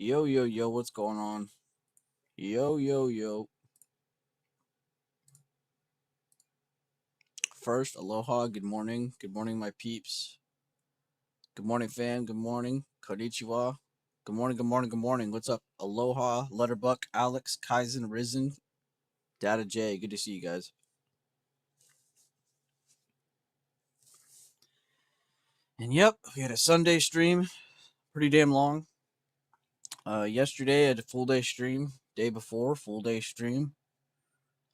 Yo, yo, yo, what's going on? Yo, yo, yo. First, aloha, good morning. Good morning, my peeps. Good morning, fam. Good morning. Konnichiwa. Good morning, good morning, good morning. What's up? Aloha, Letterbuck, Alex, Kaizen, Risen, Data J. Good to see you guys. And yep, we had a Sunday stream. Pretty damn long. Yesterday, I had a full day stream. Day before, full day stream.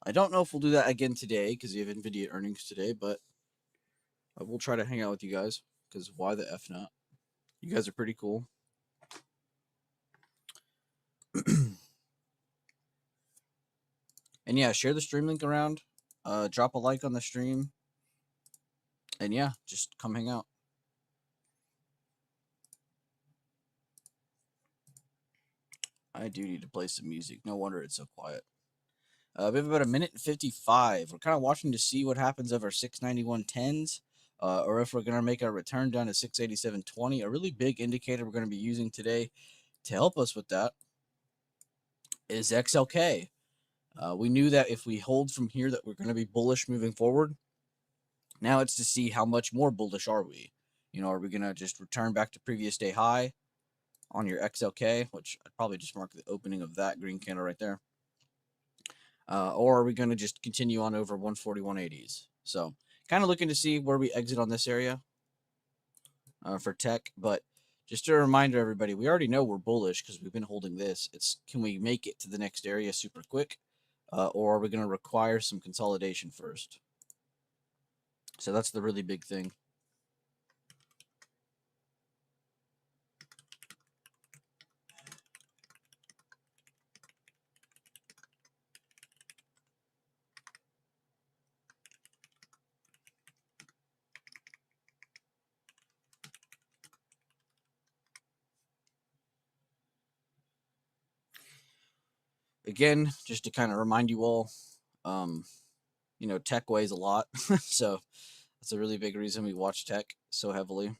I don't know if we'll do that again today because we have NVIDIA earnings today, but I will try to hang out with you guys because why the F not? You guys are pretty cool. And yeah, share the stream link around. Drop a like on the stream. And yeah, just come hang out. I do need to play some music. No wonder it's so quiet. We have about a minute and 55. We're kind of watching to see what happens of our 691.10s, or if we're going to make our return down to 687.20. A really big indicator we're going to be using today to help us with that is XLK. We knew that if we hold from here that we're going to be bullish moving forward. Now it's to see how much more bullish are we. Are we going to just return back to previous day high on your XLK, which I'd probably just mark the opening of that green candle right there. Or are we going to just continue on over 141.80s? So kind of looking to see where we exit on this area for tech. But just a reminder, everybody, we already know we're bullish because we've been holding this. It's can we make it to the next area super quick? Or are we going to require some consolidation first? So that's the really big thing. Again, just to kind of remind you all, tech weighs a lot. So that's a really big reason we watch tech so heavily.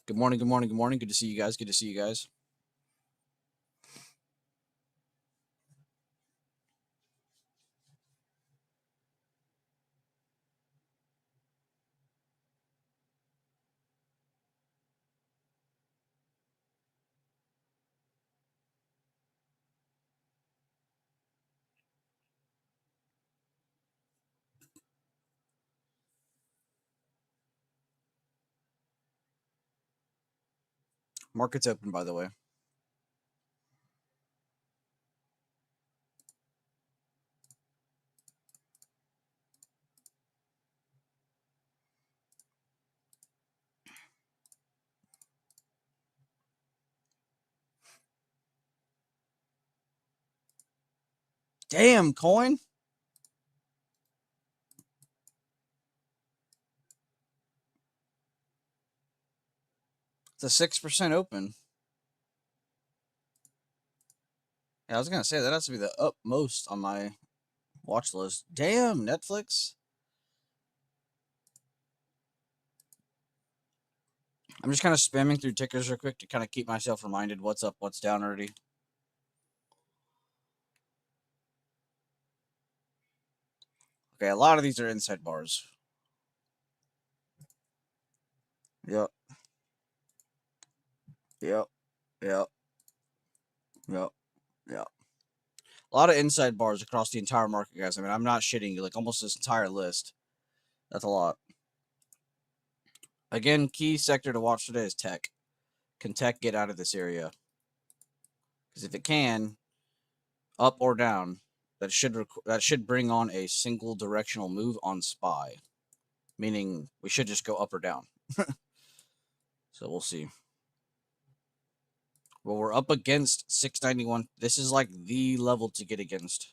Good morning, good morning, good morning. Good to see you guys. Good to see you guys. Market's open, by the way. Damn, coin. It's a 6% open. Yeah, I was gonna say that has to be the upmost on my watch list. Damn, Netflix. I'm just kind of spamming through tickers real quick to kind of keep myself reminded what's up, what's down already. Okay, a lot of these are inside bars. Yep. Yep. Yep. Yep. Yep. A lot of inside bars across the entire market, guys. I mean, I'm not shitting you. Like almost this entire list. That's a lot. Again, key sector to watch today is tech. Can tech get out of this area? Because if it can, up or down, that should bring on a single directional move on SPY, meaning we should just go up or down. So we'll see. Well, we're up against 691. This is like the level to get against.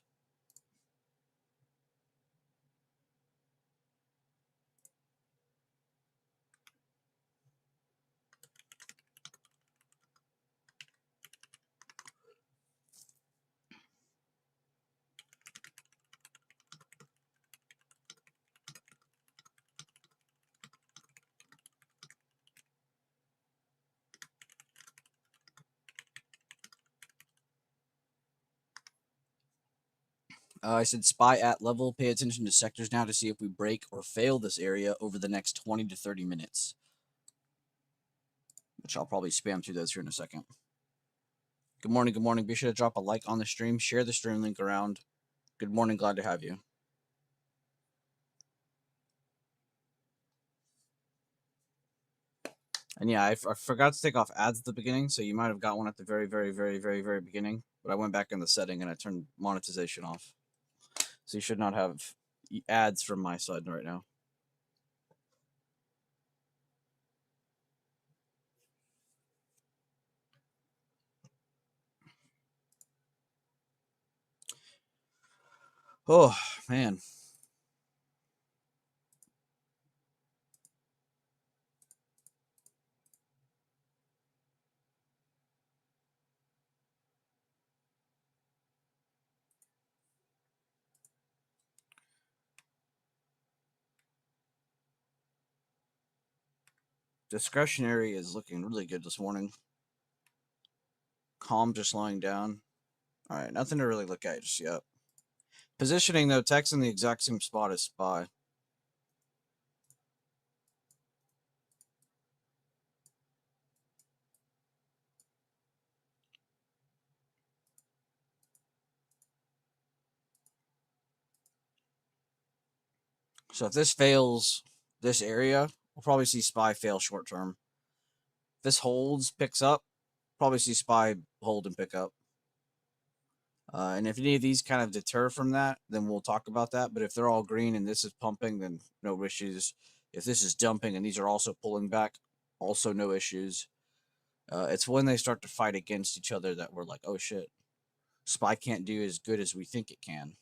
I said SPY at level. Pay attention to sectors now to see if we break or fail this area over the next 20 to 30 minutes. Which I'll probably spam through those here in a second. Good morning, good morning. Be sure to drop a like on the stream. Share the stream link around. Good morning, glad to have you. And yeah, I forgot to take off ads at the beginning, so you might have got one at the very, very, very, very, very beginning. But I went back in the setting and I turned monetization off. So you should not have ads from my side right now. Oh, man. Discretionary is looking really good this morning. Calm just slowing down. All right, nothing to really look at just yet. Positioning, though, Tech's in the exact same spot as SPY. So if this fails this area, we'll probably see SPY fail short term. If this holds, picks up, probably see SPY hold and pick up. And if any of these kind of deter from that, then we'll talk about that. But if they're all green and this is pumping, then no issues. If this is dumping and these are also pulling back, also no issues. It's when they start to fight against each other that we're like, oh shit, SPY can't do as good as we think it can.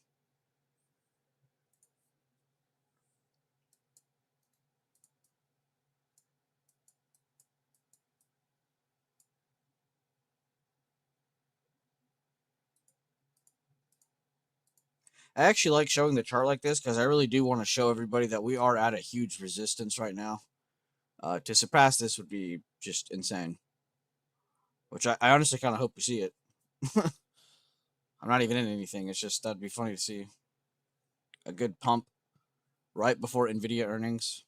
I actually like showing the chart like this because I really do want to show everybody that we are at a huge resistance right now. To surpass this would be just insane. Which I honestly kind of hope we see it. I'm not even in anything. It's just that'd be funny to see. A good pump right before Nvidia earnings.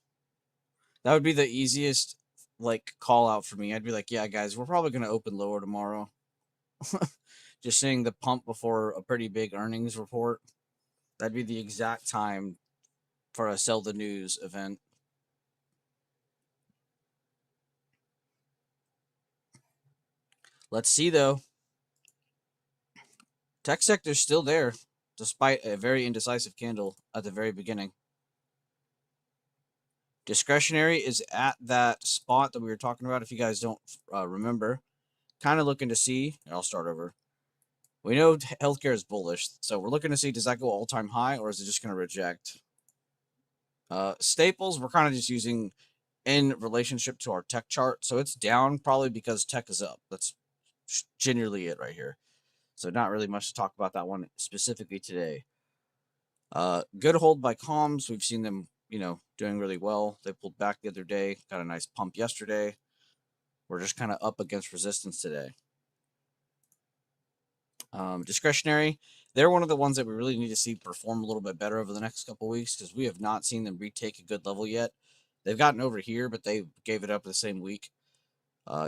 That would be the easiest like call out for me. I'd be like, yeah, guys, we're probably gonna open lower tomorrow. Just seeing the pump before a pretty big earnings report. That'd be the exact time for a sell the news event. Let's see though. Tech sector's still there, despite a very indecisive candle at the very beginning. Discretionary is at that spot that we were talking about. If you guys don't remember, kind of looking to see. I'll start over. We know healthcare is bullish, so we're looking to see, does that go all-time high or is it just going to reject? Staples, we're kind of just using in relationship to our tech chart. So it's down probably because tech is up. That's generally it right here. So not really much to talk about that one specifically today. Good hold by comms. We've seen them, doing really well. They pulled back the other day, got a nice pump yesterday. We're just kind of up against resistance today. Discretionary, they're one of the ones that we really need to see perform a little bit better over the next couple weeks because we have not seen them retake a good level yet. They've gotten over here, but they gave it up the same week.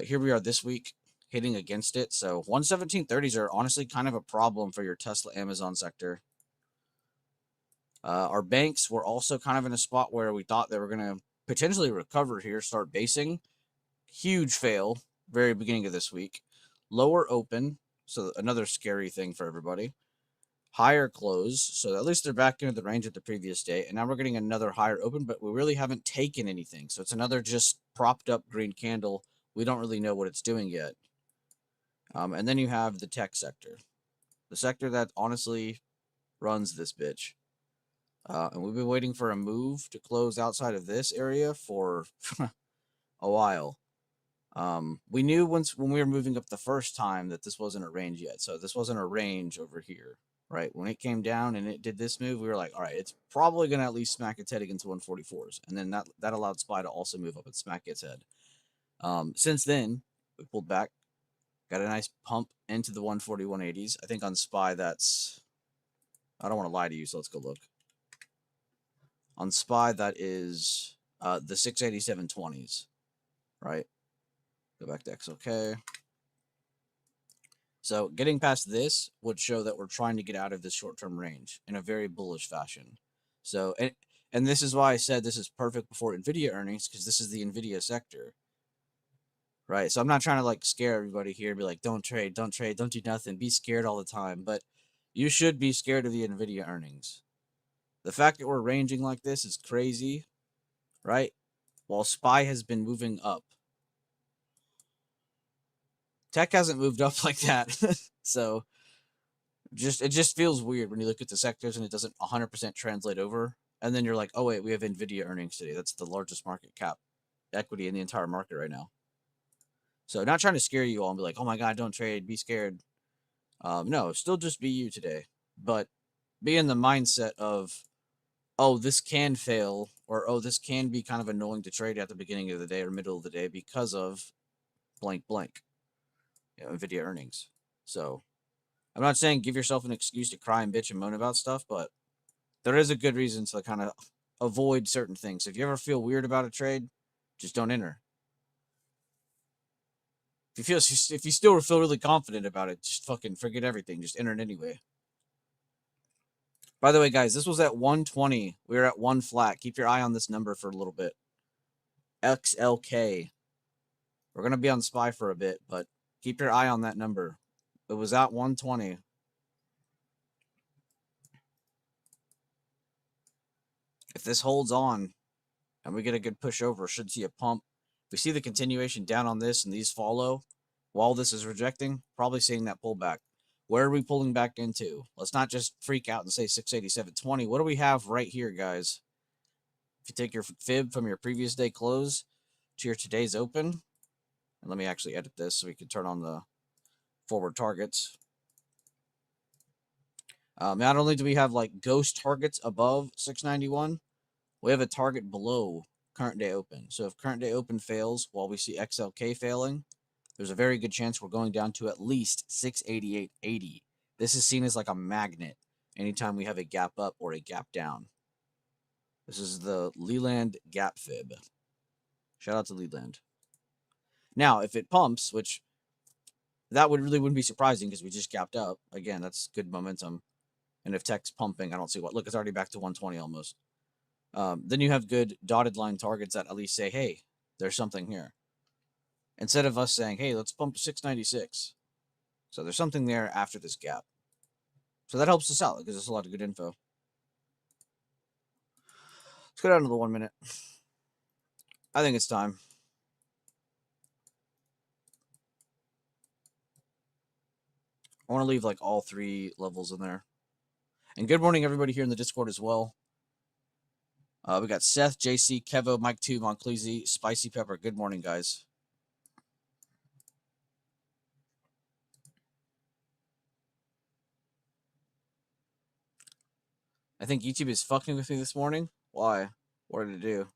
Here we are this week hitting against it. So 117.30s are honestly kind of a problem for your Tesla Amazon sector. Our banks were also kind of in a spot where we thought they were going to potentially recover here, start basing. Huge fail, very beginning of this week. Lower open, so another scary thing for everybody. Higher close, so at least they're back into the range of the previous day. And now we're getting another higher open, but we really haven't taken anything. So it's another just propped up green candle. We don't really know what it's doing yet. And then you have the tech sector, the sector that honestly runs this bitch. And we've been waiting for a move to close outside of this area for a while. We knew when we were moving up the first time that this wasn't a range yet. So this wasn't a range over here, right? When it came down and it did this move, we were like, all right, it's probably going to at least smack its head against 144s. And then that allowed SPY to also move up and smack its head. Since then, we pulled back, got a nice pump into the 140, 180s. I think on SPY, that's I don't want to lie to you, so let's go look. On SPY, that is the 687.20s, right? Go back to XLK. So getting past this would show that we're trying to get out of this short-term range in a very bullish fashion. So, and this is why I said this is perfect before NVIDIA earnings, because this is the NVIDIA sector, right? So I'm not trying to like scare everybody here, be like, don't trade, don't do nothing, be scared all the time. But you should be scared of the NVIDIA earnings. The fact that we're ranging like this is crazy, right? While SPY has been moving up. Tech hasn't moved up like that. So it just feels weird when you look at the sectors and it doesn't 100% translate over. And then you're like, oh, wait, we have NVIDIA earnings today. That's the largest market cap equity in the entire market right now. So not trying to scare you all and be like, oh my God, don't trade, be scared. No, still just be you today. But be in the mindset of, oh, this can fail, or oh, this can be kind of annoying to trade at the beginning of the day or middle of the day because of blank blank, NVIDIA earnings. So I'm not saying give yourself an excuse to cry and bitch and moan about stuff, but there is a good reason to kind of avoid certain things. If you ever feel weird about a trade, just don't enter. If you still feel really confident about it, just fucking forget everything. Just enter it anyway. By the way, guys, this was at 120. We were at 1 flat. Keep your eye on this number for a little bit. XLK. We're gonna be on SPY for a bit, but keep your eye on that number. It was at 120. If this holds on and we get a good push over, should see a pump. If we see the continuation down on this and these follow while this is rejecting, probably seeing that pullback. Where are we pulling back into? Let's not just freak out and say 687.20. What do we have right here, guys? If you take your fib from your previous day close to your today's open, and let me actually edit this so we can turn on the forward targets. Not only do we have like ghost targets above 691, we have a target below current day open. So if current day open fails while we see XLK failing, there's a very good chance we're going down to at least 688.80. This is seen as like a magnet anytime we have a gap up or a gap down. This is the Leland gap fib. Shout out to Leland. Now, if it pumps, which that wouldn't be surprising because we just gapped up. Again, that's good momentum. And if tech's pumping, I don't see what. Look, it's already back to 120 almost. Then you have good dotted line targets that at least say, hey, there's something here. Instead of us saying, hey, let's pump to 696. So there's something there after this gap. So that helps us out because there's a lot of good info. Let's go down to the 1 minute. I think it's time. I want to leave like all 3 levels in there. And good morning, everybody here in the Discord as well. We got Seth, JC, Kevo, Mike 2, Monclesi, Spicy Pepper. Good morning, guys. I think YouTube is fucking with me this morning. Why? What did it do?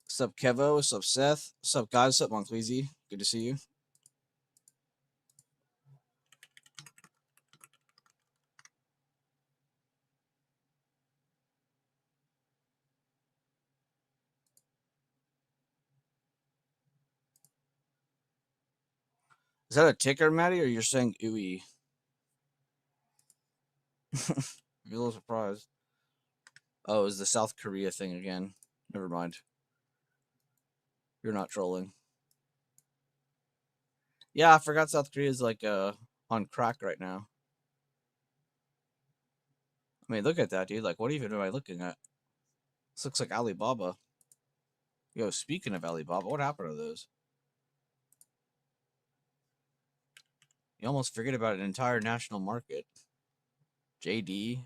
What's up, Kevo? What's up, Seth? What's up, guys? What's up, Monclesi? Good to see you. Is that a ticker, Maddie, or you're saying ooey? I'm a little surprised. Oh, is the South Korea thing again? Never mind. You're not trolling. Yeah, I forgot South Korea is like on crack right now. I mean, look at that, dude. Like, what even am I looking at? This looks like Alibaba. Yo, speaking of Alibaba, what happened to those? You almost forget about an entire national market. JD.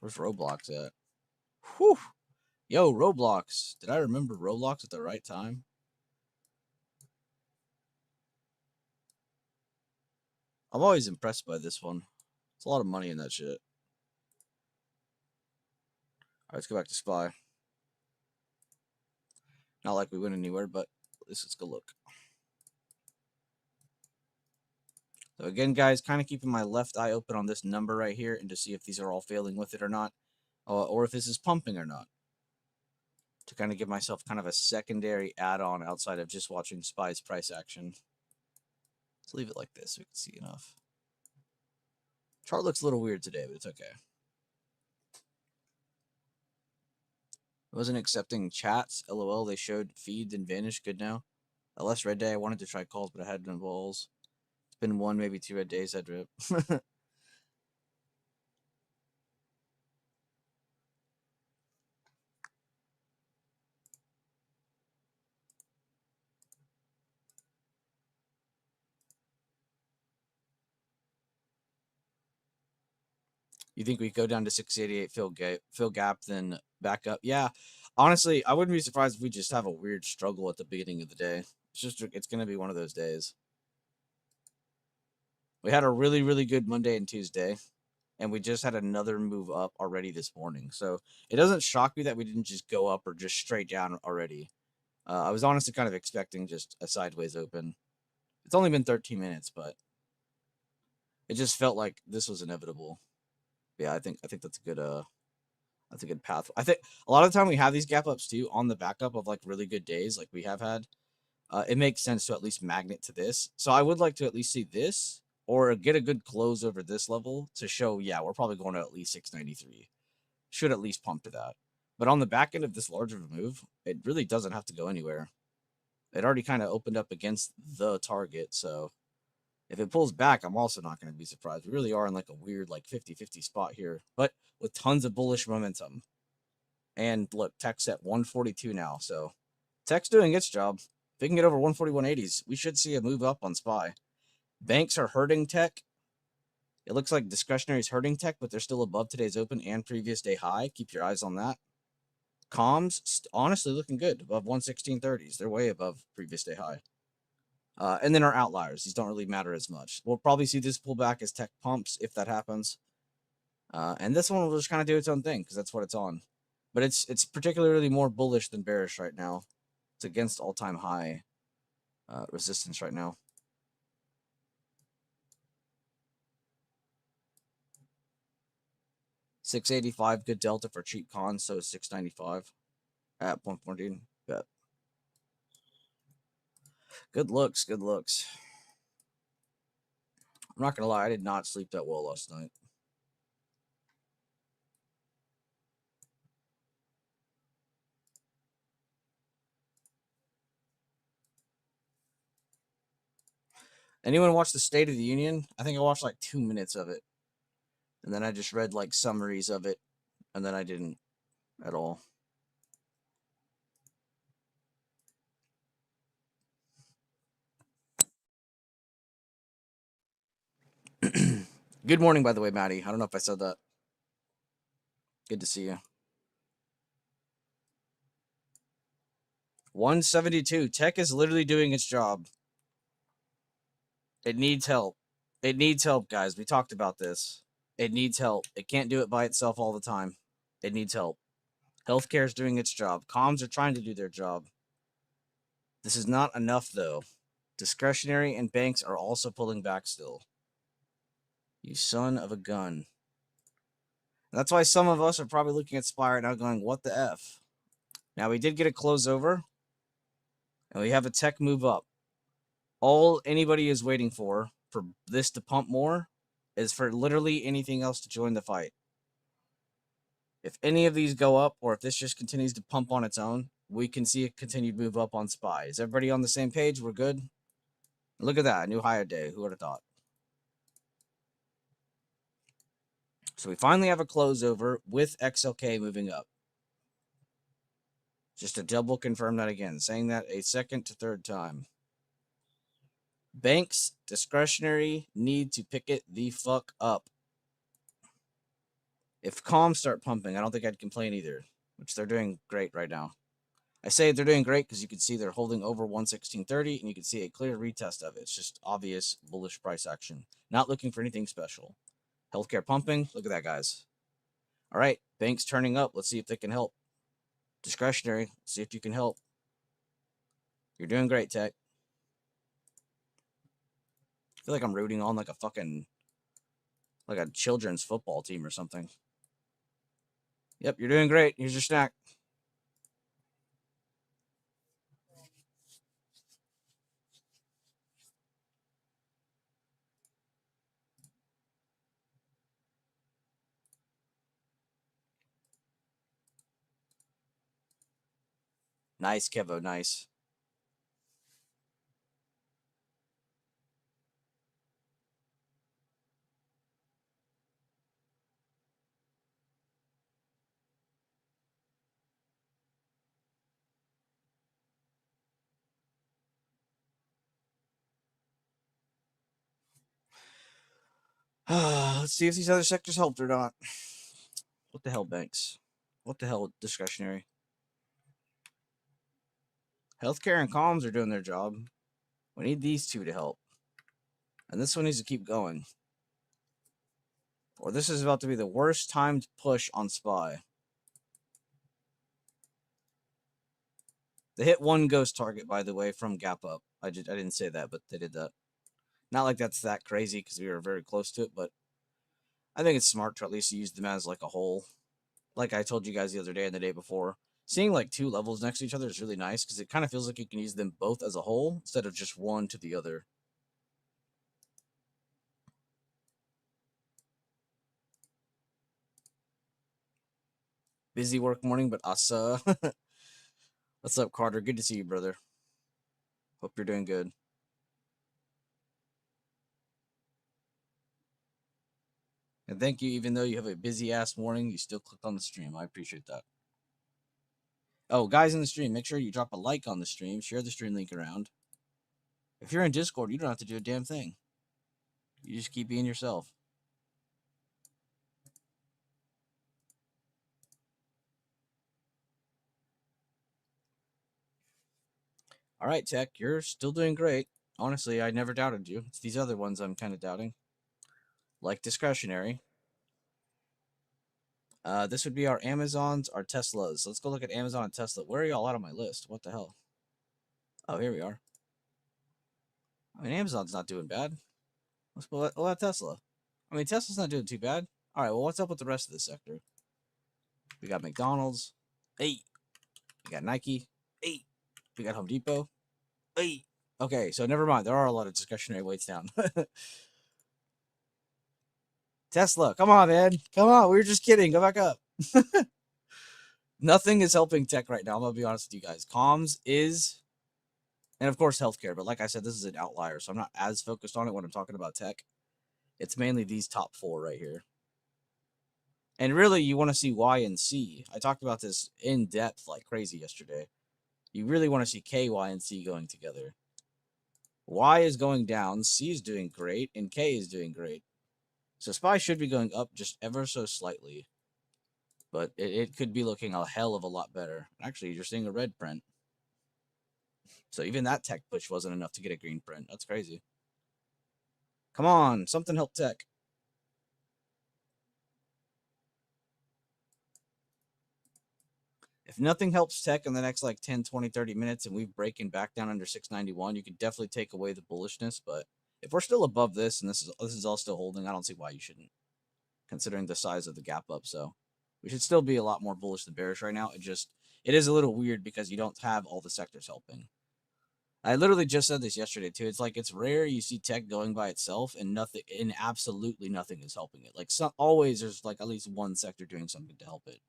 Where's Roblox at? Whew. Yo, Roblox. Did I remember Roblox at the right time? I'm always impressed by this one. It's a lot of money in that shit. All right, let's go back to SPY. Not like we went anywhere, but let's go look. So again, guys, kind of keeping my left eye open on this number right here and to see if these are all failing with it or not, or if this is pumping or not, to kind of give myself kind of a secondary add-on outside of just watching SPY's price action. Let's leave it like this so we can see enough. Chart looks a little weird today, but it's okay. I wasn't accepting chats. LOL, they showed feeds and vanished. Good now. A less red day. I wanted to try calls, but I had no balls. It's been 1, maybe 2 red days. I'd rip. You think we go down to 688, fill gap, then back up? Yeah. Honestly, I wouldn't be surprised if we just have a weird struggle at the beginning of the day. It's going to be one of those days. We had a really, really good Monday and Tuesday, and we just had another move up already this morning. So it doesn't shock me that we didn't just go up or just straight down already. I was honestly kind of expecting just a sideways open. It's only been 13 minutes, but it just felt like this was inevitable. Yeah, I think that's a good path. I think a lot of the time we have these gap ups too on the backup of like really good days like we have had. It makes sense to at least magnet to this. So I would like to at least see this or get a good close over this level to show, yeah, we're probably going to at least 693. Should at least pump to that. But on the back end of this large of a move, it really doesn't have to go anywhere. It already kind of opened up against the target. So if it pulls back, I'm also not going to be surprised. We really are in like a weird like 50-50 spot here, but with tons of bullish momentum. And look, Tech's at 142 now. So Tech's doing its job. If we can get over 141.80s, we should see a move up on SPY. Banks are hurting Tech. It looks like discretionary is hurting Tech, but they're still above today's open and previous day high. Keep your eyes on that. Comms, honestly, looking good. Above 116.30s. They're way above previous day high. And then our outliers. These don't really matter as much. We'll probably see this pullback as Tech pumps if that happens. And this one will just kind of do its own thing because that's what it's on. But it's particularly more bullish than bearish right now. It's against all-time high resistance right now. $685, good delta for cheap cons, so $695 at 114. Bet. Good looks, good looks. I'm not gonna lie, I did not sleep that well last night. Anyone watch the State of the Union? I think I watched like 2 minutes of it. And then I just read like summaries of it. And then I didn't at all. Good morning, by the way, Maddie. I don't know if I said that. Good to see you. 172. Tech is literally doing its job. It needs help. It needs help, guys. We talked about this. It needs help. It can't do it by itself all the time. It needs help. Healthcare is doing its job. Comms are trying to do their job. This is not enough, though. Discretionary and banks are also pulling back still. You son of a gun. And that's why some of us are probably looking at SPY right now going, what the F? Now, we did get a close over, and we have a Tech move up. All anybody is waiting for this to pump more is for literally anything else to join the fight. If any of these go up, or if this just continues to pump on its own, we can see a continued move up on SPY. Is everybody on the same page? We're good? Look at that, new higher day. Who would have thought? So we finally have a close over with XLK moving up. Just to double confirm that again, saying that a second to third time. Banks, discretionary, need to pick it the fuck up. If comms start pumping, I don't think I'd complain either, which they're doing great right now. I say they're doing great because you can see they're holding over 116.30 and you can see a clear retest of it. It's just obvious bullish price action. Not looking for anything special. Healthcare pumping. Look at that, guys. All right. Banks turning up. Let's see if they can help. Discretionary. Let's see if you can help. You're doing great, Tech. I feel like I'm rooting on like a fucking, like a children's football team or something. Yep, you're doing great. Here's your snack. Nice, Kevo. Nice. Let's see if these other sectors helped or not. What the hell, banks? What the hell, discretionary? Healthcare and comms are doing their job. We need these two to help. And this one needs to keep going. Or this is about to be the worst timed push on SPY. They hit one ghost target, by the way, from gap up. I didn't say that, but they did that. Not like that's that crazy because we were very close to it, but I think it's smart to at least use them as like a whole. Like I told you guys the other day and the day before, seeing like two levels next to each other is really nice because it kind of feels like you can use them both as a whole instead of just one to the other. Busy work morning, but asa. What's up, Carter? Good to see you, brother. Hope you're doing good. And thank you, even though you have a busy ass morning, you still clicked on the stream. I appreciate that. Oh, guys in the stream, make sure you drop a like on the stream, share the stream link around. If you're in Discord, you don't have to do a damn thing. You just keep being yourself. All right, Tech, you're still doing great. Honestly, I never doubted you. It's these other ones I'm kind of doubting. Like discretionary. This would be our Amazons, our Teslas. Let's go look at Amazon and Tesla. Where are y'all out on my list? What the hell? Oh, here we are. I mean, Amazon's not doing bad. Let's let Tesla. I mean, Tesla's not doing too bad. All right, well, what's up with the rest of the sector? We got McDonald's. Hey. We got Nike. Hey. We got Home Depot. Hey. Okay, so never mind. There are a lot of discretionary weights down. Tesla, come on, man. Come on. We were just kidding. Go back up. Nothing is helping tech right now. I'm going to be honest with you guys. Comms is, and of course, healthcare. But like I said, this is an outlier. So I'm not as focused on it when I'm talking about tech. It's mainly these top four right here. And really, you want to see Y and C. I talked about this in depth like crazy yesterday. You really want to see K, Y, and C going together. Y is going down, C is doing great, and K is doing great. So SPY should be going up just ever so slightly. But it could be looking a hell of a lot better. Actually, you're seeing a red print. So even that tech push wasn't enough to get a green print. That's crazy. Come on, something help tech. If nothing helps tech in the next like 10, 20, 30 minutes and we're breaking back down under 691, you could definitely take away the bullishness. But if we're still above this and this is all still holding, I don't see why you shouldn't, considering the size of the gap up. So we should still be a lot more bullish than bearish right now. It is a little weird because you don't have all the sectors helping. I literally just said this yesterday too. It's like it's rare you see tech going by itself and absolutely nothing is helping it. Like always there's like at least one sector doing something to help it.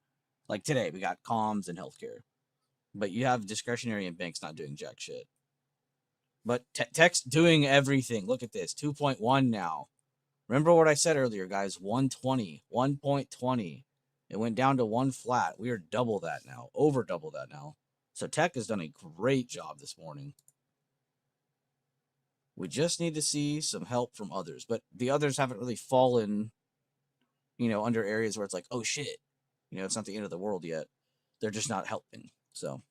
Like today we got comms and healthcare, but you have discretionary and banks not doing jack shit. But tech's doing everything. Look at this, 2.1 now. Remember what I said earlier, guys? 120, 1.20. It went down to one flat. We are double that now, over double that now. So tech has done a great job this morning. We just need to see some help from others, but the others haven't really fallen, under areas where it's like, oh shit, it's not the end of the world yet. They're just not helping. So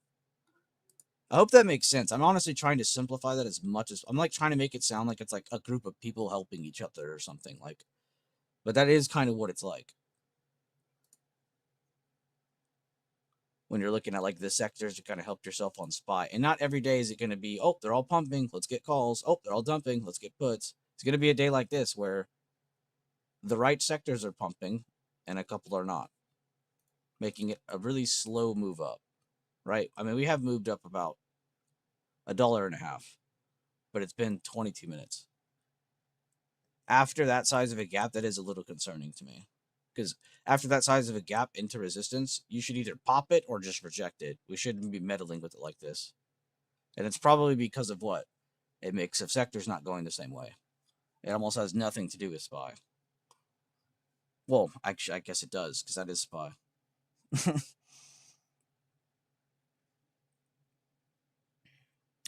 I hope that makes sense. I'm honestly trying to simplify that as much as I'm like trying to make it sound like it's like a group of people helping each other or something like, but that is kind of what it's like when you're looking at like the sectors to kind of help yourself on spot. And not every day is it going to be, oh, they're all pumping, let's get calls. Oh, they're all dumping, let's get puts. It's going to be a day like this where the right sectors are pumping and a couple are not, making it a really slow move up, right? I mean, we have moved up about $1.50, but it's been 22 minutes. After that size of a gap, that is a little concerning to me. Because after that size of a gap into resistance, you should either pop it or just reject it. We shouldn't be meddling with it like this. And it's probably because of what? A mix of sectors not going the same way. It almost has nothing to do with SPY. Well, actually, I guess it does, because that is SPY.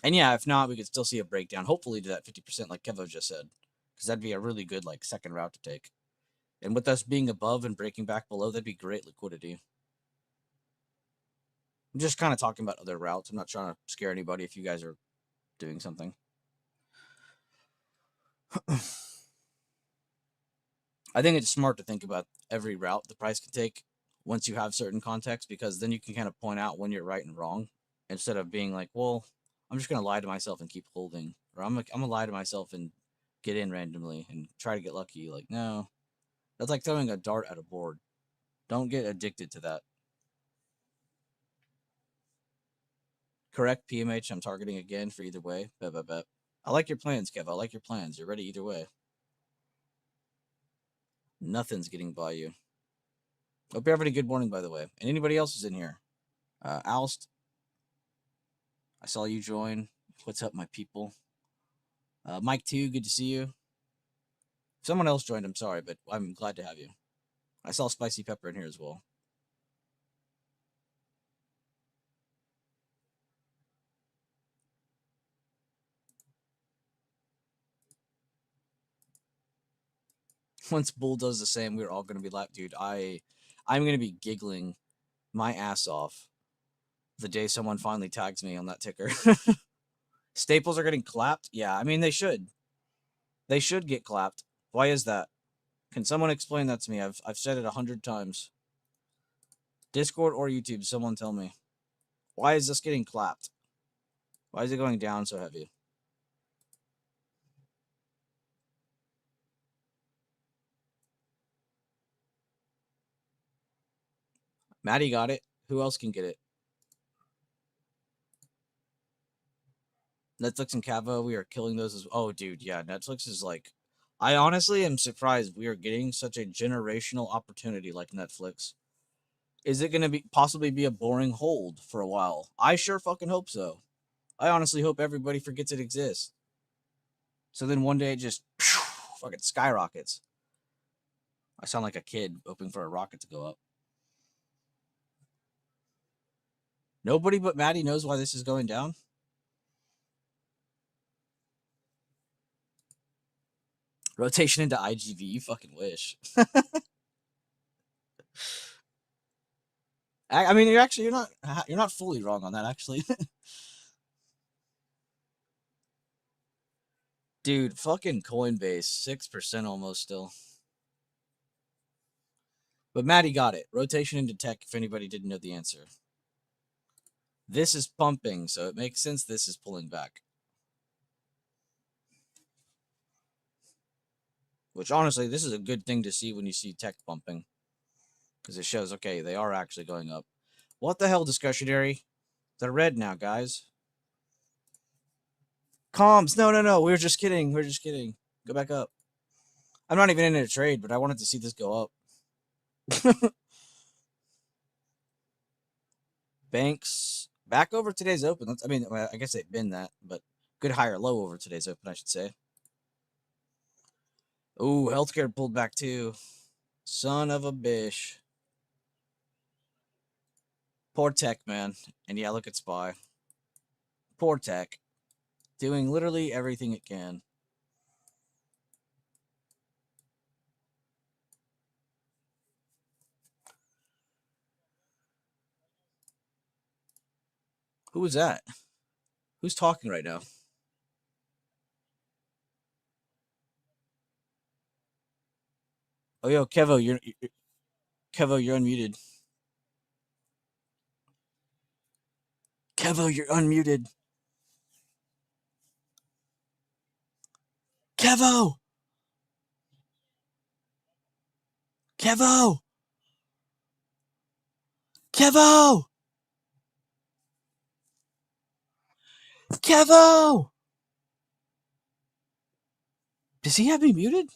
And yeah, if not, we could still see a breakdown, hopefully to that 50%, like Kevo just said, because that'd be a really good like second route to take. And with us being above and breaking back below, that'd be great liquidity. I'm just kind of talking about other routes. I'm not trying to scare anybody if you guys are doing something. I think it's smart to think about every route the price can take once you have certain context, because then you can kind of point out when you're right and wrong instead of being like, well, I'm just going to lie to myself and keep holding, or I'm going to lie to myself and get in randomly and try to get lucky. Like, no, that's like throwing a dart at a board. Don't get addicted to that. Correct, PMH. I'm targeting again for either way. Bet, bet, bet. I like your plans, Kev. I like your plans. You're ready either way. Nothing's getting by you. Hope you're having a good morning, by the way. And anybody else is in here. Alst, I saw you join. What's up, my people? Mike, too, good to see you. Someone else joined, I'm sorry, but I'm glad to have you. I saw Spicy Pepper in here as well. Once Bull does the same, we're all going to be like, dude, I'm going to be giggling my ass off the day someone finally tags me on that ticker. Staples are getting clapped? Yeah, I mean, they should. They should get clapped. Why is that? Can someone explain that to me? I've said it 100 times. Discord or YouTube, someone tell me. Why is this getting clapped? Why is it going down so heavy? Maddie got it. Who else can get it? Netflix and Cavo, we are killing those as oh dude, yeah, Netflix is like I honestly am surprised we are getting such a generational opportunity like Netflix. Is it gonna be possibly be a boring hold for a while? I sure fucking hope so. I honestly hope everybody forgets it exists. So then one day it just fucking skyrockets. I sound like a kid hoping for a rocket to go up. Nobody but Maddie knows why this is going down. Rotation into IGV, you fucking wish. I mean, you're not fully wrong on that actually. Dude, fucking Coinbase, 6% almost still. But Maddie got it. Rotation into tech, if anybody didn't know the answer. This is pumping, so it makes sense this is pulling back. Which honestly, this is a good thing to see when you see tech pumping. Because it shows, okay, they are actually going up. What the hell, discretionary? They're red now, guys. Comms, no. We were just kidding. We're just kidding. Go back up. I'm not even in a trade, but I wanted to see this go up. Banks back over today's open. I mean, I guess they've been that, but good higher low over today's open, I should say. Ooh, healthcare pulled back too. Son of a bitch. Poor tech, man. And yeah, look at SPY. Poor tech. Doing literally everything it can. Who was that? Who's talking right now? Oh, yo, Kevo, you're unmuted. Kevo, you're unmuted. Kevo! Kevo! Kevo! Kevo! Does he have me muted?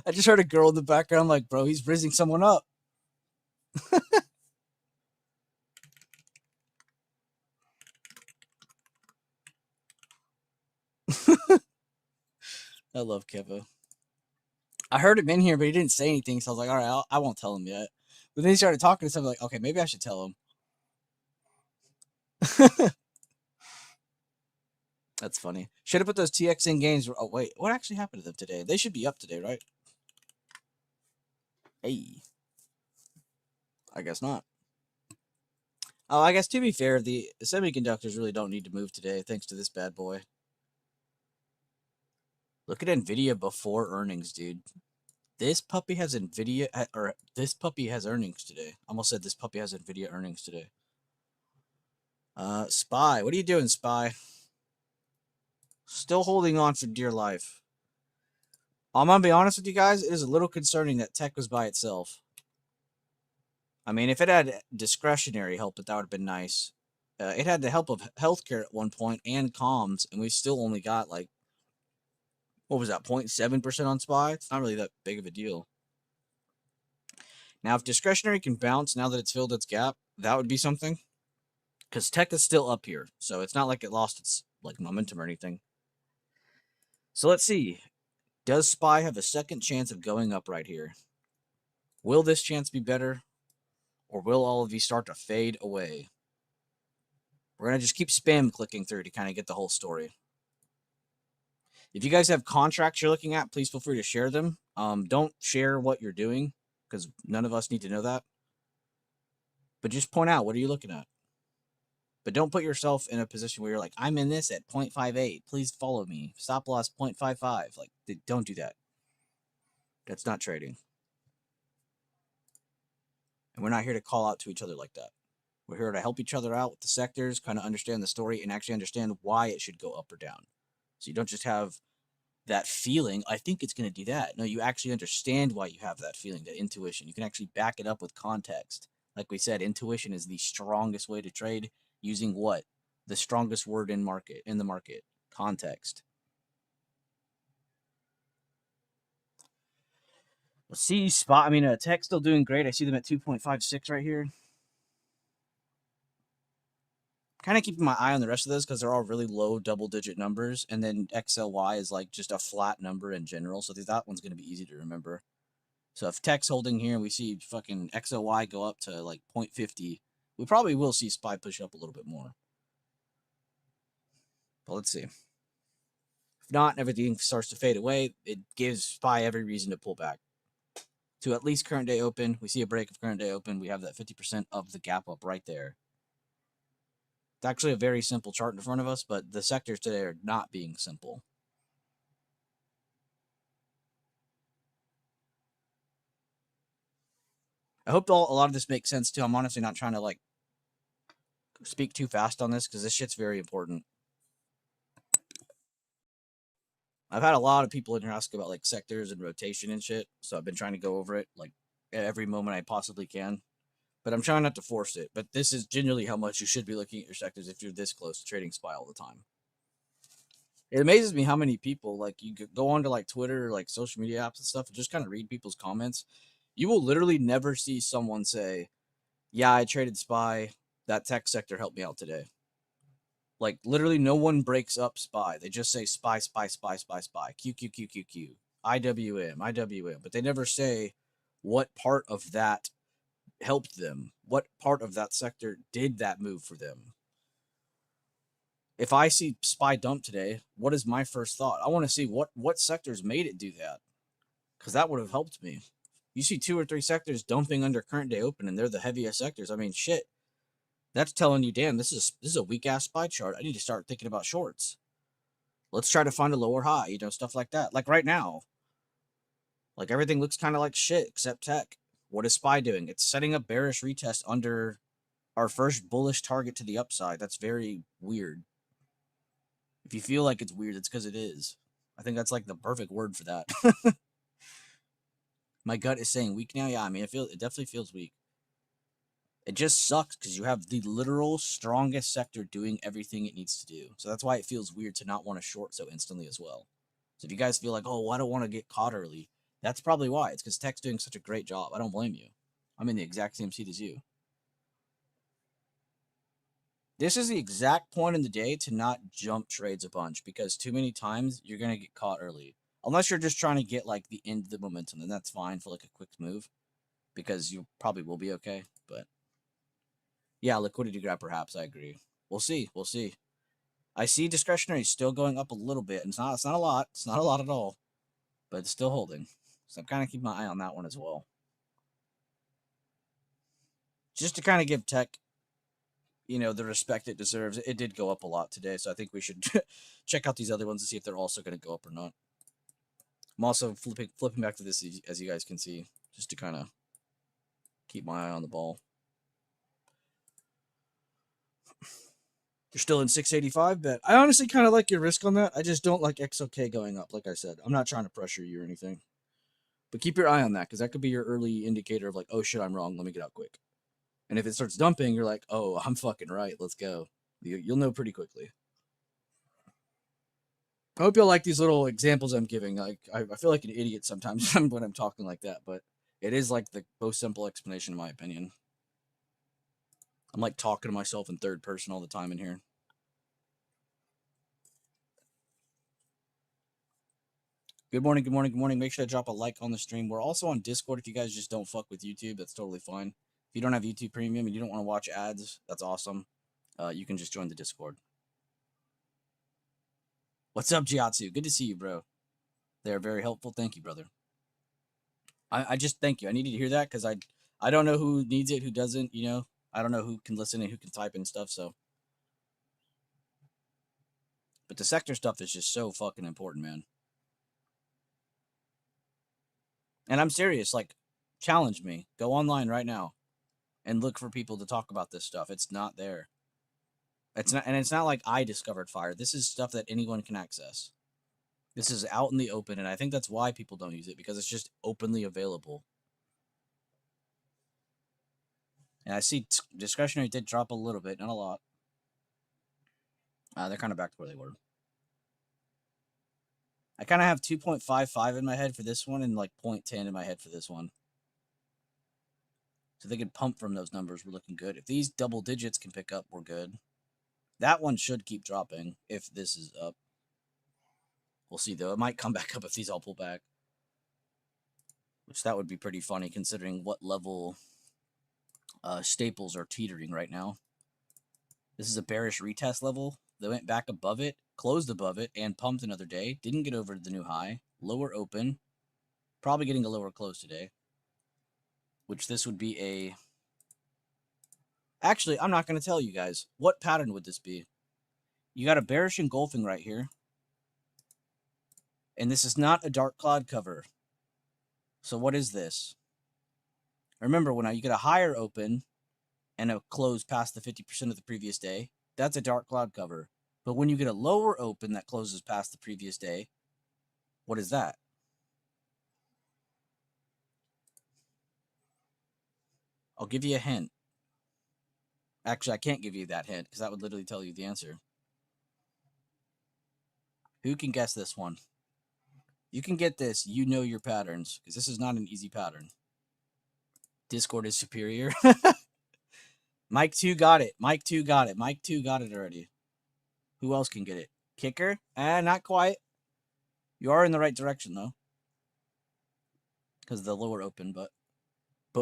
I just heard a girl in the background like, bro, he's rizzing someone up. I love Kevo. I heard him in here, but he didn't say anything, so I was like, all right, I won't tell him yet. But then he started talking to something like, okay, maybe I should tell him. That's funny. Should have put those TXN games. Oh, wait. What actually happened to them today? They should be up today, right? Hey. I guess not. Oh, I guess to be fair, the semiconductors really don't need to move today thanks to this bad boy. Look at NVIDIA before earnings, dude. This puppy has NVIDIA, or this puppy has earnings today. I almost said this puppy has NVIDIA earnings today. Spy. What are you doing, Spy? Still holding on for dear life. I'm gonna be honest with you guys, it is a little concerning that tech was by itself. I mean, if it had discretionary help, that would have been nice. It had the help of healthcare at one point and comms, and we still only got like, what was that, 0.7% on SPY? It's not really that big of a deal. Now, if discretionary can bounce now that it's filled its gap, that would be something. Because tech is still up here, so it's not like it lost its like momentum or anything. So let's see. Does SPY have a second chance of going up right here? Will this chance be better? Or will all of these start to fade away? We're going to just keep spam clicking through to kind of get the whole story. If you guys have contracts you're looking at, please feel free to share them. Don't share what you're doing because none of us need to know that. But just point out, what are you looking at? But don't put yourself in a position where you're like, I'm in this at 0.58. Please follow me. Stop loss 0.55. Like, don't do that. That's not trading. And we're not here to call out to each other like that. We're here to help each other out with the sectors, kind of understand the story, and actually understand why it should go up or down. So you don't just have that feeling, I think it's going to do that. No, you actually understand why you have that feeling, that intuition. You can actually back it up with context. Like we said, intuition is the strongest way to trade using what? The strongest word in the market, context. Let's see, spot. I mean, tech's still doing great. I see them at 2.56 right here. Kind of keeping my eye on the rest of those because they're all really low double-digit numbers, and then XLY is like just a flat number in general, so that one's going to be easy to remember. So if tech's holding here, we see fucking XLY go up to like 0.50, we probably will see SPY push up a little bit more. But let's see. If not, everything starts to fade away. It gives SPY every reason to pull back to at least current day open. We see a break of current day open. We have that 50% of the gap up right there. It's actually a very simple chart in front of us, but the sectors today are not being simple. I hope a lot of this makes sense too. I'm honestly not trying to like speak too fast on this because this shit's very important. I've had a lot of people in here ask about like sectors and rotation and shit, so I've been trying to go over it like at every moment I possibly can. But I'm trying not to force it. But this is generally how much you should be looking at your sectors if you're this close to trading SPY all the time. It amazes me how many people like you go onto like Twitter or like social media apps and stuff and just kind of read people's comments. You will literally never see someone say, "Yeah, I traded SPY. That tech sector helped me out today." Like, literally no one breaks up SPY. They just say SPY, SPY, SPY, SPY, SPY, Q, Q, Q, Q, Q, IWM, IWM. But they never say what part of that helped them. What part of that sector did that move for them? If I see SPY dump today, what is my first thought? I want to see what sectors made it do that, because that would have helped me. You see 2 or 3 sectors dumping under current day open, and they're the heaviest sectors. I mean, shit. That's telling you, damn, this is a weak ass SPY chart. I need to start thinking about shorts. Let's try to find a lower high, stuff like that. Like right now, like everything looks kind of like shit except tech. What is SPY doing? It's setting a bearish retest under our first bullish target to the upside. That's very weird. If you feel like it's weird, it's because it is. I think that's like the perfect word for that. My gut is saying weak now. Yeah, I mean, it definitely feels weak. It just sucks because you have the literal strongest sector doing everything it needs to do. So that's why it feels weird to not want to short so instantly as well. So if you guys feel like, oh, I don't want to get caught early, that's probably why. It's because tech's doing such a great job. I don't blame you. I'm in the exact same seat as you. This is the exact point in the day to not jump trades a bunch, because too many times you're going to get caught early. Unless you're just trying to get like the end of the momentum, then that's fine for like a quick move, because you probably will be okay. But yeah, liquidity grab perhaps. I agree. We'll see. We'll see. I see discretionary still going up a little bit. And it's not a lot. It's not a lot at all. But it's still holding. So I'm kind of keeping my eye on that one as well. Just to kind of give tech, the respect it deserves. It did go up a lot today, so I think we should check out these other ones and see if they're also going to go up or not. I'm also flipping back to this, as you guys can see, just to kind of keep my eye on the ball. You're still in 685, bet. I honestly kind of like your risk on that. I just don't like XOK going up, like I said. I'm not trying to pressure you or anything. But keep your eye on that, because that could be your early indicator of like, oh shit, I'm wrong. Let me get out quick. And if it starts dumping, you're like, oh, I'm fucking right. Let's go. You'll know pretty quickly. I hope you'll like these little examples I'm giving. Like, I feel like an idiot sometimes when I'm talking like that, but it is like the most simple explanation, in my opinion. I'm like talking to myself in third person all the time in here. Good morning, good morning, good morning. Make sure to drop a like on the stream. We're also on Discord if you guys just don't fuck with YouTube. That's totally fine. If you don't have YouTube Premium and you don't want to watch ads, that's awesome. You can just join the Discord. What's up, Jiatsu? Good to see you, bro. They're very helpful. Thank you, brother. I just thank you. I needed to hear that because I don't know who needs it, who doesn't, I don't know who can listen and who can type and stuff, so. But the sector stuff is just so fucking important, man. And I'm serious, like, challenge me. Go online right now and look for people to talk about this stuff. It's not there. It's not like I discovered fire. This is stuff that anyone can access. This is out in the open, and I think that's why people don't use it, because it's just openly available. And I see discretionary did drop a little bit, not a lot. They're kind of back to where they were. I kind of have 2.55 in my head for this one and like 0.10 in my head for this one. So they could pump from those numbers. We're looking good. If these double digits can pick up, we're good. That one should keep dropping if this is up. We'll see, though. It might come back up if these all pull back. Which that would be pretty funny considering what level staples are teetering right now. This is a bearish retest level. They went back above it, closed above it, and pumped another day. Didn't get over the new high. Lower open. Probably getting a lower close today. Which this would be a... Actually, I'm not going to tell you guys. What pattern would this be? You got a bearish engulfing right here. And this is not a dark cloud cover. So what is this? Remember, when you get a higher open and a close past the 50% of the previous day, that's a dark cloud cover. But when you get a lower open that closes past the previous day, what is that? I'll give you a hint. Actually, I can't give you that hint because that would literally tell you the answer. Who can guess this one? You can get this. You know your patterns, because this is not an easy pattern. Discord is superior. Mike 2 got it. Mike 2 got it. Mike 2 got it already. Who else can get it? Kicker? Not quite. You are in the right direction, though. Because the lower open, but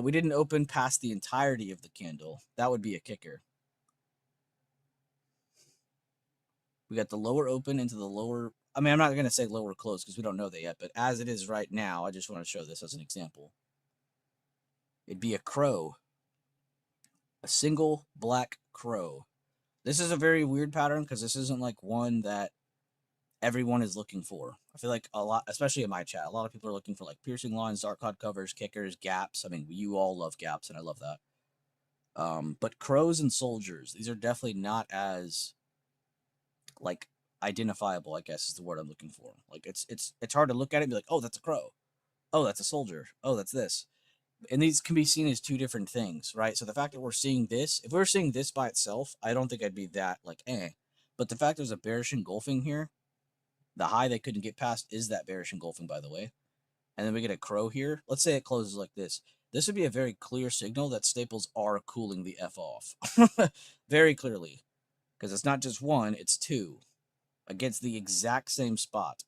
we didn't open past the entirety of the candle. That would be a kicker. We got the lower open into the lower. I mean, I'm not going to say lower close because we don't know that yet, but as it is right now, I just want to show this as an example. It'd be a crow. A single black crow. This is a very weird pattern because this isn't like one that everyone is looking for. I feel like a lot, especially in my chat, a lot of people are looking for like piercing lines, dark cloud covers, kickers, gaps. I mean, you all love gaps, and I love that. But crows and soldiers, these are definitely not as like identifiable, I guess is the word I'm looking for. Like it's hard to look at it and be like, oh, that's a crow. Oh, that's a soldier. Oh, that's this. And these can be seen as two different things, right? So the fact that we're seeing this, if we were seeing this by itself, I don't think I'd be that like eh. But the fact there's a bearish engulfing here, the high they couldn't get past is that bearish engulfing, by the way. And then we get a crow here. Let's say it closes like this. This would be a very clear signal that staples are cooling the F off. Very clearly. Because it's not just one, it's two against the exact same spot.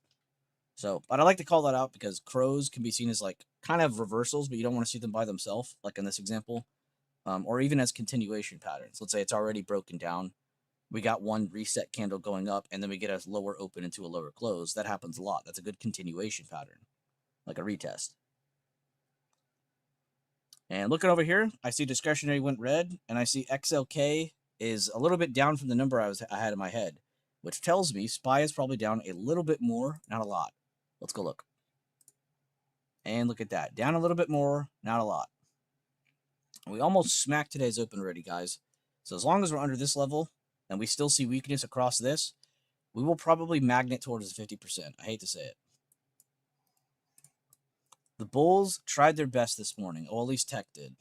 So, but I like to call that out because crows can be seen as like kind of reversals, but you don't want to see them by themselves, like in this example, or even as continuation patterns. Let's say it's already broken down. We got one reset candle going up, and then we get a lower open into a lower close. That happens a lot. That's a good continuation pattern, like a retest. And looking over here, I see discretionary went red, and I see XLK is a little bit down from the number I had in my head, which tells me SPY is probably down a little bit more, not a lot. Let's go look. And look at that. Down a little bit more, not a lot. We almost smacked today's open already, guys. So as long as we're under this level and we still see weakness across this, we will probably magnet towards the 50%. I hate to say it. The bulls tried their best this morning. Or at least Tech did.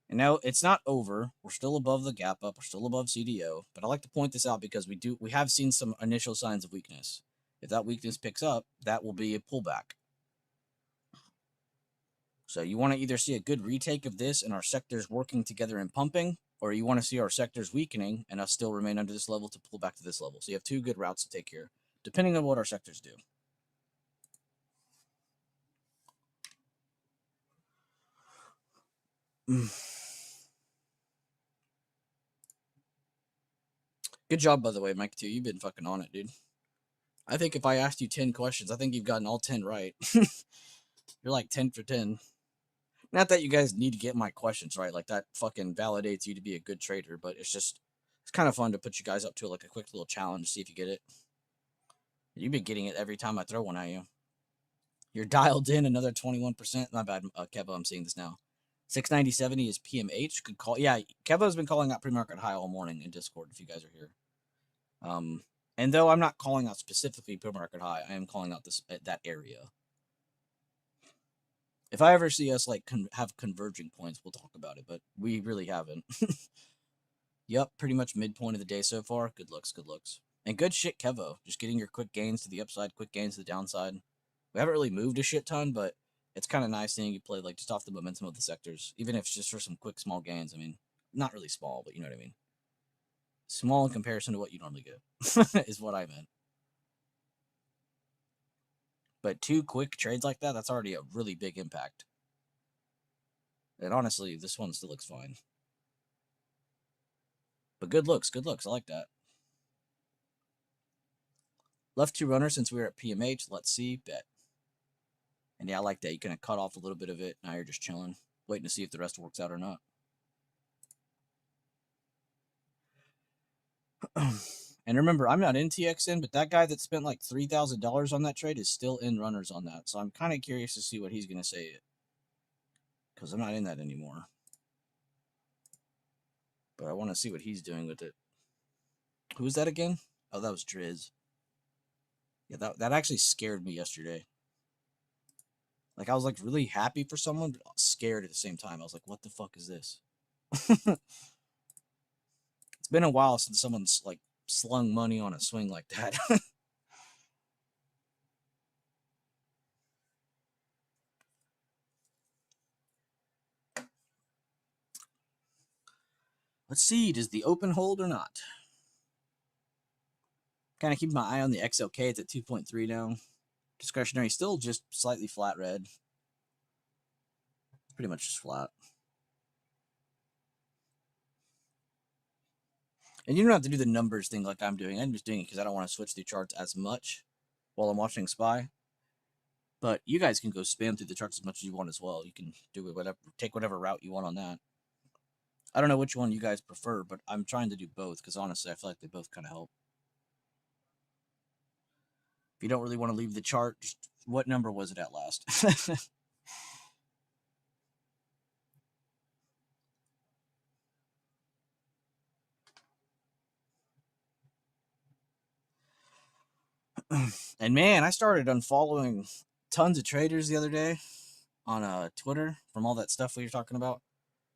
And now it's not over. We're still above the gap up. We're still above CDO. But I like to point this out because we have seen some initial signs of weakness. If that weakness picks up, that will be a pullback. So you want to either see a good retake of this and our sectors working together and pumping, or you want to see our sectors weakening and us still remain under this level to pull back to this level. So you have two good routes to take here, depending on what our sectors do. Good job, by the way, Mike, too. You've been fucking on it, dude. I think if I asked you 10 questions, I think you've gotten all 10 right. You're like 10 for 10. Not that you guys need to get my questions right. Like, that fucking validates you to be a good trader, but it's kind of fun to put you guys up to like a quick little challenge to see if you get it. You've been getting it every time I throw one at you. You're dialed in another 21%. Not bad, Kevo. I'm seeing this now. 690.70 is PMH. Good call. Yeah, Kevo's been calling out pre-market high all morning in Discord if you guys are here. And though I'm not calling out specifically pre-market high, I am calling out that area. If I ever see us like have converging points, we'll talk about it, but we really haven't. Yep, pretty much midpoint of the day so far. Good looks, good looks. And good shit, Kevo. Just getting your quick gains to the upside, quick gains to the downside. We haven't really moved a shit ton, but it's kind of nice seeing you play like just off the momentum of the sectors, even if it's just for some quick small gains. I mean, not really small, but you know what I mean. Small in comparison to what you normally get is what I meant. But two quick trades like that, that's already a really big impact. And honestly, this one still looks fine. But good looks, good looks. I like that. Left two runners since we were at PMH. Let's see. Bet. And yeah, I like that. You kind of cut off a little bit of it. Now you're just chilling, waiting to see if the rest works out or not. And remember, I'm not in TXN, but that guy that spent like $3,000 on that trade is still in runners on that. So I'm kind of curious to see what he's going to say. Because I'm not in that anymore. But I want to see what he's doing with it. Who was that again? Oh, that was Driz. Yeah, that actually scared me yesterday. Like, I was like really happy for someone, but scared at the same time. I was like, what the fuck is this? It's been a while since someone's like slung money on a swing like that. Let's see, does the open hold or not? Kind of keeping my eye on the XLK. It's at 2.3 now. Discretionary still just slightly flat red. Pretty much just flat. And you don't have to do the numbers thing like I'm doing. I'm just doing it because I don't want to switch through charts as much while I'm watching SPY. But you guys can go spam through the charts as much as you want as well. You can do it whatever, take whatever route you want on that. I don't know which one you guys prefer, but I'm trying to do both because honestly, I feel like they both kind of help. If you don't really want to leave the chart, just, what number was it at last? And man, I started unfollowing tons of traders the other day on Twitter from all that stuff we were talking about.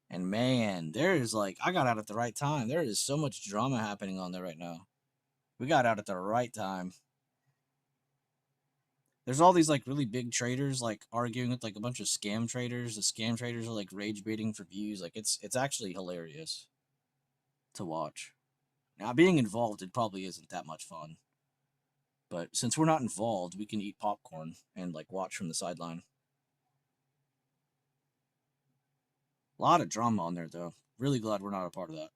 And man, there is like, I got out at the right time. There is so much drama happening on there right now. We got out at the right time. There's all these like really big traders like arguing with like a bunch of scam traders. The scam traders are like rage baiting for views. Like it's actually hilarious to watch. Now being involved, it probably isn't that much fun. But since we're not involved, we can eat popcorn and like watch from the sideline. A lot of drama on there though. Really glad we're not a part of that.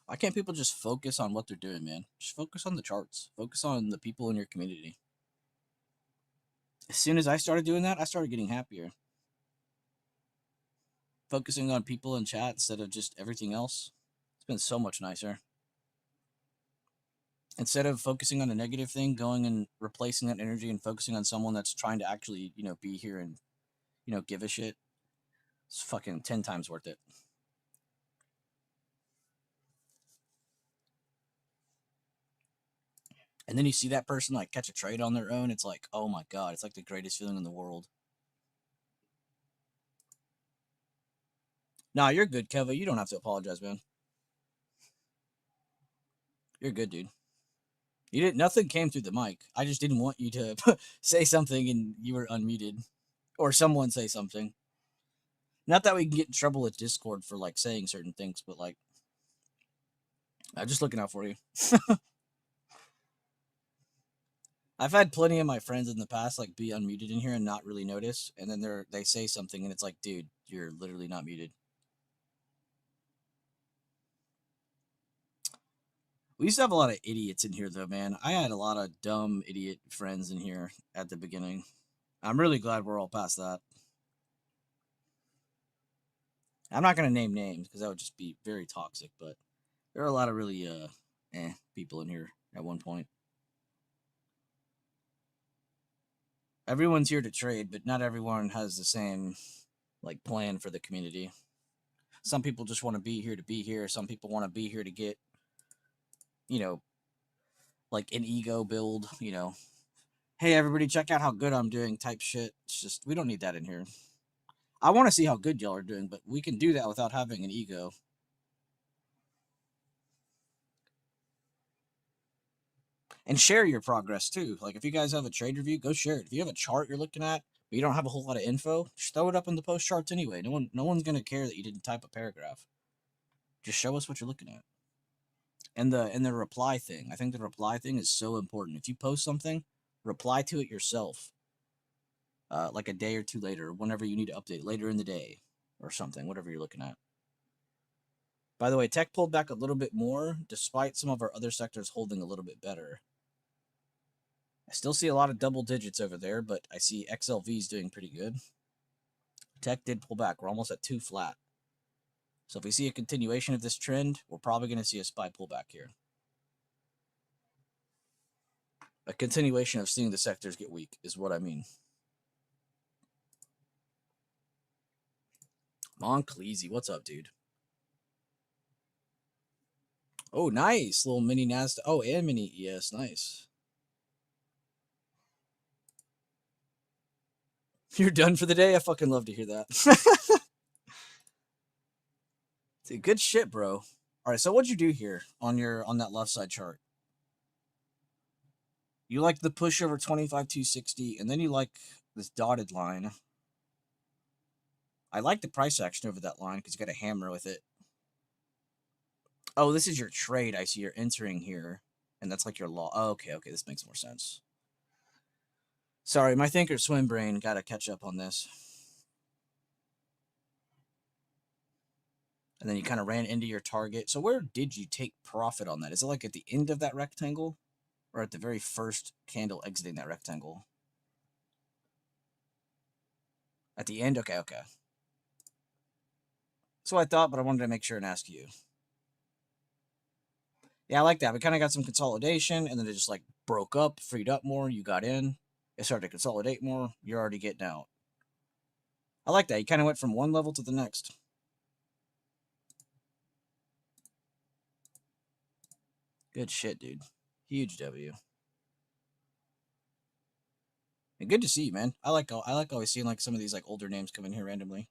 Why can't people just focus on what they're doing, man? Just focus on the charts. Focus on the people in your community. As soon as I started doing that, I started getting happier. Focusing on people in chat instead of just everything else. It's been so much nicer. Instead of focusing on a negative thing, going and replacing that energy and focusing on someone that's trying to actually, be here and, give a shit. It's fucking 10 times worth it. And then you see that person like catch a trade on their own. It's like, oh my God, it's like the greatest feeling in the world. Nah, you're good, Keva. You don't have to apologize, man. You're good, dude. You didn't. Nothing came through the mic. I just didn't want you to say something and you were unmuted, or someone say something. Not that we can get in trouble with Discord for like saying certain things, but like, I'm just looking out for you. I've had plenty of my friends in the past like be unmuted in here and not really notice, and then they say something and it's like, dude, you're literally not muted. We used to have a lot of idiots in here though, man. I had a lot of dumb idiot friends in here at the beginning. I'm really glad we're all past that. I'm not gonna name names because that would just be very toxic, but there are a lot of really people in here at one point. Everyone's here to trade, but not everyone has the same like plan for the community. Some people just want to be here to be here. Some people want to be here to get, like an ego build, hey everybody, check out how good I'm doing type shit. It's just we don't need that in here. I want to see how good y'all are doing, but we can do that without having an ego. And share your progress too. Like if you guys have a trade review, go share it. If you have a chart you're looking at, but you don't have a whole lot of info, just throw it up in the post charts anyway. No one's gonna care that you didn't type a paragraph. Just show us what you're looking at. And the reply thing. I think the reply thing is so important. If you post something, reply to it yourself. Like a day or two later, whenever you need to update, later in the day or something, whatever you're looking at. By the way, tech pulled back a little bit more, despite some of our other sectors holding a little bit better. I still see a lot of double digits over there, but I see XLV's doing pretty good. Tech did pull back. We're almost at 2 flat. So if we see a continuation of this trend, we're probably going to see a SPY pullback here. A continuation of seeing the sectors get weak is what I mean. Moncleasy, what's up, dude? Oh, nice. Little mini NASDAQ. Oh, and mini ES. Nice. You're done for the day? I fucking love to hear that. Dude, good shit, bro. All right, so what'd you do here on that left side chart? You like the push over 25 260, and then you like this dotted line. I like the price action over that line because you got a hammer with it. Oh, this is your trade. I see you're entering here. And that's like your law. Oh, okay, okay. This makes more sense. Sorry, my thinker swim brain got to catch up on this. And then you kind of ran into your target. So where did you take profit on that? Is it like at the end of that rectangle? Or at the very first candle exiting that rectangle? At the end? Okay, okay. So I thought, but I wanted to make sure and ask you. Yeah, I like that. We kind of got some consolidation, and then it just like broke up, freed up more. You got in. It started to consolidate more. You're already getting out. I like that. You kind of went from one level to the next. Good shit, dude. Huge W. And good to see you, man. I like always seeing like some of these like older names come in here randomly.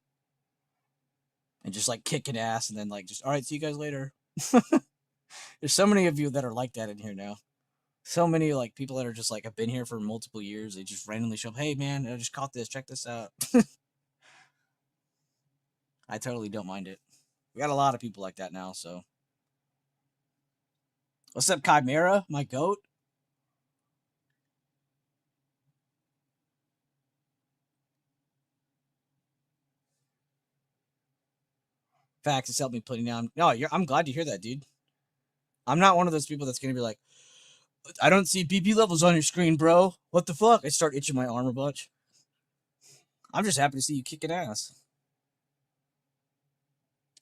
And just like kicking ass and then like just all right, see you guys later. There's so many of you that are like that in here now. So many like people that are just like have been here for multiple years. They just randomly show up. Hey man, I just caught this. Check this out. I totally don't mind it. We got a lot of people like that now. So what's up, Chimera? My goat. Facts. It's helped me putting down. No, I'm glad to hear that, dude. I'm not one of those people that's gonna be like, I don't see BP levels on your screen, bro. What the fuck? I start itching my arm a bunch. I'm just happy to see you kicking ass.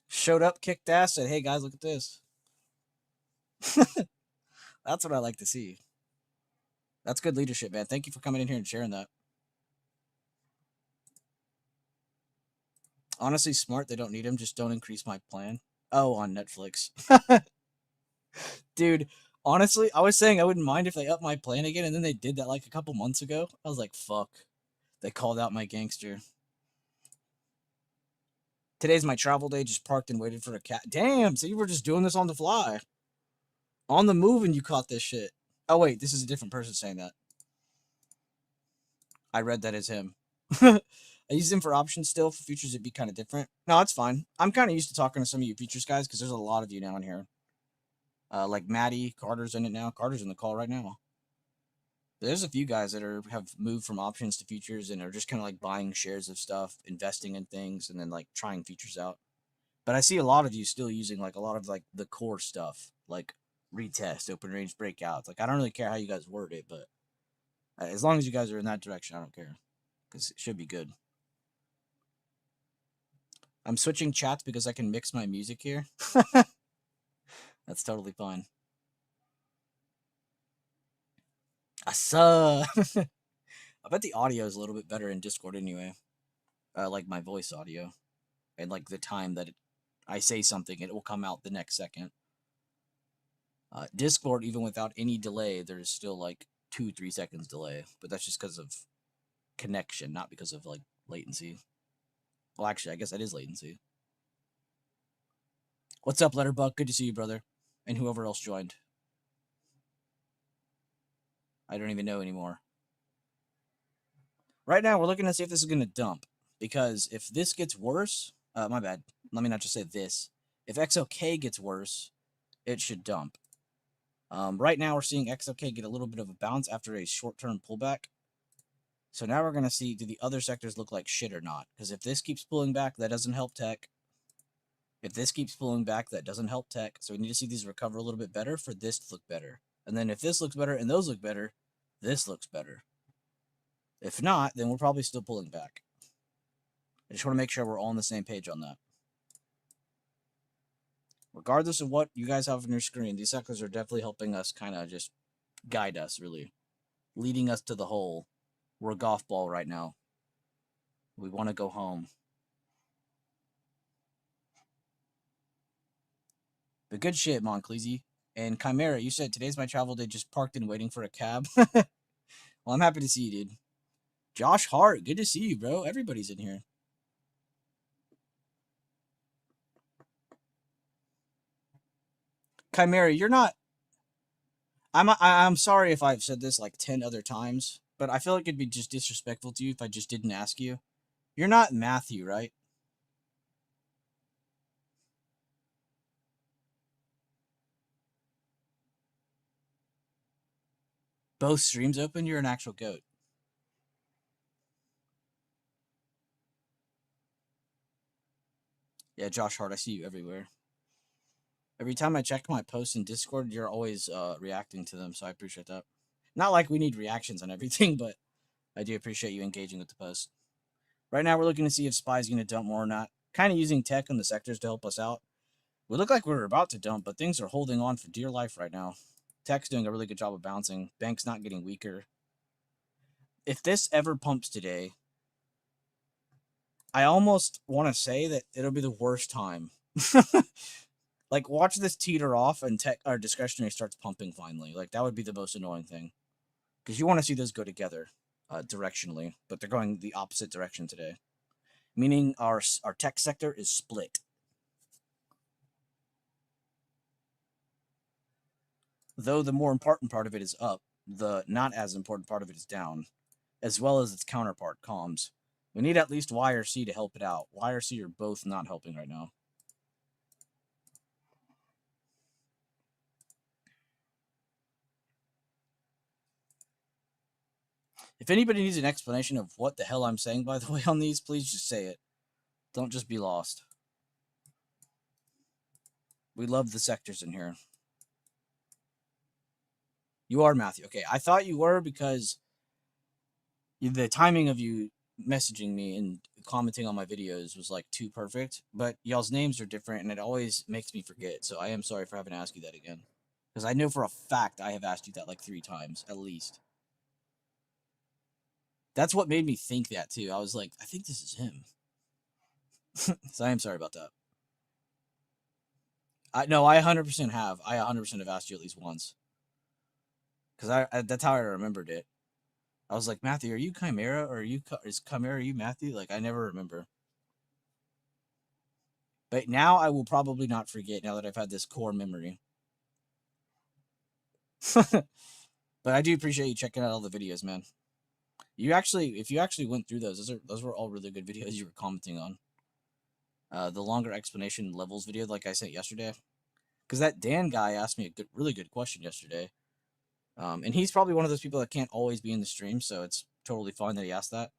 Showed up, kicked ass, said, hey guys, look at this. That's what I like to see. That's good leadership, man. Thank you for coming in here and sharing that. Honestly, smart. They don't need him. Just don't increase my plan. Oh, on Netflix. Dude, honestly, I was saying I wouldn't mind if they upped my plan again, and then they did that like a couple months ago. I was like, fuck. They called out my gangster. Today's my travel day. Just parked and waited for a cat. Damn, so you were just doing this on the fly. On the move and you caught this shit. Oh, wait, this is a different person saying that. I read that as him. I use him for options still. For futures, it'd be kind of different. No, it's fine. I'm kind of used to talking to some of you futures guys because there's a lot of you down here. Like Maddie, Carter's in it now. Carter's in the call right now. There's a few guys that have moved from options to futures and are just kind of like buying shares of stuff, investing in things, and then like trying futures out. But I see a lot of you still using like a lot of like the core stuff, like retest, open range breakouts. Like I don't really care how you guys word it, but as long as you guys are in that direction, I don't care because it should be good. I'm switching chats because I can mix my music here. That's totally fine. Asa. I bet the audio is a little bit better in Discord anyway. Like my voice audio, and like the time that I say something, it will come out the next second. Discord, even without any delay, there's still like 2-3 seconds delay, but that's just because of connection, not because of like latency. Well, actually, I guess that is latency. What's up, Letterbuck? Good to see you, brother, and whoever else joined. I don't even know anymore. Right now, we're looking to see if this is going to dump, because if this gets worse, my bad. Let me not just say this. If XOK gets worse, it should dump. Right now, we're seeing XOK get a little bit of a bounce after a short-term pullback. So now we're going to see, do the other sectors look like shit or not? Because if this keeps pulling back, that doesn't help tech. If this keeps pulling back, that doesn't help tech. So we need to see these recover a little bit better for this to look better. And then if this looks better and those look better, this looks better. If not, then we're probably still pulling back. I just want to make sure we're all on the same page on that. Regardless of what you guys have on your screen, these sectors are definitely helping us kind of just guide us, really. Leading us to the hole. We're a golf ball right now. We want to go home. But good shit, Moncleasy. And Chimera, you said today's my travel day, just parked and waiting for a cab. Well, I'm happy to see you, dude. Josh Hart, good to see you, bro. Everybody's in here. Chimera, you're not... I'm sorry if I've said this like 10 other times, but I feel like it'd be just disrespectful to you if I just didn't ask you. You're not Matthew, right? Both streams open, you're an actual goat. Yeah, Josh Hart, I see you everywhere. Every time I check my posts in Discord, you're always reacting to them, so I appreciate that. Not like we need reactions on everything, but I do appreciate you engaging with the post. Right now, we're looking to see if SPY's going to dump more or not. Kind of using tech on the sectors to help us out. We look like we're about to dump, but things are holding on for dear life right now. Tech's doing a really good job of bouncing. Bank's not getting weaker. If this ever pumps today, I almost want to say that it'll be the worst time. Like, watch this teeter off and tech or discretionary starts pumping finally. Like, that would be the most annoying thing. Because you want to see those go together directionally, but they're going the opposite direction today. Meaning our tech sector is split. Though the more important part of it is up, the not as important part of it is down, as well as its counterpart, comms. We need at least Y or C to help it out. Y or C are both not helping right now. If anybody needs an explanation of what the hell I'm saying, by the way, on these, please just say it. Don't just be lost. We love the sectors in here. You are, Matthew. Okay, I thought you were because the timing of you messaging me and commenting on my videos was like too perfect, but y'all's names are different and it always makes me forget. So I am sorry for having to ask you that again. Because I know for a fact I have asked you that like 3 times at least. That's what made me think that too. I was like, I think this is him. So I am sorry about that. I 100% have. I 100% have asked you at least once. Because that's how I remembered it. I was like, Matthew, are you Chimera or is Chimera you Matthew? Like, I never remember. But now I will probably not forget now that I've had this core memory. But I do appreciate you checking out all the videos, man. If you actually went through those were all really good videos you were commenting on. The longer explanation levels video, like I sent yesterday, because that Dan guy asked me a really good question yesterday. And he's probably one of those people that can't always be in the stream, so it's totally fine that he asked that.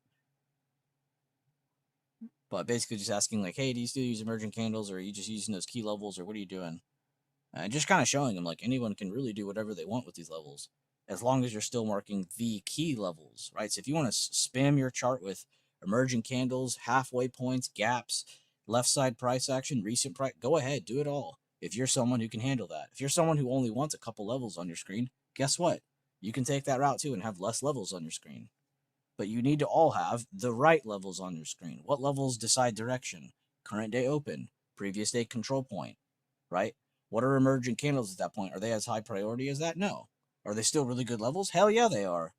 But basically just asking like, hey, do you still use emerging candles, or are you just using those key levels, or what are you doing? And just kind of showing him like anyone can really do whatever they want with these levels, as long as you're still marking the key levels, right? So if you want to spam your chart with emerging candles, halfway points, gaps, left side price action, recent price, go ahead, do it all. If you're someone who can handle that. If you're someone who only wants a couple levels on your screen, guess what? You can take that route too and have less levels on your screen. But you need to all have the right levels on your screen. What levels decide direction? Current day open, previous day control point, right? What are emerging candles at that point? Are they as high priority as that? No. Are they still really good levels? Hell yeah, they are.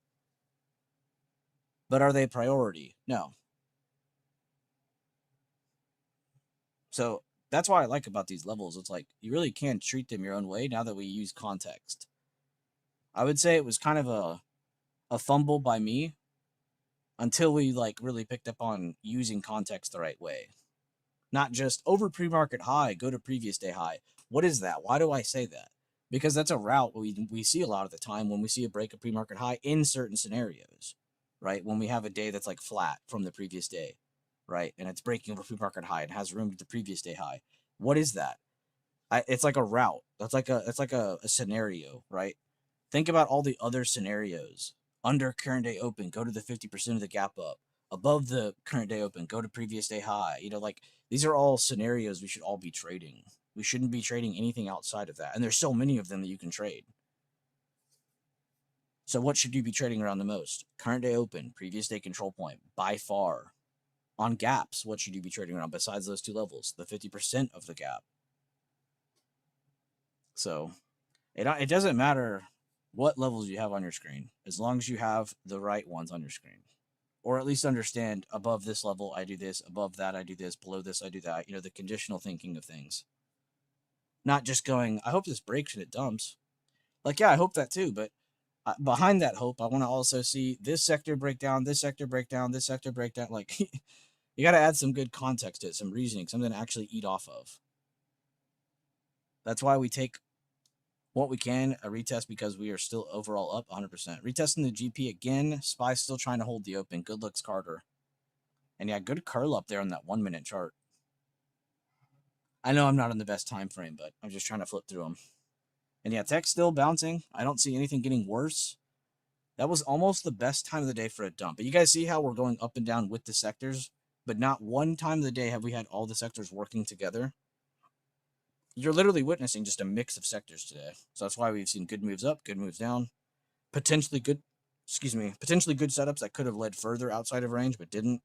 But are they priority? No. So that's what I like about these levels. It's like you really can treat them your own way now that we use context. I would say it was kind of a fumble by me until we like really picked up on using context the right way. Not just over pre-market high, go to previous day high. What is that? Why do I say that? Because that's a route we see a lot of the time when we see a break of pre-market high in certain scenarios, right? When we have a day that's like flat from the previous day, right? And it's breaking over pre-market high and has room to the previous day high. What is that? It's like a route. It's like a scenario, right? Think about all the other scenarios. Under current day open, go to the 50% of the gap up. Above the current day open, go to previous day high. You know, like these are all scenarios we should all be trading. We shouldn't be trading anything outside of that. And there's so many of them that you can trade. So what should you be trading around the most? Current day open, previous day control point, by far. On gaps, what should you be trading around besides those two levels? The 50% of the gap. So it doesn't matter what levels you have on your screen, as long as you have the right ones on your screen. Or at least understand above this level, I do this, above that, I do this, below this, I do that. You know, the conditional thinking of things. Not just going, I hope this breaks and it dumps. Like, yeah, I hope that too. But behind that hope, I want to also see this sector breakdown, this sector breakdown, this sector breakdown. Like, you got to add some good context to it, some reasoning, something to actually eat off of. That's why we take What we can, a retest because we are still overall up 100%. Retesting the GP again. Spy's still trying to hold the open. Good looks, Carter. And yeah, good curl up there on that 1 minute chart. I know I'm not on the best time frame, but I'm just trying to flip through them. And yeah, Tech's still bouncing. I don't see anything getting worse. That was almost the best time of the day for a dump. But you guys see how we're going up and down with the sectors, but not one time of the day have we had all the sectors working together. You're literally witnessing just a mix of sectors today. So that's why we've seen good moves up, good moves down, potentially good setups that could have led further outside of range, but didn't.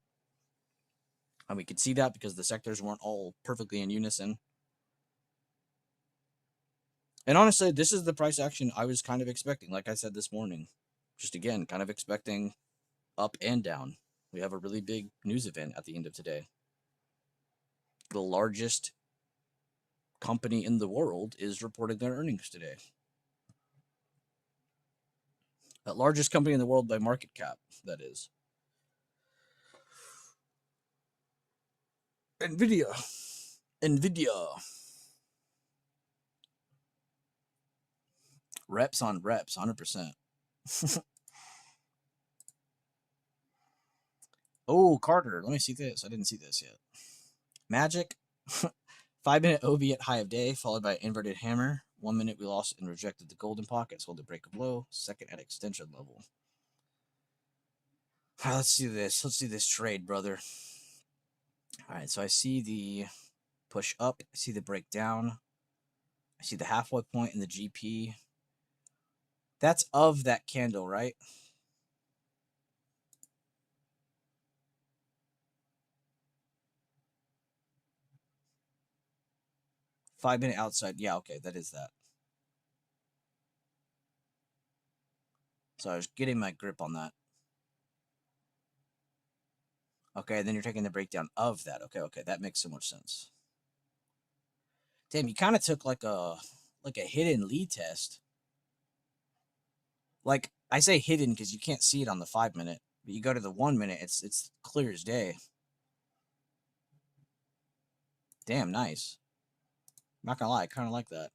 And we could see that because the sectors weren't all perfectly in unison. And honestly, this is the price action I was kind of expecting. Like I said this morning, just again, kind of expecting up and down. We have a really big news event at the end of today. The largest company in the world is reporting their earnings today. The largest company in the world by market cap, that is. Nvidia. Reps on reps, 100%. Oh, Carter, let me see this. I didn't see this yet. Magic. 5 minute OB at high of day, followed by inverted hammer. 1 minute we lost and rejected the golden pockets, hold the break of low. Second at extension level. Let's see this. Let's see this trade, brother. All right, so I see the push up. I see the breakdown. I see the halfway point in the GP. That's of that candle, right? Five-minute outside. Yeah, okay, that is that. So I was getting my grip on that. Okay, then you're taking the breakdown of that. Okay, that makes so much sense. Damn, you kind of took like a hidden lead test. Like I say hidden because you can't see it on the 5 minute, but you go to the 1 minute, it's clear as day. Damn, nice. Not gonna lie, I kind of like that.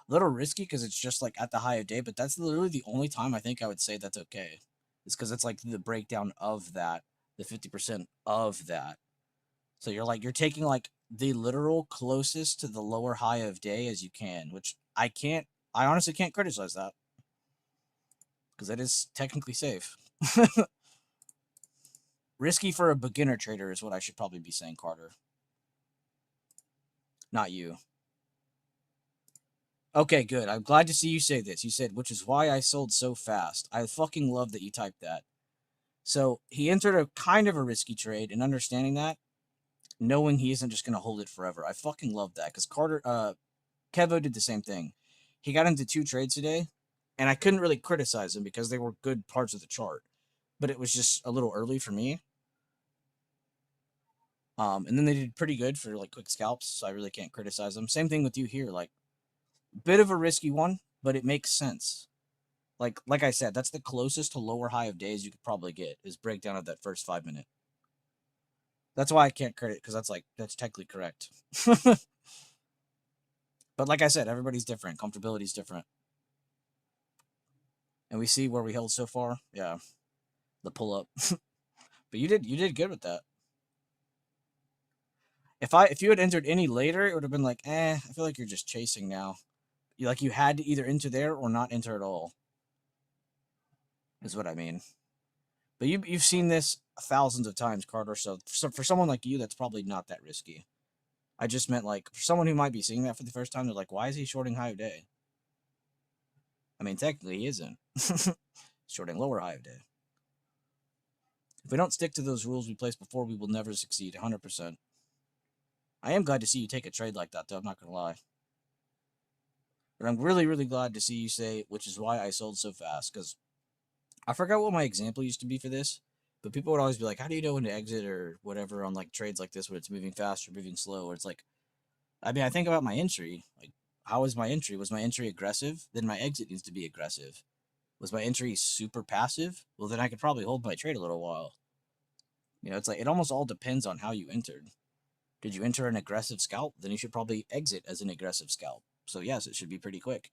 A little risky because it's just like at the high of day, but that's literally the only time I think I would say that's okay. It's because it's like the breakdown of that, the 50% of that. So you're taking like the literal closest to the lower high of day as you can, which I honestly can't criticize that because that is technically safe. Risky for a beginner trader is what I should probably be saying, Carter. Not you. Okay, good. I'm glad to see you say this. You said, which is why I sold so fast. I fucking love that you typed that. So he entered a kind of a risky trade, and understanding that, knowing he isn't just going to hold it forever. I fucking love that because Kevo did the same thing. He got into 2 trades today, and I couldn't really criticize him because they were good parts of the chart, but it was just a little early for me. And then they did pretty good for like quick scalps, so I really can't criticize them. Same thing with you here, like bit of a risky one, but it makes sense. Like I said, that's the closest to lower high of days you could probably get is breakdown of that first 5 minute. That's why I can't credit because that's technically correct. But like I said, everybody's different. Comfortability is different. And we see where we held so far. Yeah, the pull up. But you did good with that. If you had entered any later, it would have been like, I feel like you're just chasing now. You had to either enter there or not enter at all. Is what I mean. But you've seen this thousands of times, Carter. So for someone like you, that's probably not that risky. I just meant like for someone who might be seeing that for the first time, they're like, why is he shorting high of day? I mean, technically he isn't. Shorting lower high of day. If we don't stick to those rules we placed before, we will never succeed 100%. I am glad to see you take a trade like that, though. I'm not going to lie. But I'm really, really glad to see you say, which is why I sold so fast. Because I forgot what my example used to be for this. But people would always be like, how do you know when to exit or whatever on like trades like this where it's moving fast or moving slow? Or it's like, I mean, I think about my entry. Like, how was my entry? Was my entry aggressive? Then my exit needs to be aggressive. Was my entry super passive? Well, then I could probably hold my trade a little while. It's like it almost all depends on how you entered. Did you enter an aggressive scalp? Then you should probably exit as an aggressive scalp. So yes, it should be pretty quick.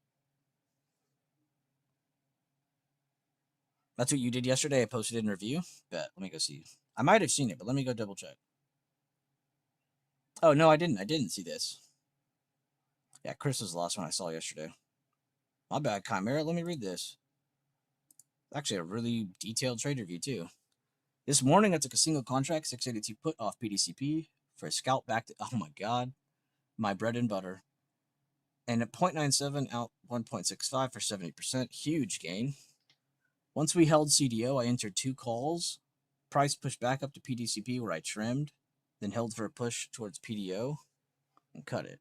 That's what you did yesterday. I posted it in review. Bet. Let me go see. I might have seen it, but let me go double check. Oh no, I didn't. I didn't see this. Yeah, Chris was the last one I saw yesterday. My bad, Chimera. Let me read this. Actually, a really detailed trade review too. This morning, I took a single contract 682 put off PDCP for a scalp back to. Oh my god, my bread and butter. And at 0.97 out 1.65 for 70%. Huge gain. Once we held CDO, I entered 2 calls. Price pushed back up to PDCP where I trimmed, then held for a push towards PDO and cut it.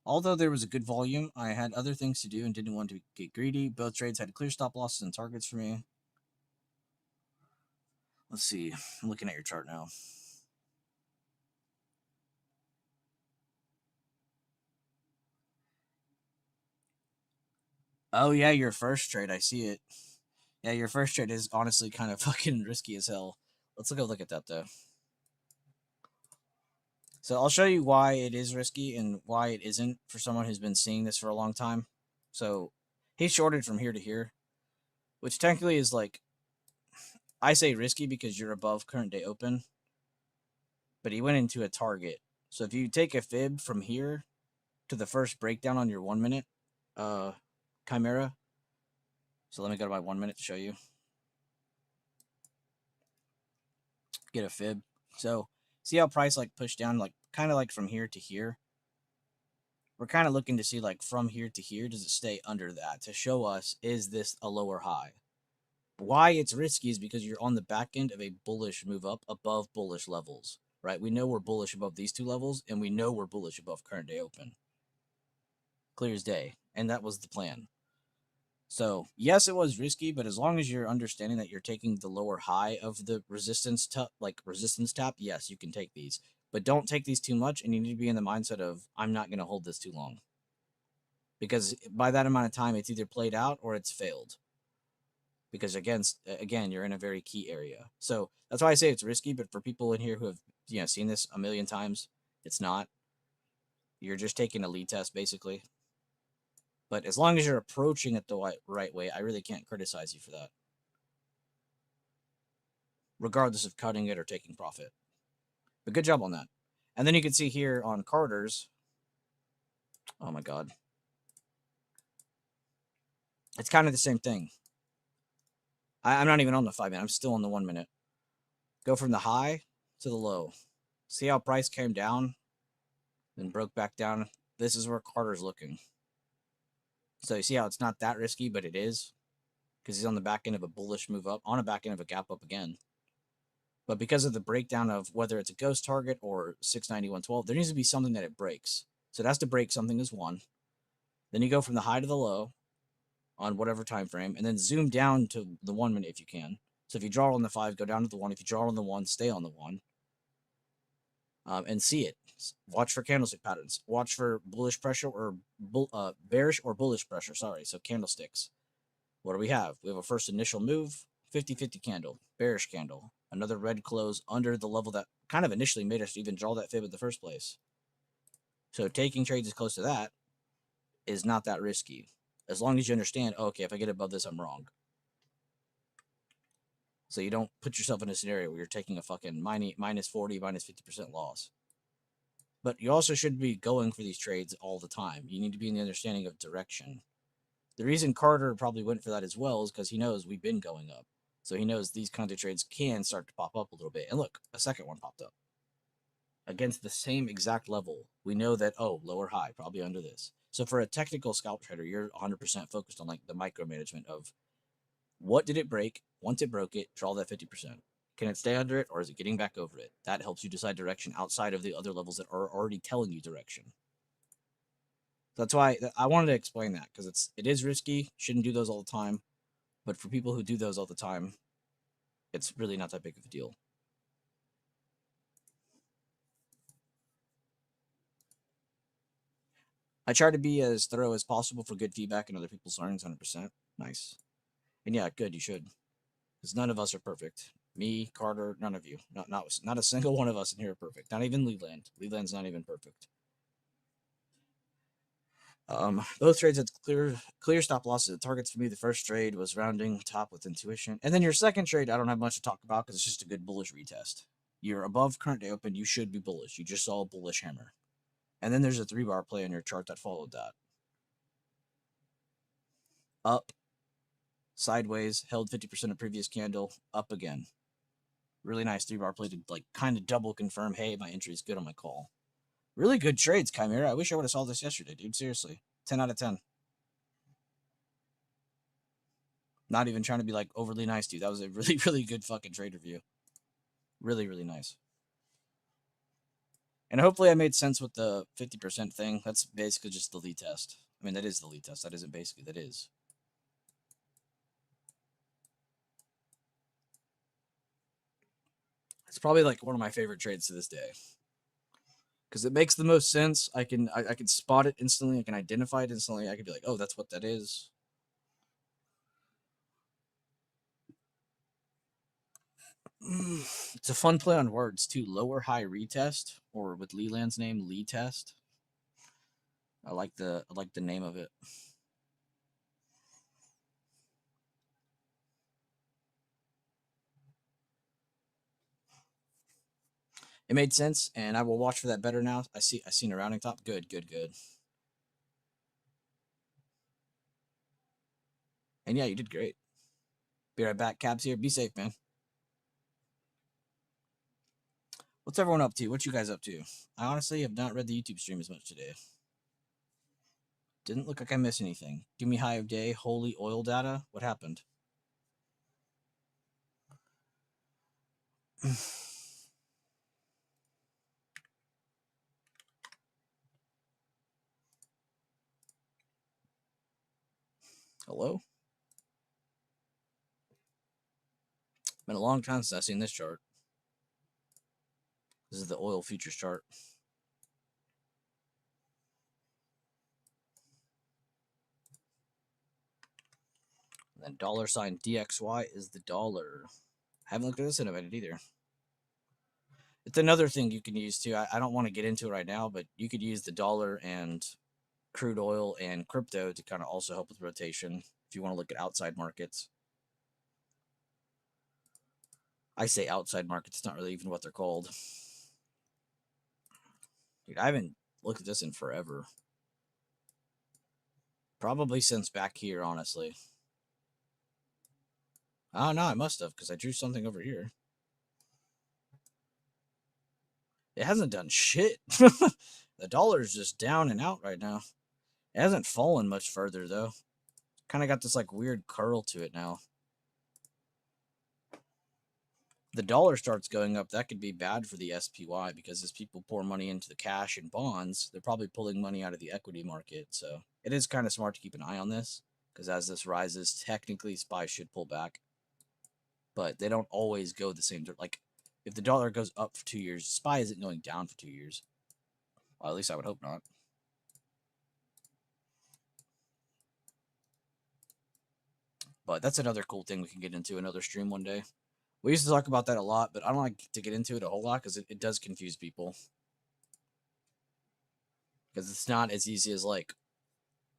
Although there was a good volume, I had other things to do and didn't want to get greedy. Both trades had clear stop losses and targets for me. Let's see. I'm looking at your chart now. Oh, yeah, your first trade. I see it. Yeah, your first trade is honestly kind of fucking risky as hell. Let's go look at that, though. So I'll show you why it is risky and why it isn't for someone who's been seeing this for a long time. So he shorted from here to here, which technically is like, I say risky because you're above current day open, but he went into a target. So if you take a fib from here to the first breakdown on your 1 minute Chimera, so let me go to my 1 minute to show you. Get a fib. So see how price like pushed down, like kind of like from here to here. We're kind of looking to see like from here to here, does it stay under that to show us, is this a lower high? Why it's risky is because you're on the back end of a bullish move up above bullish levels, right? We know we're bullish above these 2 levels, and we know we're bullish above current day open. Clear as day. And that was the plan. So yes, it was risky, but as long as you're understanding that you're taking the lower high of the resistance tap, yes, you can take these. But don't take these too much, and you need to be in the mindset of, I'm not going to hold this too long. Because by that amount of time, it's either played out or it's failed. Because again, you're in a very key area. So that's why I say it's risky. But for people in here who have seen this a million times, it's not. You're just taking a lead test basically. But as long as you're approaching it the right way, I really can't criticize you for that, regardless of cutting it or taking profit. But good job on that. And then you can see here on Carter's. Oh my god, it's kind of the same thing. I'm not even on the 5 minute. I'm still on the 1 minute. Go from the high to the low. See how price came down, then broke back down. This is where Carter's looking. So you see how it's not that risky, but it is, because he's on the back end of a bullish move up, on a back end of a gap up again. But because of the breakdown of whether it's a ghost target or 691.12, there needs to be something that it breaks. So it has to break something as 1. Then you go from the high to the low on whatever time frame, and then zoom down to the 1 minute if you can. So if you draw on the 5, go down to the 1. If you draw on the 1, stay on the 1. And see it. Watch for candlestick patterns. Watch for bullish pressure or bearish or bullish pressure. Sorry. So candlesticks. What do we have? We have a first initial move, 50-50 candle, bearish candle, another red close under the level that kind of initially made us even draw that fib in the first place. So taking trades as close to that is not that risky, as long as you understand, okay, if I get above this, I'm wrong. So you don't put yourself in a scenario where you're taking a fucking minus 40, minus 50% loss. But you also should be going for these trades all the time. You need to be in the understanding of direction. The reason Carter probably went for that as well is because he knows we've been going up. So he knows these kinds of trades can start to pop up a little bit. And look, a second one popped up. Against the same exact level, we know that, oh, lower high, probably under this. So for a technical scalp trader, you're 100% focused on like the micromanagement of what did it break? Once it broke it, draw that 50%. Can it stay under it, or is it getting back over it? That helps you decide direction outside of the other levels that are already telling you direction. That's why I wanted to explain that, because it is risky. Shouldn't do those all the time. But for people who do those all the time, it's really not that big of a deal. I try to be as thorough as possible for good feedback and other people's learnings. 100%. Nice. And yeah, good. You should, because none of us are perfect. Me, Carter, none of you. Not a single one of us in here are perfect. Not even Leland. Leland's not even perfect. Both trades had clear stop losses. The targets for me, the first trade was rounding top with intuition, and then your second trade, I don't have much to talk about because it's just a good bullish retest. You're above current day open. You should be bullish. You just saw a bullish hammer, and then there's a 3-bar play on your chart that followed that. Up, sideways, held 50% of previous candle, up again. Really nice 3-bar play to like kind of double confirm, hey, my entry is good on my call. Really good trades, Chimera. I wish I would have saw this yesterday, dude. Seriously. 10 out of 10. Not even trying to be like overly nice, dude. That was a really, really good fucking trade review. Really, really nice. And hopefully I made sense with the 50% thing. That's basically just the lead test. I mean, that is the lead test. That isn't basically, that is. It's probably like one of my favorite trades to this day. Because it makes the most sense. I can spot it instantly. I can identify it instantly. I can be like, oh, that's what that is. It's a fun play on words too. Lower high retest, or with Leland's name, Lee test. I like the name of it. It made sense, and I will watch for that better now. I seen a rounding top. Good, good, good. And yeah, you did great. Be right back. Cabs here. Be safe, man. What's everyone up to? What you guys up to? I honestly have not read the YouTube stream as much today. Didn't look like I missed anything. Give me high of day. Holy oil data. What happened? Hello? Been a long time since I've seen this chart. This is the oil futures chart. And then dollar sign DXY is the dollar. Haven't looked at this in a minute either. It's another thing you can use too. I don't want to get into it right now, but you could use the dollar and crude oil and crypto to kind of also help with rotation if you want to look at outside markets. I say outside markets, it's not really even what they're called. Dude, I haven't looked at this in forever. Probably since back here, honestly. Oh, no, I must have, because I drew something over here. It hasn't done shit. The dollar's just down and out right now. It hasn't fallen much further, though. Kind of got this, like, weird curl to it now. The dollar starts going up, that could be bad for the SPY, because as people pour money into the cash and bonds, they're probably pulling money out of the equity market. So it is kind of smart to keep an eye on this, because as this rises, technically SPY should pull back. But they don't always go the same. Like, if the dollar goes up for 2 years, SPY isn't going down for 2 years. Well, at least I would hope not. But that's another cool thing we can get into another stream one day. We used to talk about that a lot, but I don't like to get into it a whole lot because it does confuse people. Because it's not as easy as like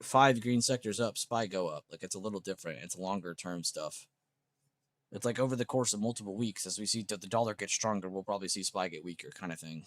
5 green sectors up, SPY go up. Like, it's a little different. It's longer term stuff. It's like over the course of multiple weeks, as we see that the dollar gets stronger, we'll probably see SPY get weaker, kind of thing.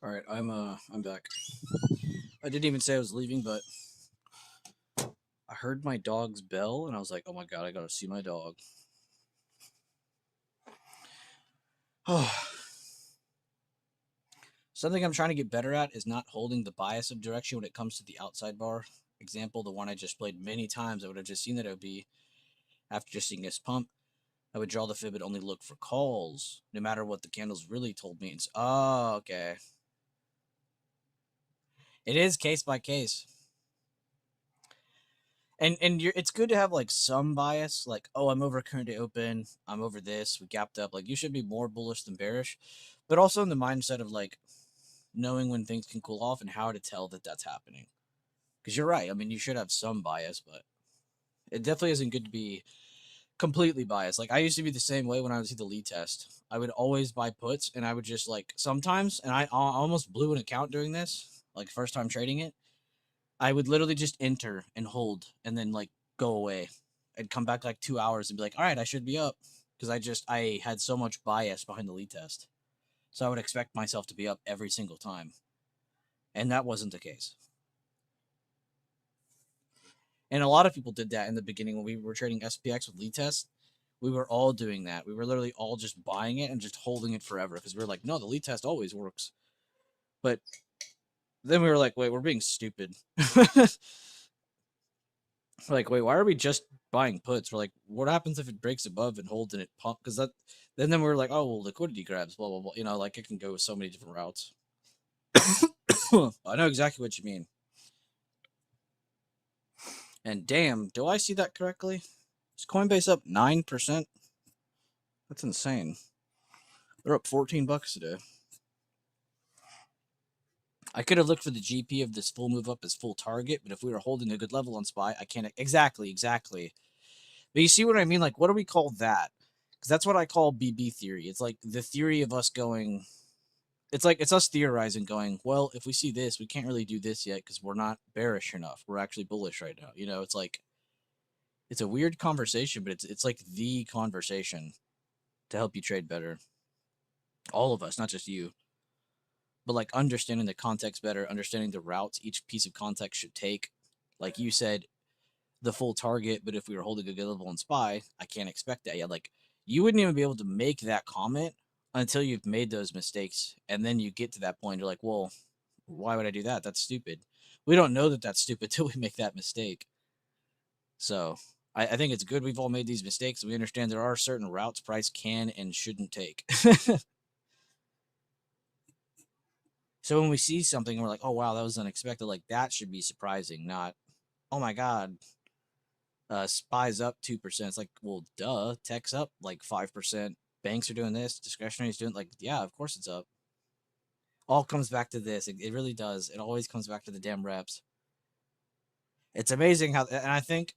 All right, I'm back. I didn't even say I was leaving, but I heard my dog's bell, and I was like, "Oh my god, I gotta see my dog." Something I'm trying to get better at is not holding the bias of direction when it comes to the outside bar. Example, the one I just played many times, I would have just seen that it would be after just seeing this pump. I would draw the fib and only look for calls, no matter what the candles really told me. It's okay. It is case by case. And it's good to have like some bias, like, oh, I'm over current day open, I'm over this, we gapped up. Like, you should be more bullish than bearish, but also in the mindset of like knowing when things can cool off and how to tell that that's happening. Because you're right. I mean, you should have some bias, but it definitely isn't good to be completely biased. Like, I used to be the same way when I was at the lead test. I would always buy puts, and I would just like sometimes, and I almost blew an account doing this, like first time trading it. I would literally just enter and hold and then like go away. I'd come back like 2 hours and be like, all right, I should be up. Because I had so much bias behind the lead test. So I would expect myself to be up every single time. And that wasn't the case. And a lot of people did that in the beginning when we were trading SPX with lead test. We were all doing that. We were literally all just buying it and just holding it forever because we were like, no, the lead test always works. But then we were like, wait, we're being stupid. Like, wait, why are we just buying puts? We're like, what happens if it breaks above and holds and it pump? Because that, then we were like, oh, well, liquidity grabs, blah blah blah. You know, like it can go so many different routes. I know exactly what you mean. And damn, do I see that correctly? Is Coinbase up 9%? That's insane. They're up $14 today. I could have looked for the GP of this full move up as full target, but if we were holding a good level on SPY, I can't exactly. But you see what I mean? Like, what do we call that? Because that's what I call BB theory. It's like the theory of us going. It's like it's us theorizing, going, well, if we see this, we can't really do this yet because we're not bearish enough. We're actually bullish right now. You know, it's like it's a weird conversation, but it's like the conversation to help you trade better. All of us, not just you, but like understanding the context better, understanding the routes each piece of context should take. Like you said, the full target, but if we were holding a good level in SPY, I can't expect that yet. Like, you wouldn't even be able to make that comment until you've made those mistakes. And then you get to that point, you're like, well, why would I do that? That's stupid. We don't know that that's stupid till we make that mistake. So I think it's good we've all made these mistakes. We understand there are certain routes price can and shouldn't take. So when we see something, we're like, oh, wow, that was unexpected. Like, that should be surprising, not, oh my God, SPY's up 2%. It's like, well, duh, tech's up like 5%. Banks are doing this, discretionary is doing, like, yeah, of course it's up. All comes back to this. It really does. It always comes back to the damn reps. It's amazing how, and I think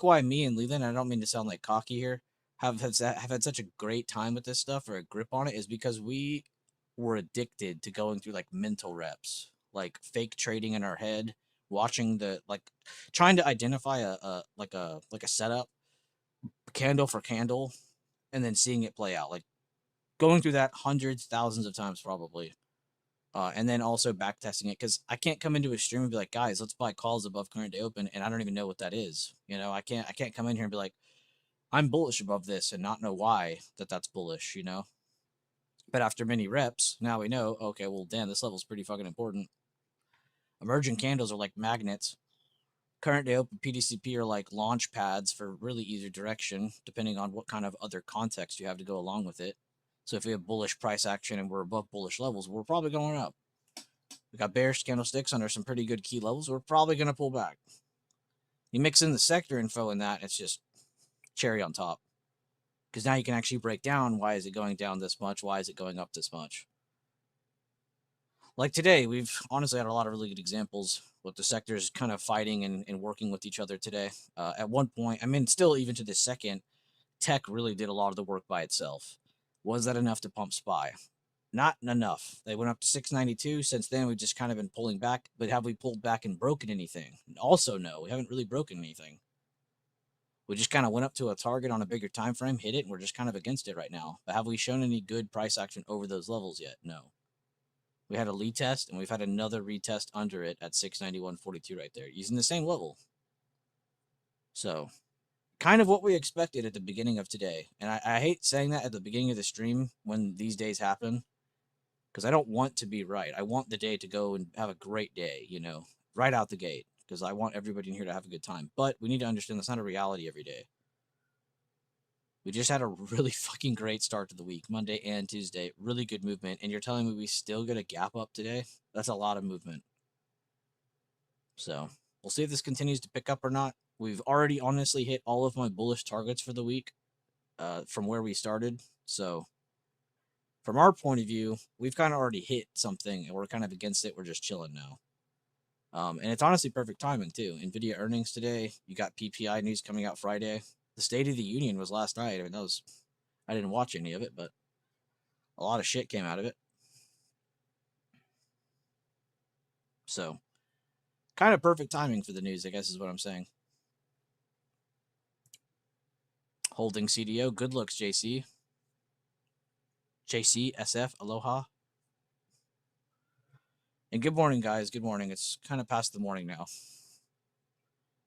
why me and Leland, I don't mean to sound like cocky here, have had such a great time with this stuff or a grip on it is because we were addicted to going through like mental reps, like fake trading in our head, watching the like trying to identify a setup candle for candle and then seeing it play out, like going through that hundreds, thousands of times probably. And then also back testing it because I can't come into a stream and be like, guys, let's buy calls above current day open, and I don't even know what that is. You know, I can't come in here and be like, I'm bullish above this and not know why that's bullish. You know, but after many reps, now we know. Okay, well, damn, this level's pretty fucking important. Emerging candles are like magnets. Current day open PDCP are like launch pads for really either direction, depending on what kind of other context you have to go along with it. So if we have bullish price action and we're above bullish levels, we're probably going up. We got bearish candlesticks under some pretty good key levels. We're probably going to pull back. You mix in the sector info in that, it's just cherry on top. Because now you can actually break down why is it going down this much? Why is it going up this much? Like today, we've honestly had a lot of really good examples with the sectors kind of fighting and working with each other today. At one point, I mean, still even to this second, tech really did a lot of the work by itself. Was that enough to pump SPY? Not enough. They went up to 692. Since then, we've just kind of been pulling back. But have we pulled back and broken anything? Also, no, we haven't really broken anything. We just kind of went up to a target on a bigger time frame, hit it, and we're just kind of against it right now. But have we shown any good price action over those levels yet? No. We had a lead test, and we've had another retest under it at 691.42 right there, using the same level. So, kind of what we expected at the beginning of today. And I hate saying that at the beginning of the stream when these days happen, because I don't want to be right. I want the day to go and have a great day, you know, right out the gate, because I want everybody in here to have a good time. But we need to understand that's not a reality every day. We just had a really fucking great start to the week, Monday and Tuesday. Really good movement. And you're telling me we still get a gap up today? That's a lot of movement. So we'll see if this continues to pick up or not. We've already honestly hit all of my bullish targets for the week from where we started. So from our point of view, we've kind of already hit something and we're kind of against it. We're just chilling now. And it's honestly perfect timing too. Nvidia earnings today. You got PPI news coming out Friday. The State of the Union was last night. I mean, I didn't watch any of it, but a lot of shit came out of it. So kind of perfect timing for the news, I guess is what I'm saying. Holding CDO. Good looks, JC. JC, SF, aloha. And good morning, guys. Good morning. It's kind of past the morning now.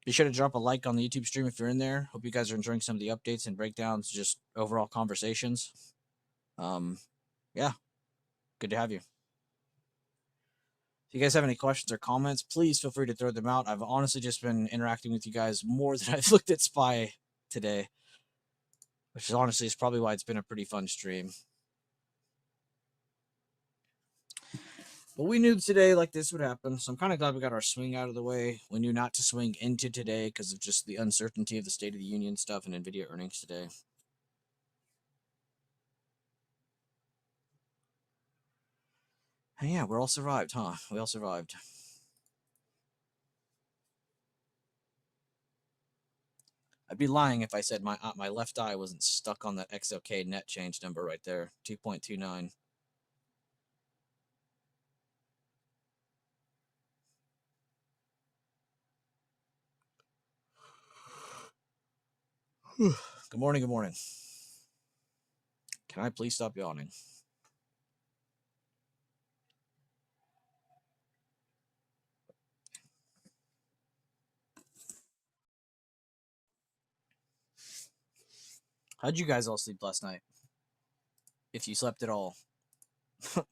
Be sure to drop a like on the YouTube stream if you're in there. Hope you guys are enjoying some of the updates and breakdowns, just overall conversations. Yeah, good to have you. If you guys have any questions or comments, please feel free to throw them out. I've honestly just been interacting with you guys more than I've looked at SPY today, which is honestly is probably why it's been a pretty fun stream. But we knew today like this would happen, so I'm kind of glad we got our swing out of the way. We knew not to swing into today because of just the uncertainty of the State of the Union stuff and NVIDIA earnings today. And yeah, we're all survived, huh? We all survived. I'd be lying if I said my left eye wasn't stuck on that XLK net change number right there, 2.29. Good morning, good morning. Can I please stop yawning? How'd you guys all sleep last night? If you slept at all. I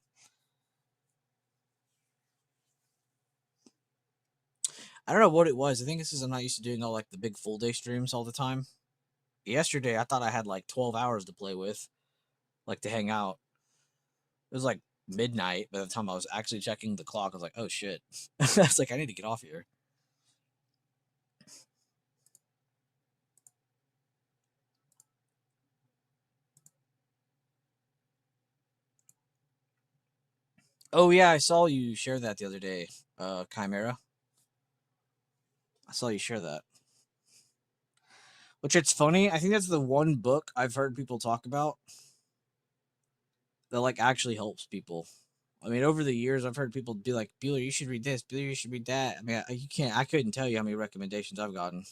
don't know what it was. I think it's because I'm not used to doing all like the big full day streams all the time. Yesterday, I thought I had like 12 hours to play with, like to hang out. It was like midnight by the time I was actually checking the clock. I was like, oh shit. I was like, I need to get off here. Oh yeah, I saw you share that the other day, Chimera. I saw you share that. Which it's funny. I think that's the one book I've heard people talk about that like actually helps people. I mean, over the years, I've heard people be like, "Bueller, you should read this. Bueller, you should read that." I mean, you can't. I couldn't tell you how many recommendations I've gotten.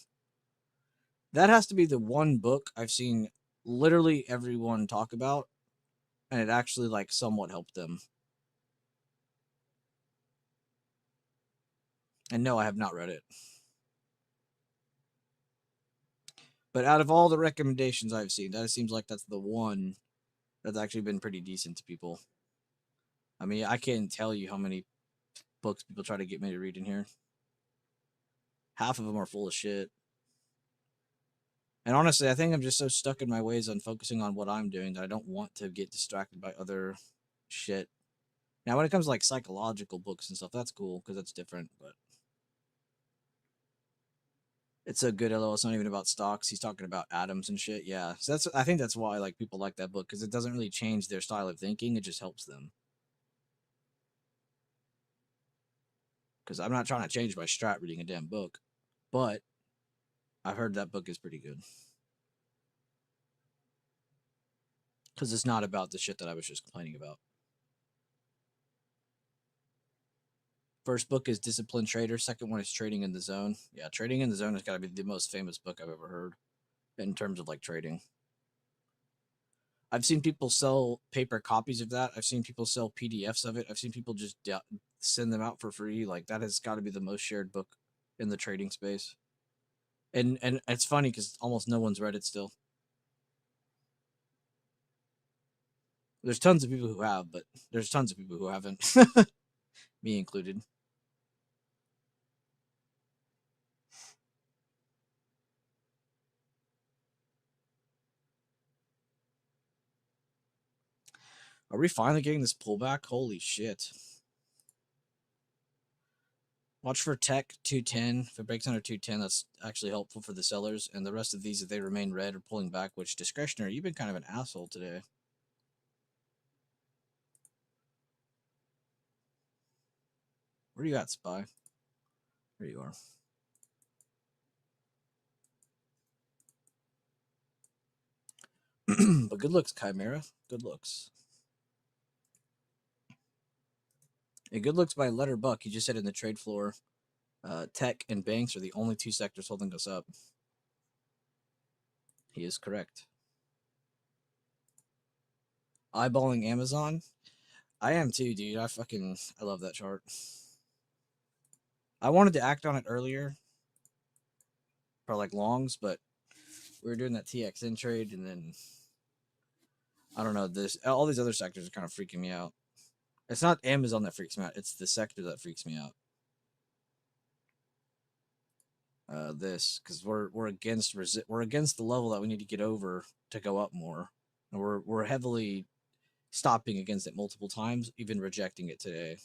That has to be the one book I've seen literally everyone talk about, and it actually like somewhat helped them. And no, I have not read it. But out of all the recommendations I've seen, that seems like that's the one that's actually been pretty decent to people. I mean, I can't tell you how many books people try to get me to read in here. Half of them are full of shit. And honestly, I think I'm just so stuck in my ways on focusing on what I'm doing that I don't want to get distracted by other shit. Now, when it comes to like psychological books and stuff, that's cool because that's different. But it's so good. LOL. It's not even about stocks. He's talking about atoms and shit. Yeah. So I think that's why like people like that book because it doesn't really change their style of thinking. It just helps them. Because I'm not trying to change my strat reading a damn book, but I've heard that book is pretty good. Because it's not about the shit that I was just complaining about. First book is Disciplined Trader. Second one is Trading in the Zone. Yeah, Trading in the Zone has got to be the most famous book I've ever heard in terms of like trading. I've seen people sell paper copies of that. I've seen people sell PDFs of it. I've seen people just send them out for free. Like that has got to be the most shared book in the trading space. And it's funny because almost no one's read it still. There's tons of people who have, but there's tons of people who haven't, me included. Are we finally getting this pullback? Holy shit. Watch for tech 210. If it breaks under 210, that's actually helpful for the sellers. And the rest of these, if they remain red or pulling back, which discretionary, you've been kind of an asshole today. Where you at, Spy? There you are. But good looks, Chimera. Good looks. And good looks by Letter Buck. He just said in the trade floor, tech and banks are the only two sectors holding us up. He is correct. Eyeballing Amazon. I am too, dude. I love that chart. I wanted to act on it earlier for like longs, but we were doing that TXN trade, and then I don't know. All these other sectors are kind of freaking me out. It's not Amazon that freaks me out; it's the sector that freaks me out. This because we're against the level that we need to get over to go up more, and we're heavily stopping against it multiple times, even rejecting it today.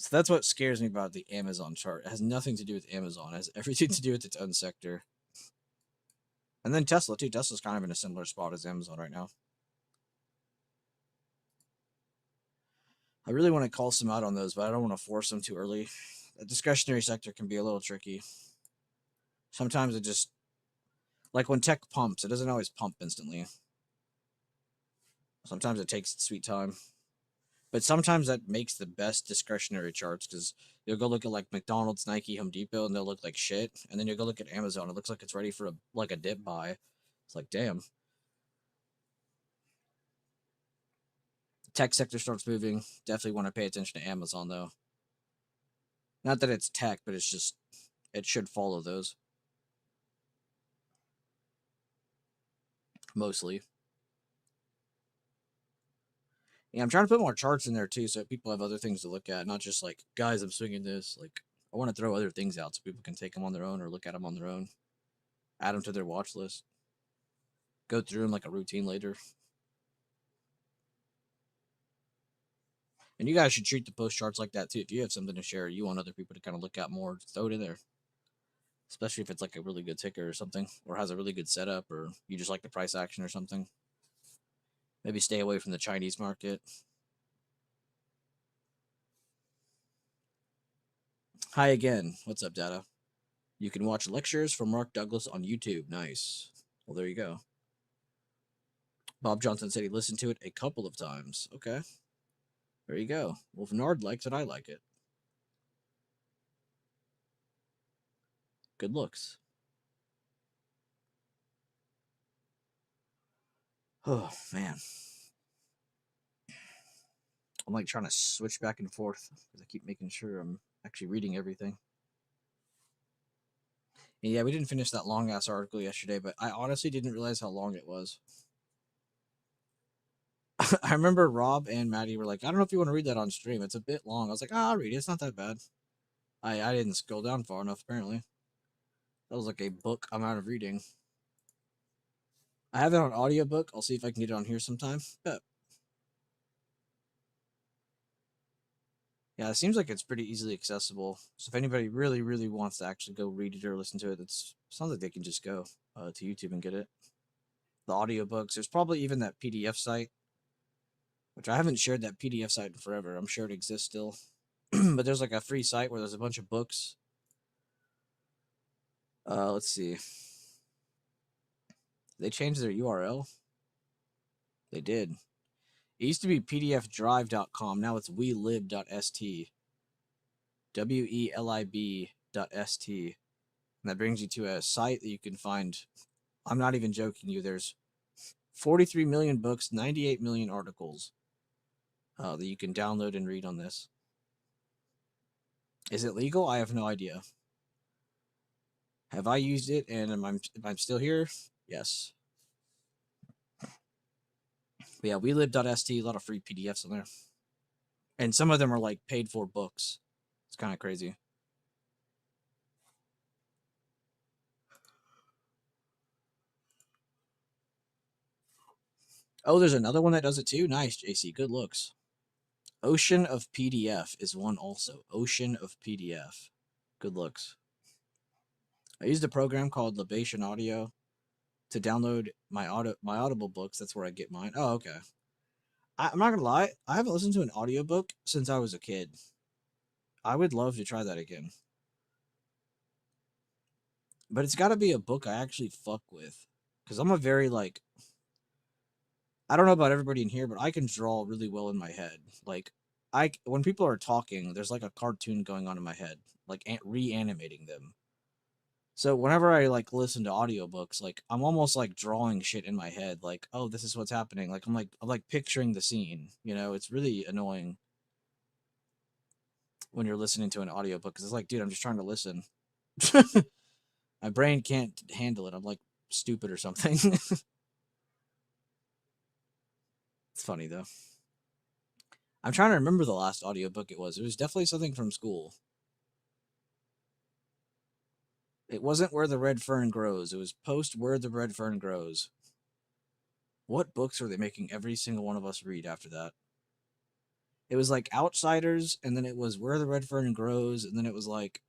So that's what scares me about the Amazon chart. It has nothing to do with Amazon. It has everything to do with its own sector. And then Tesla too. Tesla's kind of in a similar spot as Amazon right now. I really want to call some out on those, but I don't want to force them too early. The discretionary sector can be a little tricky. Sometimes it just, like when tech pumps, it doesn't always pump instantly. Sometimes it takes sweet time. But sometimes that makes the best discretionary charts because you'll go look at like McDonald's, Nike, Home Depot, and they'll look like shit. And then you'll go look at Amazon. It looks like it's ready for a dip buy. It's like, damn. Tech sector starts moving. Definitely want to pay attention to Amazon though. Not that it's tech, but it's just it should follow those mostly. Yeah, I'm trying to put more charts in there too, so people have other things to look at, not just like, guys, I'm swinging this. Like, I want to throw other things out so people can take them on their own or look at them on their own, add them to their watch list, go through them like a routine later. And you guys should treat the post charts like that too. If you have something to share, you want other people to kind of look at more, throw it in there. Especially if it's like a really good ticker or something, or has a really good setup, or you just like the price action or something. Maybe stay away from the Chinese market. Hi again. What's up, Data? You can watch lectures from Mark Douglas on YouTube. Nice. Well, there you go. Bob Johnson said he listened to it a couple of times. Okay. There you go. Well, if Nard likes it, I like it. Good looks. Oh, man. I'm like trying to switch back and forth because I keep making sure I'm actually reading everything. And yeah, we didn't finish that long ass article yesterday, but I honestly didn't realize how long it was. I remember Rob and Maddie were like, I don't know if you want to read that on stream. It's a bit long. I was like, I'll read it. It's not that bad. I didn't scroll down far enough, apparently. That was like a book amount of reading. I have it on audiobook. I'll see if I can get it on here sometime. But yeah, it seems like it's pretty easily accessible. So if anybody really, really wants to actually go read it or listen to it, it sounds like they can just go to YouTube and get it. The audiobooks. There's probably even that PDF site, which I haven't shared that PDF site in forever. I'm sure it exists still. But there's like a free site where there's a bunch of books. Let's see. They changed their URL. They did. It used to be pdfdrive.com. Now it's welib.st. welib.st. And that brings you to a site that you can find. I'm not even joking you. There's 43 million books, 98 million articles that you can download and read on this. Is it legal? I have no idea. Have I used it and am I still here? Yes. But yeah, welib.st, a lot of free PDFs on there. And some of them are like paid for books. It's kind of crazy. Oh, there's another one that does it too? Nice, JC. Good looks. Ocean of PDF is one also. Ocean of PDF. Good looks. I used a program called Libation Audio to download my Audible books. That's where I get mine. Oh, okay. I'm not gonna lie, I haven't listened to an audiobook since I was a kid. I would love to try that again. But it's gotta be a book I actually fuck with. Because I'm a very like I don't know about everybody in here, but I can draw really well in my head. Like when people are talking, there's like a cartoon going on in my head, like reanimating them. So whenever I like listen to audiobooks, like I'm almost like drawing shit in my head, like, oh, this is what's happening. Like I'm like picturing the scene. It's really annoying when you're listening to an audiobook because it's like, dude, I'm just trying to listen. My brain can't handle it. I'm like stupid or something. It's funny though. I'm trying to remember the last audiobook it was. It was definitely something from school. It wasn't Where the Red Fern Grows. It was post Where the Red Fern Grows. What books are they making every single one of us read after that? It was like Outsiders, and then it was Where the Red Fern Grows, and then it was like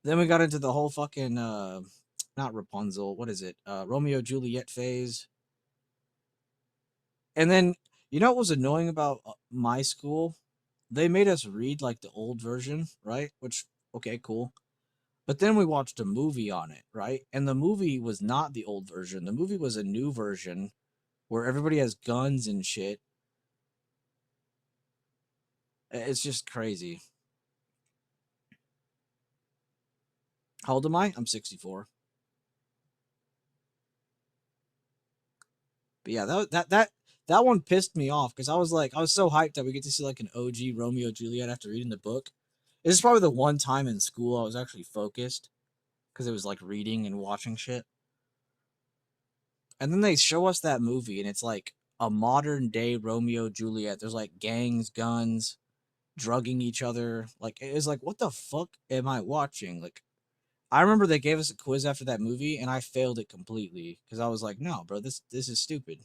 then we got into the whole fucking not Rapunzel, what is it? Romeo Juliet phase. And then you know what was annoying about my school? They made us read like the old version, right? Which okay, cool. But then we watched a movie on it, right? And the movie was not the old version. The movie was a new version where everybody has guns and shit. It's just crazy. How old am I? I'm 64. But yeah, that one pissed me off because I was so hyped that we get to see like an OG Romeo Juliet after reading the book. This is probably the one time in school I was actually focused because it was like reading and watching shit. And then they show us that movie and it's like a modern day Romeo Juliet. There's like gangs, guns, drugging each other. Like it was like, what the fuck am I watching? Like I remember they gave us a quiz after that movie and I failed it completely because I was like, no, bro, this is stupid.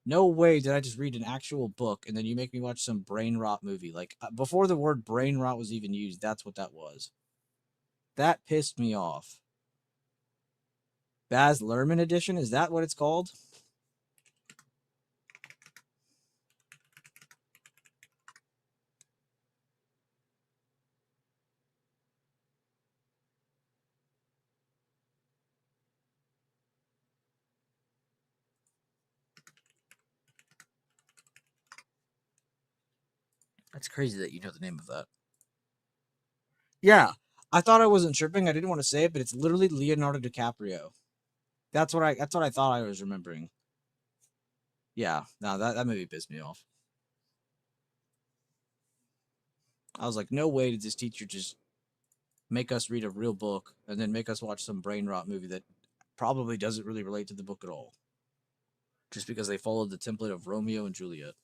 No way did I just read an actual book and then you make me watch some brain rot movie. Like before the word brain rot was even used, that's what that was. That pissed me off. Baz Luhrmann edition, is that what it's called? That's crazy that you know the name of that. Yeah, I thought I wasn't tripping. I didn't want to say it, but it's literally Leonardo DiCaprio. That's what I thought I was remembering. Yeah, no, that movie pissed me off. I was like, no way did this teacher just make us read a real book and then make us watch some brain rot movie that probably doesn't really relate to the book at all. Just because they followed the template of Romeo and Juliet.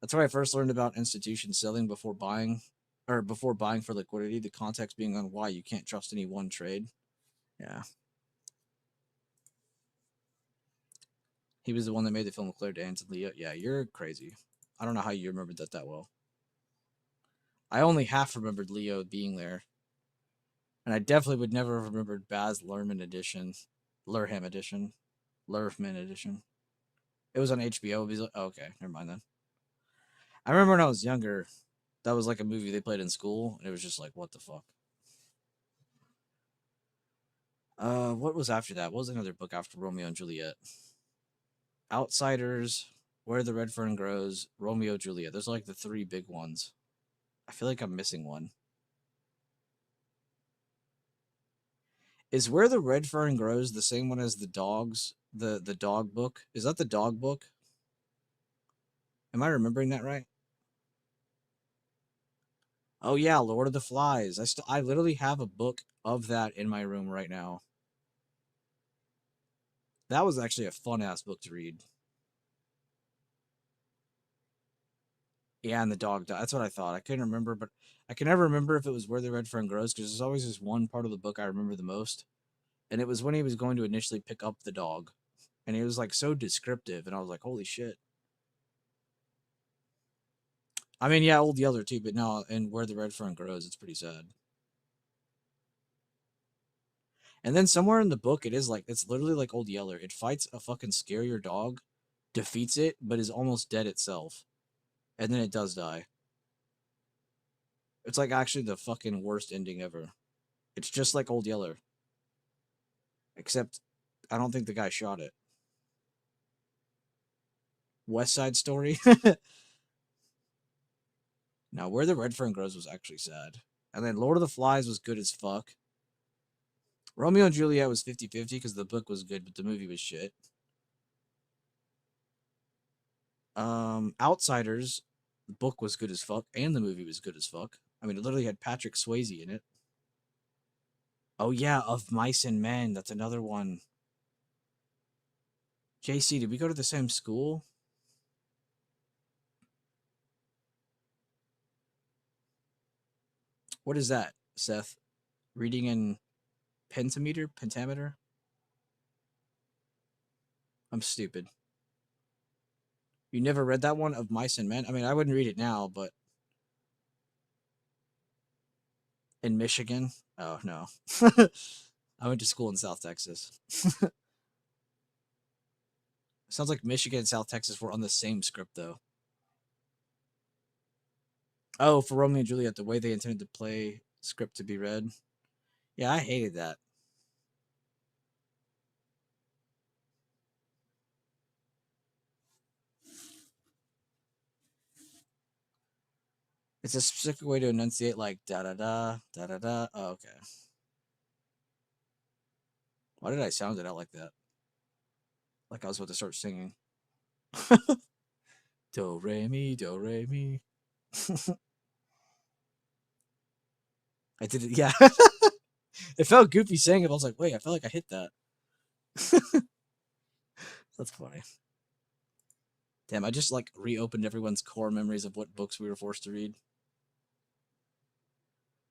That's where I first learned about institution selling before buying, or before buying for liquidity. The context being on why you can't trust any one trade. Yeah, he was the one that made the film with Claire Danes and Leah. Yeah, you're crazy. I don't know how you remembered that well. I only half remembered Leo being there, and I definitely would never have remembered Baz Luhrmann edition, Luhrmann edition, Luhrmann edition. It was on HBO. Like, oh, okay, never mind then. I remember when I was younger, that was like a movie they played in school, and it was just like, what the fuck. What was after that? What was another book after Romeo and Juliet? Outsiders, Where the Red Fern Grows, Romeo Juliet. Those are like the three big ones. I feel like I'm missing one. Is Where the Red Fern Grows the same one as the dogs The dog book. Is that the dog book? Am I remembering that right? Oh yeah, Lord of the Flies. I literally have a book of that in my room right now. That was actually a fun ass book to read. Yeah, and the dog died. That's what I thought. I couldn't remember, but I can never remember if it was Where the Red Fern Grows because there's always this one part of the book I remember the most, and it was when he was going to initially pick up the dog, and he was like so descriptive, and I was like, holy shit. I mean, yeah, Old Yeller too, but no, and Where the Red Fern Grows, it's pretty sad. And then somewhere in the book, it is like it's literally like Old Yeller. It fights a fucking scarier dog, defeats it, but is almost dead itself, and then it does die. It's like actually the fucking worst ending ever. It's just like Old Yeller, except I don't think the guy shot it. West Side Story. Now, Where the Red Fern Grows was actually sad. And then Lord of the Flies was good as fuck. Romeo and Juliet was 50-50 because the book was good, but the movie was shit. Outsiders, the book was good as fuck, and the movie was good as fuck. I mean, it literally had Patrick Swayze in it. Oh yeah, Of Mice and Men. That's another one. JC, did we go to the same school? What is that, Seth? Reading in pentameter? Pentameter? I'm stupid. You never read that one, Of Mice and Men? I mean, I wouldn't read it now, but in Michigan? Oh, no. I went to school in South Texas. Sounds like Michigan and South Texas were on the same script, though. Oh, for Romeo and Juliet, the way they intended to play script to be read. Yeah, I hated that. It's a specific way to enunciate, like da da da da da da. Oh, okay. Why did I sound it out like that? Like I was about to start singing. Do re mi, do re mi. I did it. Yeah, it felt goofy saying it. But I was like, wait, I felt like I hit that. That's funny. Damn, I just like reopened everyone's core memories of what books we were forced to read.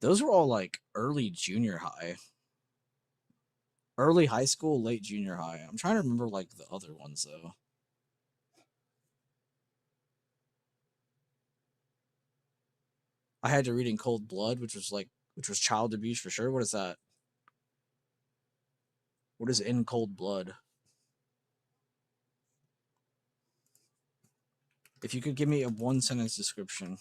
Those were all like early junior high, early high school, late junior high. I'm trying to remember like the other ones though. I had to read In Cold Blood, which was child abuse for sure. What is that? What is In Cold Blood? If you could give me a one sentence description.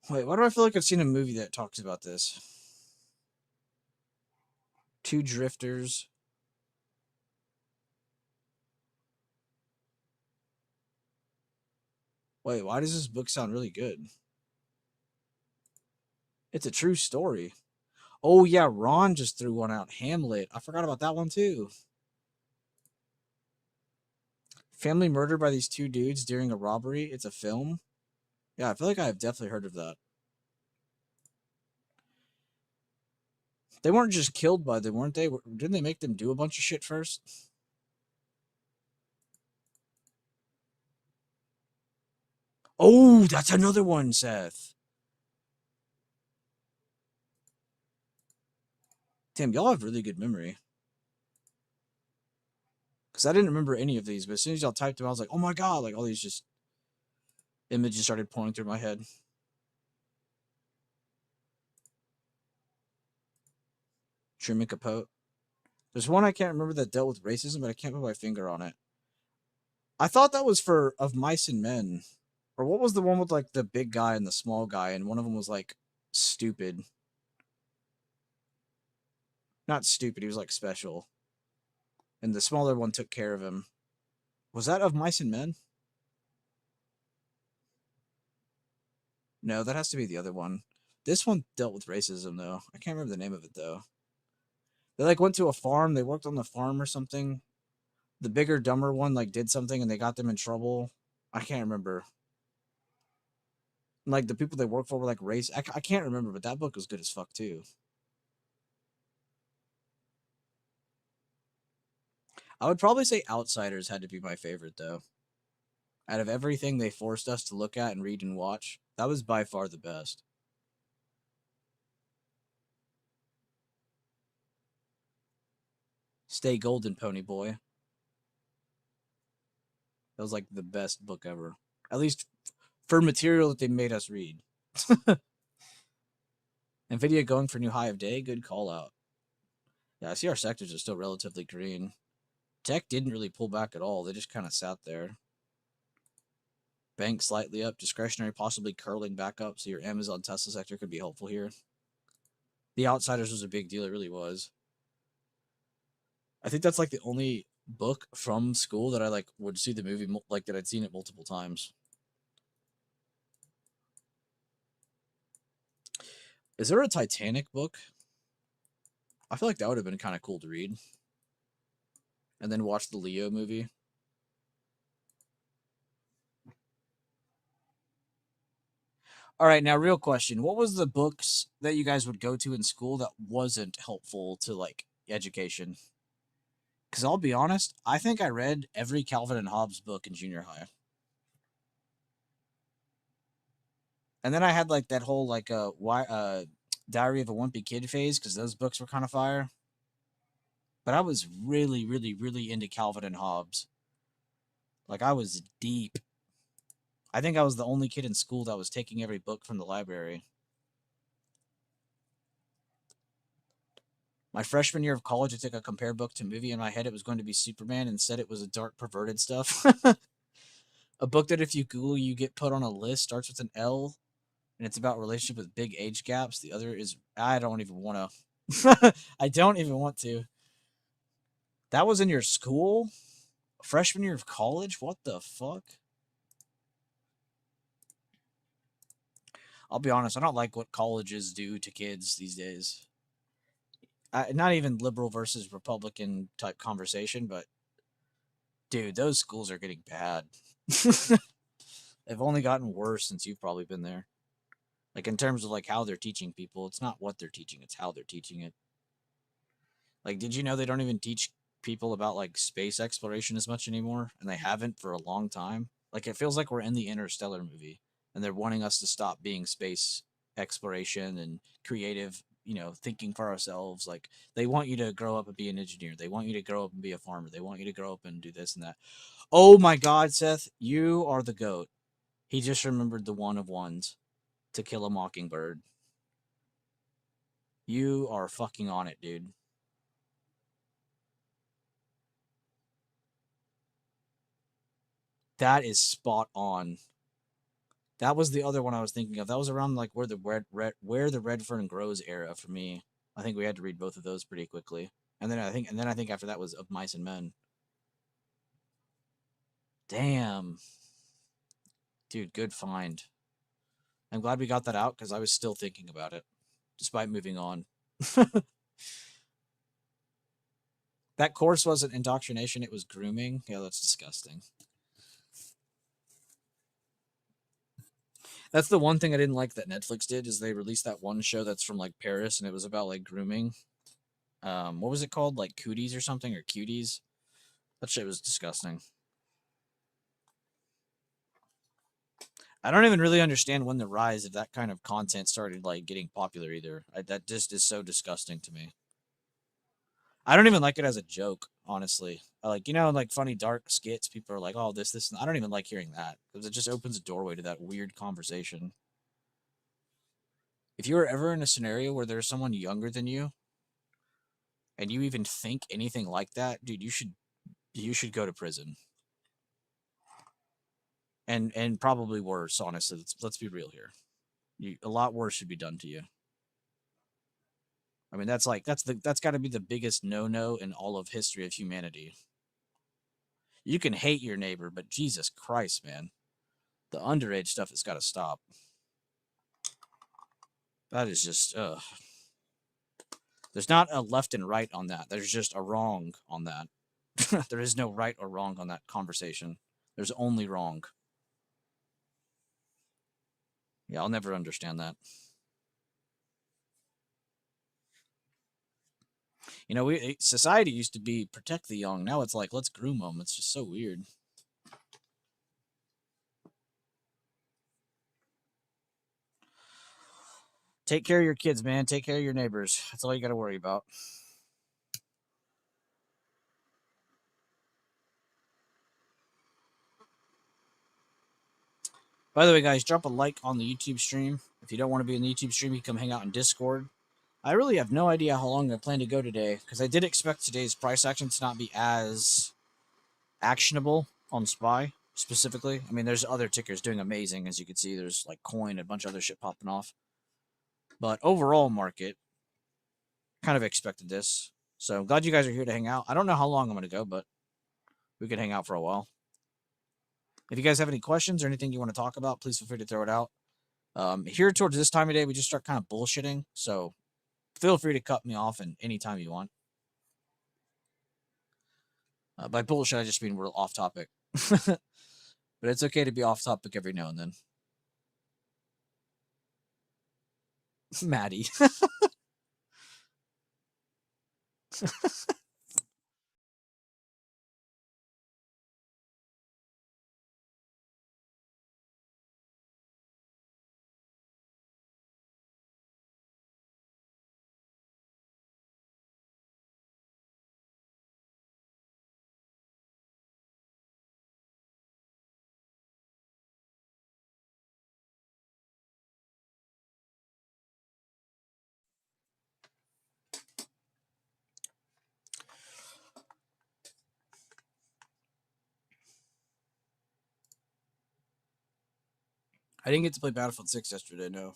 Wait, why do I feel like I've seen a movie that talks about this? Two drifters. Wait, why does this book sound really good? It's a true story. Oh yeah, Ron just threw one out. Hamlet. I forgot about that one too. Family murdered by these two dudes during a robbery. It's a film. Yeah, I feel like I've definitely heard of that. They weren't just killed by them, weren't they? Didn't they make them do a bunch of shit first? Oh, that's another one, Seth. Damn, y'all have really good memory. Because I didn't remember any of these, but as soon as y'all typed them, I was like, oh my god, like all these just images started pouring through my head. Truman Capote. There's one I can't remember that dealt with racism, but I can't put my finger on it. I thought that was for Of Mice and Men. Or what was the one with like the big guy and the small guy, and one of them was like stupid. Not stupid, he was like special. And the smaller one took care of him. Was that Of Mice and Men? No, that has to be the other one. This one dealt with racism though. I can't remember the name of it though. They like went to a farm. They worked on the farm or something. The bigger, dumber one like did something and they got them in trouble. I can't remember. Like the people they work for were like race. I can't remember, but that book was good as fuck too. I would probably say Outsiders had to be my favorite though. Out of everything they forced us to look at and read and watch, that was by far the best. Stay golden, Pony Boy. That was like the best book ever. At least for material that they made us read. Nvidia going for new high of day. Good call out. Yeah, I see our sectors are still relatively green. Tech didn't really pull back at all. They just kind of sat there. Bank slightly up. Discretionary possibly curling back up. So your Amazon Tesla sector could be helpful here. The Outsiders was a big deal. It really was. I think that's like the only book from school that I like would see the movie like that I'd seen it multiple times. Is there a Titanic book? I feel like that would have been kind of cool to read. And then watch the Leo movie. All right, now real question. What was the books that you guys would go to in school that wasn't helpful to like education? Cuz I'll be honest, I think I read every Calvin and Hobbes book in junior high. And then I had like that whole like Diary of a Wimpy Kid phase cuz those books were kind of fire. But I was really really into Calvin and Hobbes. Like I was deep. I think I was the only kid in school that was taking every book from the library. My freshman year of college, I took a compare book to movie. In my head, it was going to be Superman. Instead, it was a dark, perverted stuff. A book that if you Google, you get put on a list, starts with an L, and it's about relationship with big age gaps. The other is, I don't even want to. I don't even want to. That was in your school? Freshman year of college? What the fuck? I'll be honest, I don't like what colleges do to kids these days. Not even liberal versus Republican type conversation, but dude, those schools are getting bad. They've only gotten worse since you've probably been there. Like in terms of like how they're teaching people, it's not what they're teaching, it's how they're teaching it. Like, did you know they don't even teach people about like space exploration as much anymore? And they haven't for a long time. Like it feels like we're in the Interstellar movie and they're wanting us to stop being space exploration and creative, thinking for ourselves. Like they want you to grow up and be an engineer. They want you to grow up and be a farmer. They want you to grow up and do this and that. Oh my God, Seth, you are the GOAT. He just remembered the one of ones. To Kill a Mockingbird. You are fucking on it, dude. That is spot on. That was the other one I was thinking of. That was around like where the red fern grows era for me. I think we had to read both of those pretty quickly. And then I think after that was Of Mice and Men. Damn. Dude, good find. I'm glad we got that out because I was still thinking about it, despite moving on. That course wasn't indoctrination, it was grooming. Yeah, that's disgusting. That's the one thing I didn't like that Netflix did is they released that one show that's from like Paris and it was about like grooming. What was it called? Like Cooties or something or Cuties? That shit was disgusting. I don't even really understand when the rise of that kind of content started like getting popular either. That just is so disgusting to me. I don't even like it as a joke, honestly. I like, like funny dark skits. People are like, "Oh, this." And I don't even like hearing that because it just opens a doorway to that weird conversation. If you were ever in a scenario where there's someone younger than you and you even think anything like that, dude, you should go to prison. And probably worse, honestly. Let's be real here. A lot worse should be done to you. I mean, that's got to be the biggest no-no in all of history of humanity. You can hate your neighbor, but Jesus Christ, man, the underage stuff has got to stop. That is just, there's not a left and right on that. There's just a wrong on that. There is no right or wrong on that conversation. There's only wrong. Yeah, I'll never understand that. You know, society used to be protect the young. Now it's like let's groom them. It's just so weird. Take care of your kids, man. Take care of your neighbors. That's all you got to worry about. By the way, guys, drop a like on the YouTube stream. If you don't want to be in the YouTube stream, you can come hang out in Discord. I really have no idea how long I plan to go today because I did expect today's price action to not be as actionable on SPY specifically. I mean, there's other tickers doing amazing, as you can see. There's like Coin, a bunch of other shit popping off. But overall market, kind of expected this. So I'm glad you guys are here to hang out. I don't know how long I'm going to go, but we could hang out for a while. If you guys have any questions or anything you want to talk about, please feel free to throw it out. Here towards this time of day, we just start kind of bullshitting. So feel free to cut me off in any time you want. By bullshit, I just mean we're off topic. But it's okay to be off topic every now and then. Maddie. I didn't get to play Battlefield 6 yesterday, no.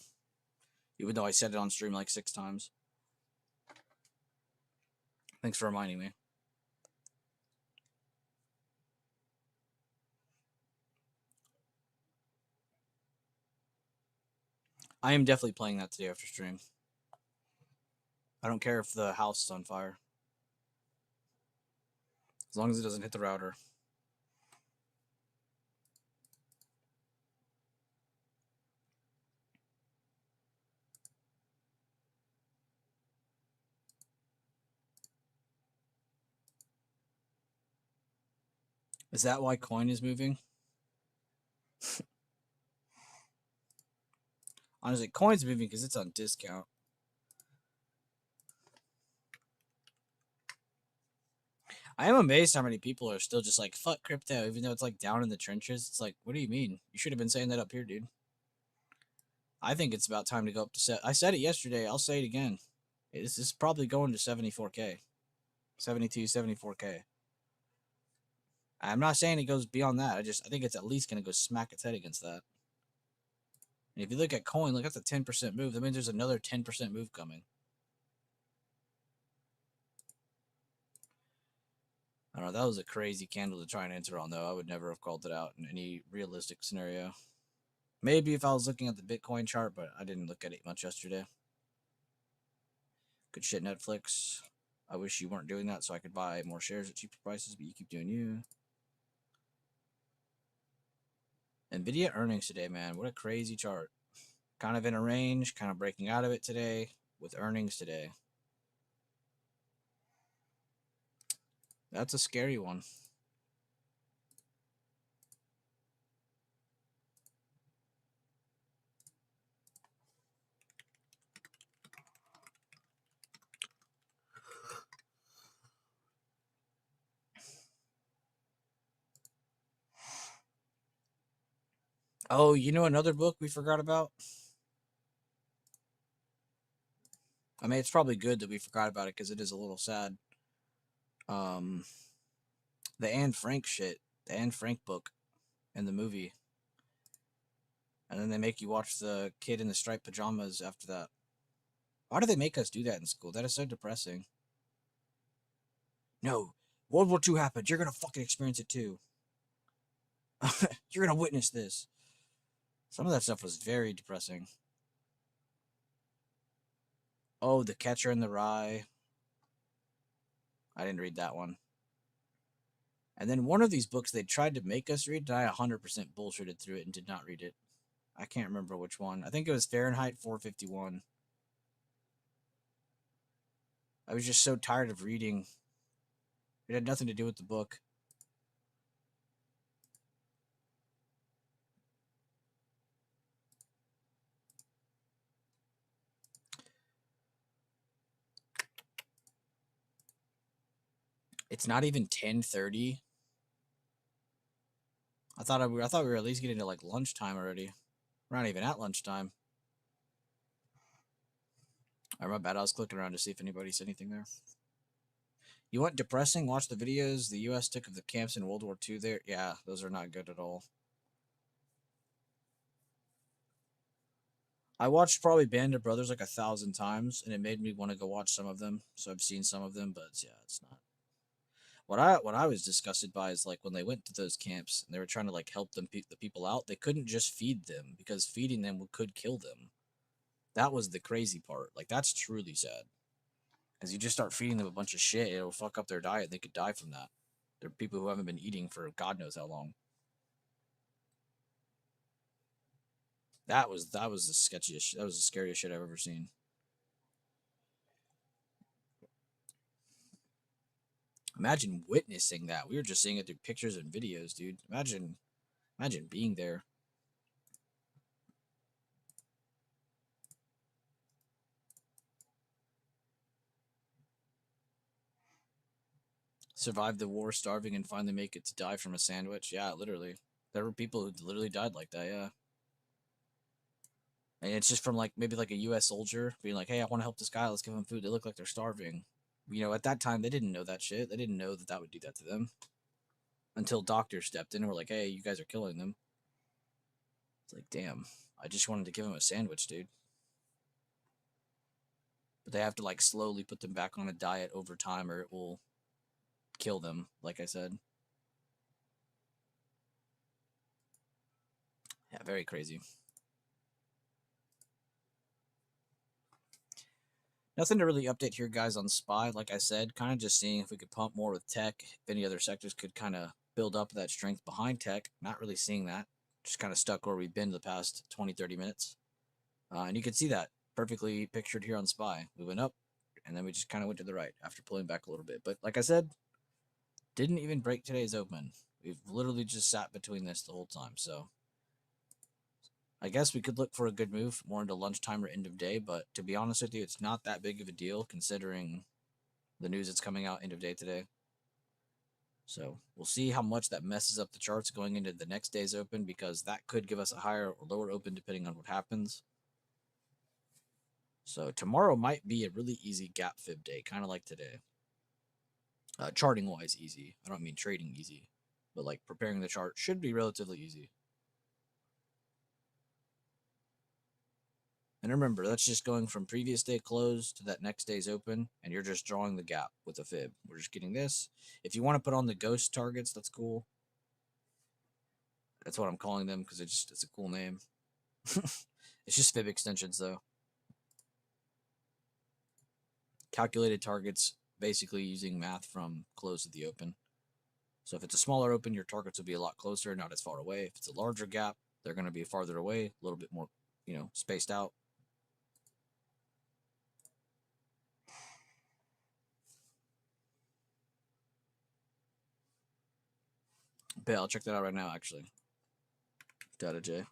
Even though I said it on stream like 6 times. Thanks for reminding me. I am definitely playing that today after stream. I don't care if the house is on fire. As long as it doesn't hit the router. Is that why Coin is moving? Honestly, Coin's moving because it's on discount. I am amazed how many people are still just like, fuck crypto, even though it's like down in the trenches. It's like, what do you mean? You should have been saying that up here, dude. I think it's about time to go up to I said it yesterday. I'll say it again. This is probably going to 74K. 72, 74K. I'm not saying it goes beyond that. I think it's at least going to go smack its head against that. And if you look at Coin, look at the 10% move. That means there's another 10% move coming. I don't know. That was a crazy candle to try and enter on, though. I would never have called it out in any realistic scenario. Maybe if I was looking at the Bitcoin chart, but I didn't look at it much yesterday. Good shit, Netflix. I wish you weren't doing that so I could buy more shares at cheaper prices, but you keep doing you. Nvidia earnings today, man. What a crazy chart. Kind of in a range, kind of breaking out of it today with earnings today. That's a scary one. Oh, you know another book we forgot about? I mean, it's probably good that we forgot about it because it is a little sad. The Anne Frank shit. The Anne Frank book and the movie. And then they make you watch the kid in the striped pajamas after that. Why do they make us do that in school? That is so depressing. No, World War II happened. You're gonna fucking experience it too. You're gonna witness this. Some of that stuff was very depressing. Oh, The Catcher in the Rye. I didn't read that one. And then one of these books they tried to make us read, and I 100% bullshitted through it and did not read it. I can't remember which one. I think it was Fahrenheit 451. I was just so tired of reading. It had nothing to do with the book. It's not even 10:30. I thought we were at least getting to like lunchtime already. We're not even at lunchtime. All right, my bad. I was clicking around to see if anybody said anything there. You want depressing? Watch the videos the U.S. took of the camps in World War II there. Yeah, those are not good at all. I watched probably Band of Brothers like 1,000 times, and it made me want to go watch some of them. So I've seen some of them, but yeah, it's not. What I was disgusted by is like when they went to those camps and they were trying to like help them the people out. They couldn't just feed them because feeding them could kill them. That was the crazy part. Like that's truly sad. Because you just start feeding them a bunch of shit, it'll fuck up their diet. They could die from that. They're people who haven't been eating for God knows how long. That was the sketchiest. That was the scariest shit I've ever seen. Imagine witnessing that. We were just seeing it through pictures and videos, dude. Imagine being there. Survive the war, starving, and finally make it to die from a sandwich. Yeah, literally. There were people who literally died like that. Yeah. And it's just from like maybe like a U.S. soldier being like, "Hey, I want to help this guy. Let's give him food." They look like they're starving. You know, at that time they didn't know that shit. They didn't know that that would do that to them until doctors stepped in and were like, "Hey, you guys are killing them." It's like, damn. I just wanted to give him a sandwich, dude. But they have to like slowly put them back on a diet over time, or it will kill them. Like I said. Yeah, very crazy. Nothing to really update here, guys, on Spy. Like I said, kind of just seeing if we could pump more with tech, if any other sectors could kind of build up that strength behind tech. Not really seeing that. Just kind of stuck where we've been the past 20, 30 minutes. And you can see that perfectly pictured here on Spy. We went up, and then we just kind of went to the right after pulling back a little bit. But like I said, didn't even break today's open. We've literally just sat between this the whole time. So I guess we could look for a good move more into lunchtime or end of day. But to be honest with you, it's not that big of a deal considering the news that's coming out end of day today. So we'll see how much that messes up the charts going into the next day's open because that could give us a higher or lower open depending on what happens. So tomorrow might be a really easy gap fib day, kind of like today. Charting wise, easy. I don't mean trading easy, but like preparing the chart should be relatively easy. And remember, that's just going from previous day close to that next day's open, and you're just drawing the gap with a fib. We're just getting this. If you want to put on the ghost targets, that's cool. That's what I'm calling them because it's a cool name. It's just fib extensions though. Calculated targets, basically using math from close to the open. So if it's a smaller open, your targets will be a lot closer, not as far away. If it's a larger gap, they're going to be farther away, a little bit more, spaced out. But I'll check that out right now, actually. Data J.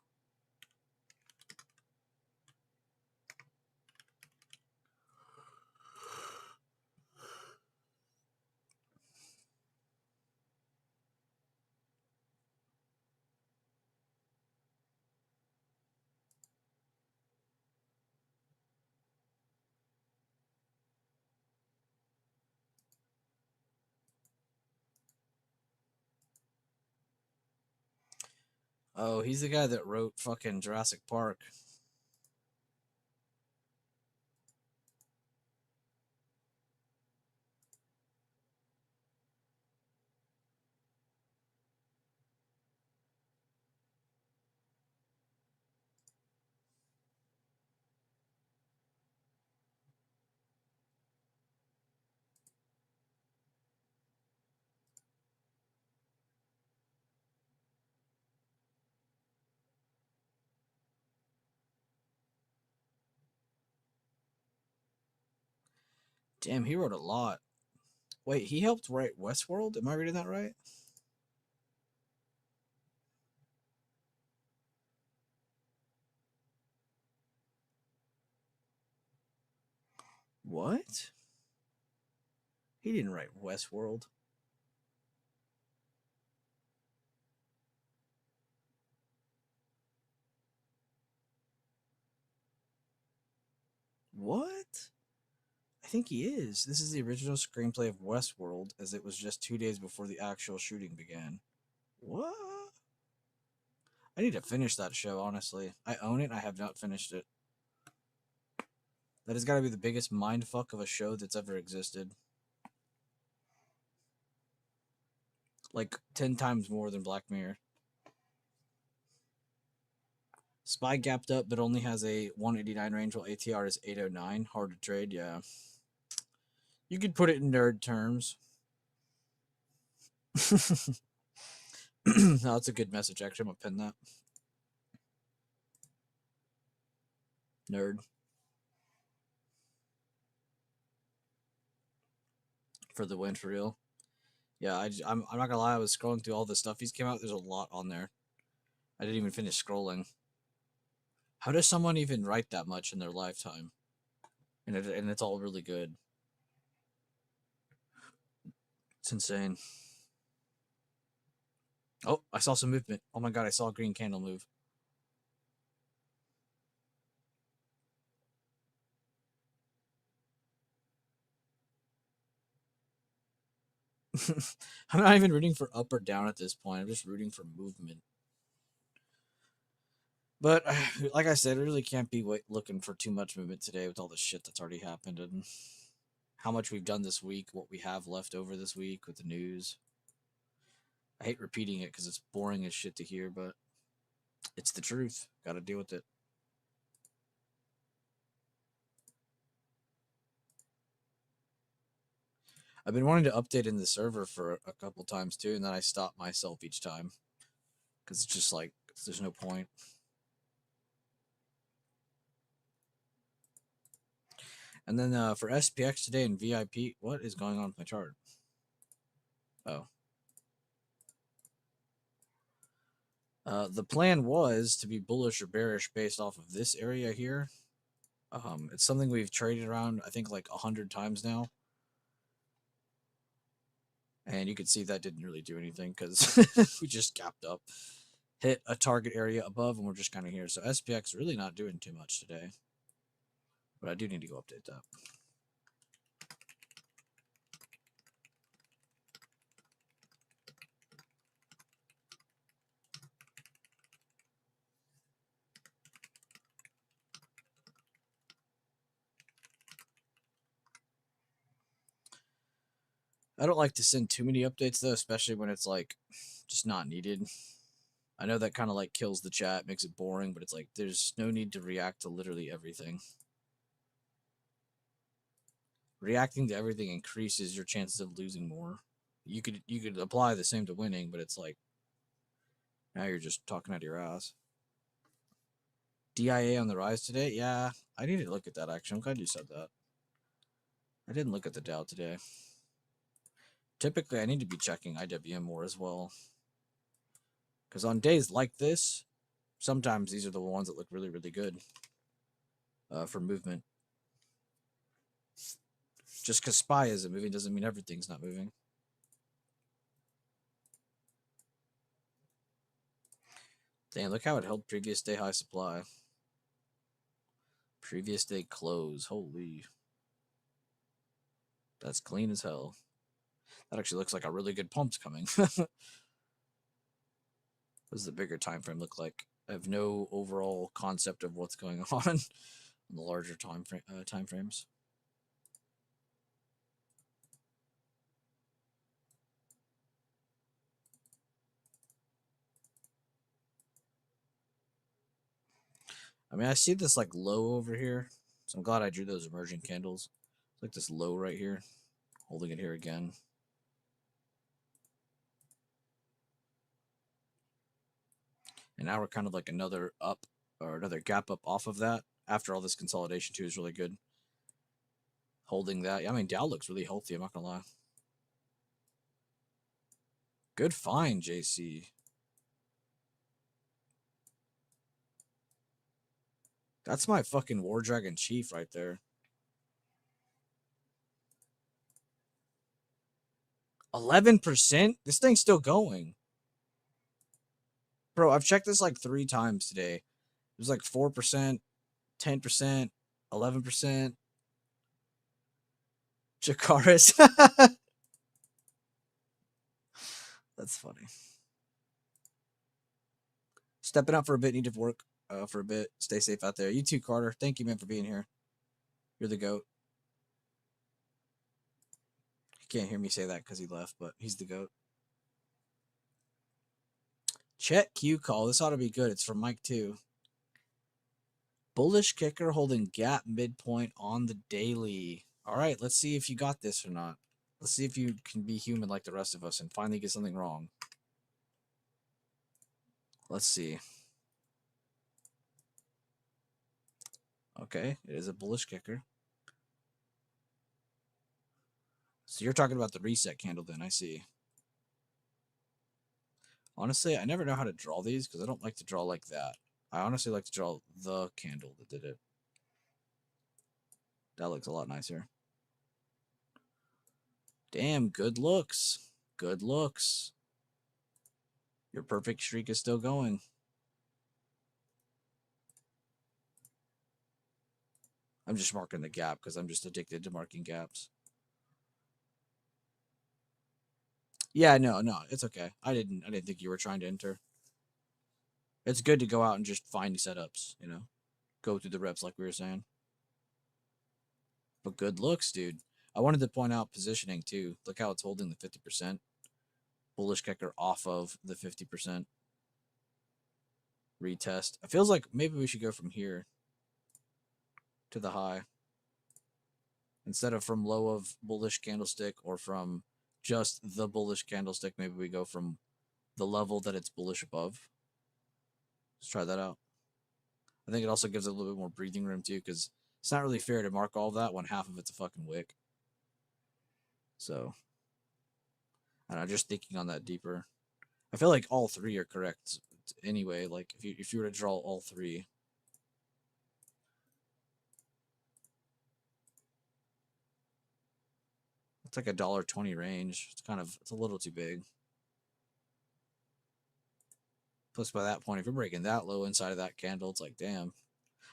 Oh, he's the guy that wrote fucking Jurassic Park. Damn, he wrote a lot. Wait, he helped write Westworld? Am I reading that right? What? He didn't write Westworld. What? I think he is. This is the original screenplay of Westworld, as it was just 2 days before the actual shooting began. What? I need to finish that show, honestly. I own it, I have not finished it. That has got to be the biggest mindfuck of a show that's ever existed. Like 10 times more than Black Mirror. Spy gapped up, but only has a 189 range, while ATR is 809. Hard to trade, yeah. You could put it in nerd terms. No, that's a good message, actually. I'm gonna pin that. Nerd. For the win, for real. Yeah, I'm not gonna lie, I was scrolling through all the stuff he's came out. There's a lot on there. I didn't even finish scrolling. How does someone even write that much in their lifetime? And it's all really good. It's insane. Oh, I saw some movement. Oh my god, I saw a green candle move. I'm not even rooting for up or down at this point. I'm just rooting for movement. But like I said, I really can't be looking for too much movement today with all the shit that's already happened and how much we've done this week, what we have left over this week with the news. I hate repeating it because it's boring as shit to hear, but it's the truth. Got to deal with it. I've been wanting to update in the server for a couple times too, and then I stop myself each time because it's just like there's no point. And then for SPX today and VIP, what is going on with my chart? Oh. The plan was to be bullish or bearish based off of this area here. It's something we've traded around, I think, like 100 times now. And you can see that didn't really do anything because we just gapped up. Hit a target area above, and we're just kind of here. So SPX really not doing too much today. But I do need to go update that. I don't like to send too many updates though, especially when it's like just not needed. I know that kind of like kills the chat, makes it boring, but it's like there's no need to react to literally everything. Reacting to everything increases your chances of losing more. You could apply the same to winning, but it's like now you're just talking out of your ass. DIA on the rise today? Yeah, I need to look at that actually. I'm glad you said that. I didn't look at the Dow today. Typically, I need to be checking IWM more as well. Because on days like this, sometimes these are the ones that look really, really good for movement. Just because SPY isn't moving doesn't mean everything's not moving. Damn, look how it held previous day high supply. Previous day close. Holy. That's clean as hell. That actually looks like a really good pump's coming. What does the bigger time frame look like? I have no overall concept of what's going on in the larger time frames. I mean, I see this like low over here, so I'm glad I drew those emerging candles. It's like this low right here, holding it here again. And now we're kind of like another up or another gap up off of that after all this consolidation too is really good. holding that. I mean, Dow looks really healthy. I'm not gonna lie. Good find, JC. That's my fucking War Dragon Chief right there. 11%? This thing's still going. Bro, I've checked this like 3 times today. It was like 4%, 10%, 11%. Jakaris. That's funny. Stepping out for a bit. Need to work for a bit. Stay safe out there. You too, Carter. Thank you, man, for being here. You're the GOAT. He can't hear me say that because he left, but he's the GOAT. Chet Q call. This ought to be good. It's from Mike too. Bullish kicker holding gap midpoint on the daily. All right, let's see if you got this or not. Let's see if you can be human like the rest of us and finally get something wrong. Let's see. Okay, it is a bullish kicker. So you're talking about the reset candle then, I see. Honestly, I never know how to draw these because I don't like to draw like that. I honestly like to draw the candle that did it. That looks a lot nicer. Damn, good looks. Good looks. Your perfect streak is still going. I'm just marking the gap because I'm just addicted to marking gaps. Yeah, no, it's okay. I didn't think you were trying to enter. It's good to go out and just find setups, you know. Go through the reps like we were saying. But good looks, dude. I wanted to point out positioning too. Look how it's holding the 50%. Bullish kicker off of the 50%. Retest. It feels like maybe we should go from here to the high. Instead of from low of bullish candlestick or from just the bullish candlestick, maybe we go from the level that it's bullish above. Let's try that out. I think it also gives it a little bit more breathing room too, because it's not really fair to mark all of that when half of it's a fucking wick. So, and I'm just thinking on that deeper. I feel like all three are correct anyway. Like if you were to draw all three. It's like $1.20 range. It's a little too big. Plus, by that point, if you're breaking that low inside of that candle, it's like, damn.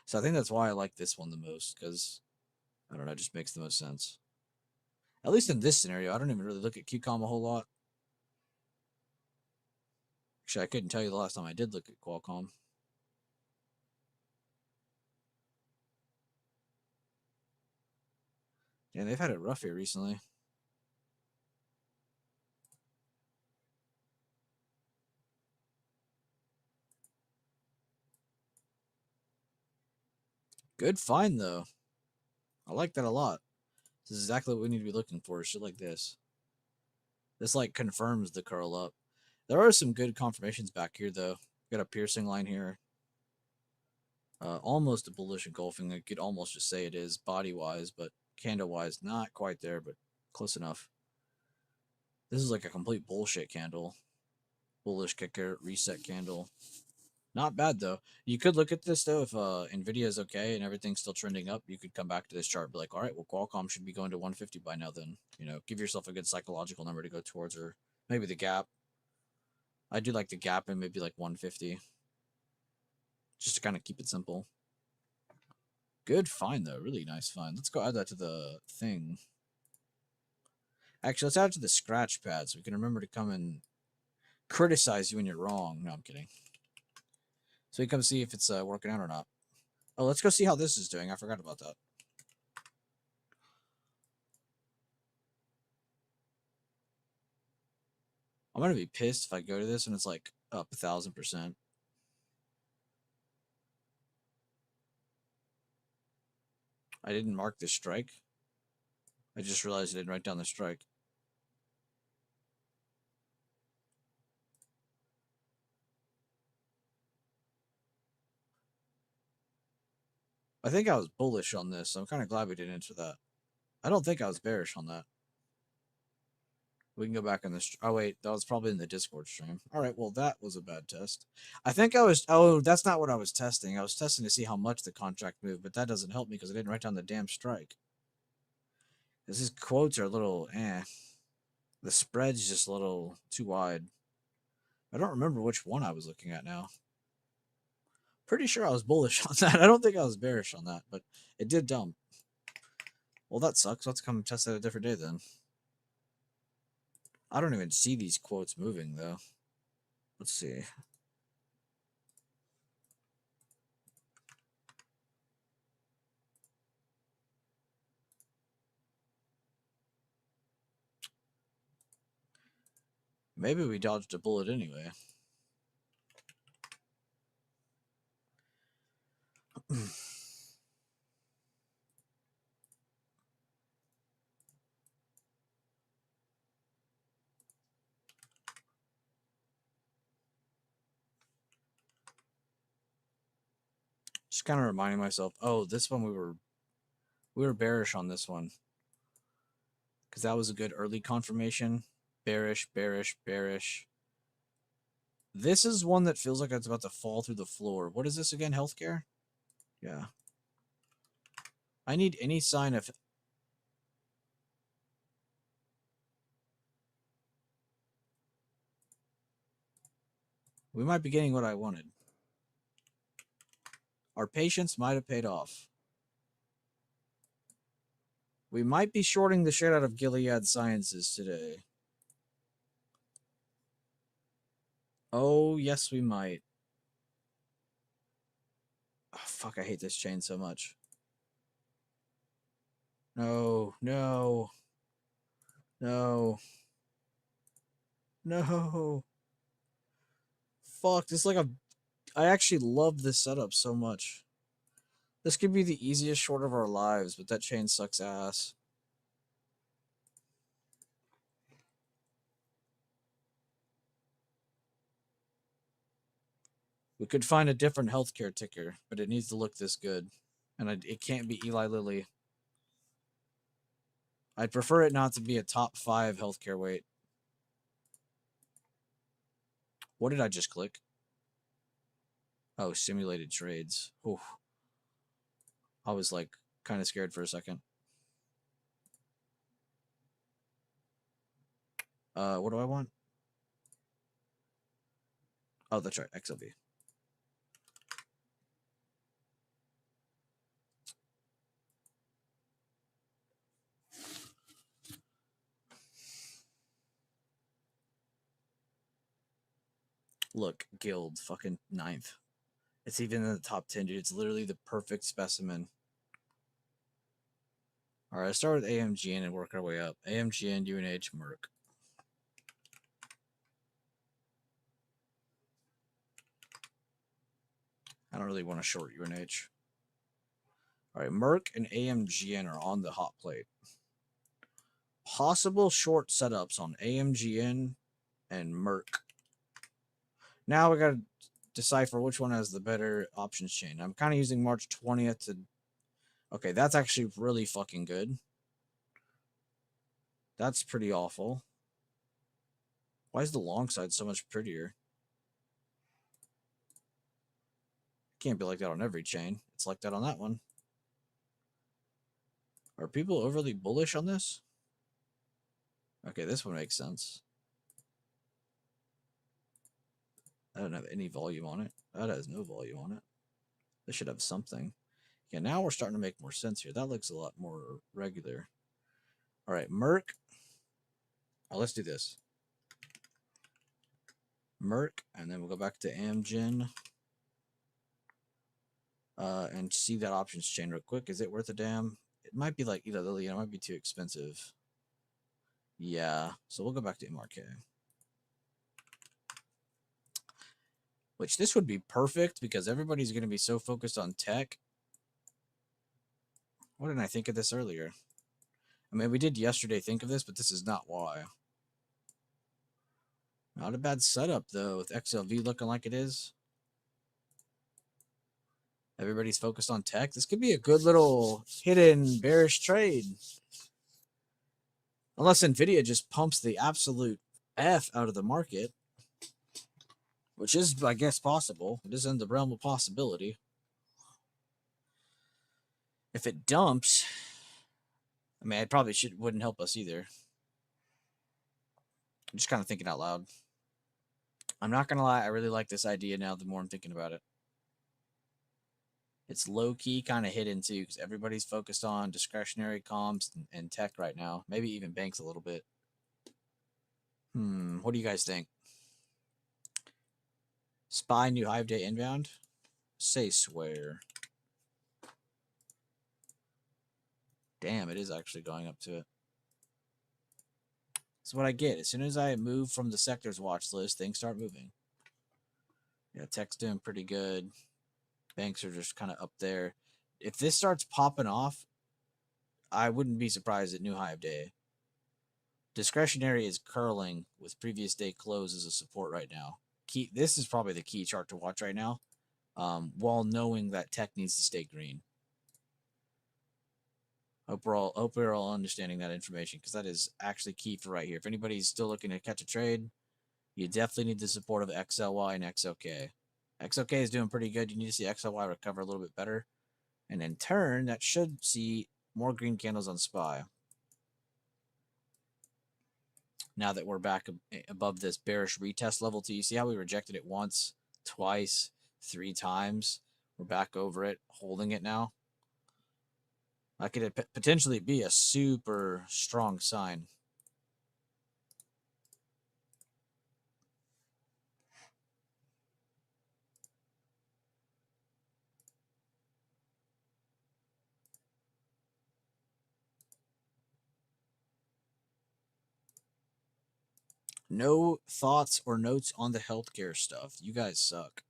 So I think that's why I like this one the most, because, I don't know, it just makes the most sense. At least in this scenario, I don't even really look at QCOM a whole lot. Actually, I couldn't tell you the last time I did look at Qualcomm. Yeah, they've had it rough here recently. Good find, though. I like that a lot. This is exactly what we need to be looking for, shit like this. This, like, confirms the curl up. There are some good confirmations back here, though. Got a piercing line here. Almost a bullish engulfing. I could almost just say it is body-wise, but candle-wise, not quite there, but close enough. This is like a complete bullshit candle. Bullish kicker, reset candle. Not bad, though. You could look at this, though, if NVIDIA is okay and everything's still trending up, you could come back to this chart and be like, all right, well, Qualcomm should be going to 150 by now then. You know, give yourself a good psychological number to go towards, or maybe the gap. I do like the gap and maybe like 150. Just to kind of keep it simple. Good find, though. Really nice find. Let's go add that to the thing. Actually, let's add it to the scratch pad so we can remember to come and criticize you when you're wrong. No, I'm kidding. So we come see if it's working out or not. Oh, let's go see how this is doing. I forgot about that. I'm going to be pissed if I go to this and it's like up 1,000%. I didn't mark the strike. I just realized I didn't write down the strike. I think I was bullish on this, so I'm kind of glad we didn't enter that. I don't think I was bearish on that. We can go back in this. Oh wait, that was probably in the Discord stream. All right, well that was a bad test. I think I was. Oh, that's not what I was testing. I was testing to see how much the contract moved, but that doesn't help me because I didn't write down the damn strike. These quotes are a little The spread's just a little too wide. I don't remember which one I was looking at now. Pretty sure I was bullish on that. I don't think I was bearish on that, but it did dump. Well, that sucks. Let's come test that a different day then. I don't even see these quotes moving though. Let's see. Maybe we dodged a bullet anyway. Just kind of reminding myself, oh, this one we were bearish on this one. Because that was a good early confirmation. Bearish, bearish, bearish. This is one that feels like it's about to fall through the floor. What is this again? Healthcare? Yeah. I need any sign of... We might be getting what I wanted. Our patience might have paid off. We might be shorting the shit out of Gilead Sciences today. Oh, yes, we might. Oh, fuck, I hate this chain so much. No, no. No. No. Fuck, this is like a... I actually love this setup so much. This could be the easiest short of our lives, but that chain sucks ass. We could find a different healthcare ticker, but it needs to look this good. And it can't be Eli Lilly. I'd prefer it not to be a top 5 healthcare weight. What did I just click? Oh, simulated trades. Oh, I was like kind of scared for a second. What do I want? Oh, that's right, XLV. Look, Guild, fucking 9th. It's even in the top 10, dude. It's literally the perfect specimen. All right, let's start with AMGN and work our way up. AMGN, UNH, Merck. I don't really want to short UNH. All right, Merck and AMGN are on the hot plate. Possible short setups on AMGN and Merck. Now we got to decipher which one has the better options chain. I'm kind of using March 20th to... Okay, that's actually really fucking good. That's pretty awful. Why is the long side so much prettier? Can't be like that on every chain. It's like that on that one. Are people overly bullish on this? Okay, this one makes sense. I don't have any volume on it. That has no volume on it. This should have something. Yeah, now we're starting to make more sense here. That looks a lot more regular. All right, Merck. Oh, let's do this. Merck, and then we'll go back to Amgen. And see that options chain real quick. Is it worth a damn? It might be like Eli Lilly. It might be too expensive. Yeah, so we'll go back to MRK. Which this would be perfect because everybody's going to be so focused on tech. What didn't I think of this earlier? I mean, we did yesterday think of this, but this is not why. Not a bad setup, though, with XLV looking like it is. Everybody's focused on tech. This could be a good little hidden bearish trade. Unless Nvidia just pumps the absolute F out of the market, which is, I guess, possible. It is in the realm of possibility. If it dumps, I mean, it probably wouldn't help us either. I'm just kind of thinking out loud. I'm not gonna lie, I really like this idea now. The more I'm thinking about it, it's low key, kind of hidden too, because everybody's focused on discretionary comms and tech right now. Maybe even banks a little bit. What do you guys think? SPY new Hive Day inbound? Say swear. Damn, it is actually going up to it. That's what I get. As soon as I move from the sectors watch list, things start moving. Yeah, tech's doing pretty good. Banks are just kind of up there. If this starts popping off, I wouldn't be surprised at new Hive Day. Discretionary is curling with previous day close as a support right now. This is probably the key chart to watch right now, while knowing that tech needs to stay green. Hope we're all understanding that information, because that is actually key for right here. If anybody's still looking to catch a trade, you definitely need the support of XLY and XOK. XOK is doing pretty good. You need to see XLY recover a little bit better, and in turn, that should see more green candles on SPY. Now that we're back above this bearish retest level, too, you see how we rejected it once, twice, 3 times. We're back over it, holding it now. That could potentially be a super strong sign. No thoughts or notes on the healthcare stuff. You guys suck.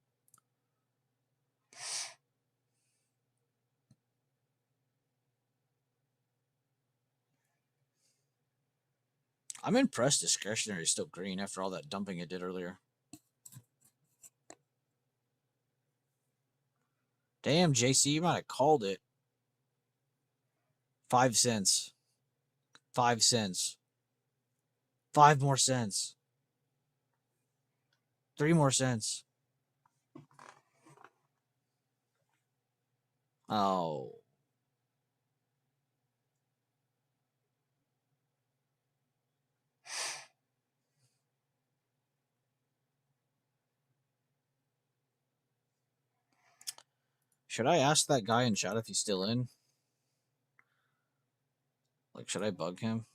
I'm impressed discretionary is still green after all that dumping it did earlier. Damn, JC, you might have called it. 5 cents. 5 cents. 5 more cents. 3 more cents. Oh. Should I ask that guy in chat if he's still in? Like, should I bug him?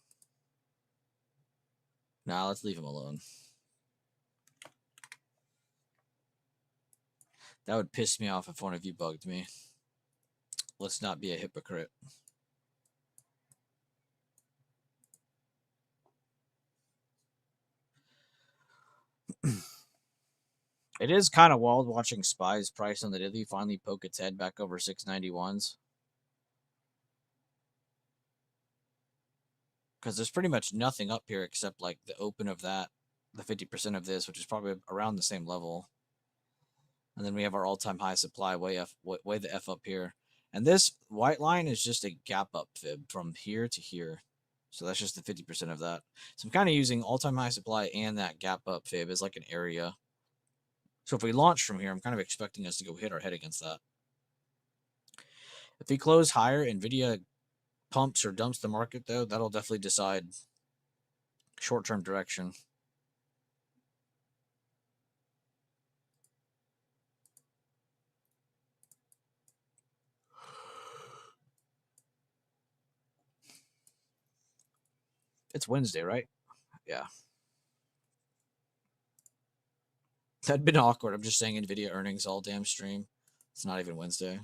Nah, let's leave him alone. That would piss me off if one of you bugged me. Let's not be a hypocrite. It is kind of wild watching SPY's price on the daily finally poke its head back over 691s. Because there's pretty much nothing up here except like the open of that, the 50% of this, which is probably around the same level. And then we have our all-time high supply way the F up here. And this white line is just a gap up fib from here to here. So that's just the 50% of that. So I'm kind of using all-time high supply and that gap up fib as like an area. So if we launch from here, I'm kind of expecting us to go hit our head against that. If we close higher, NVIDIA pumps or dumps the market, though, that'll definitely decide short-term direction. It's Wednesday, right? Yeah. That'd been awkward. I'm just saying NVIDIA earnings all damn stream. It's not even Wednesday.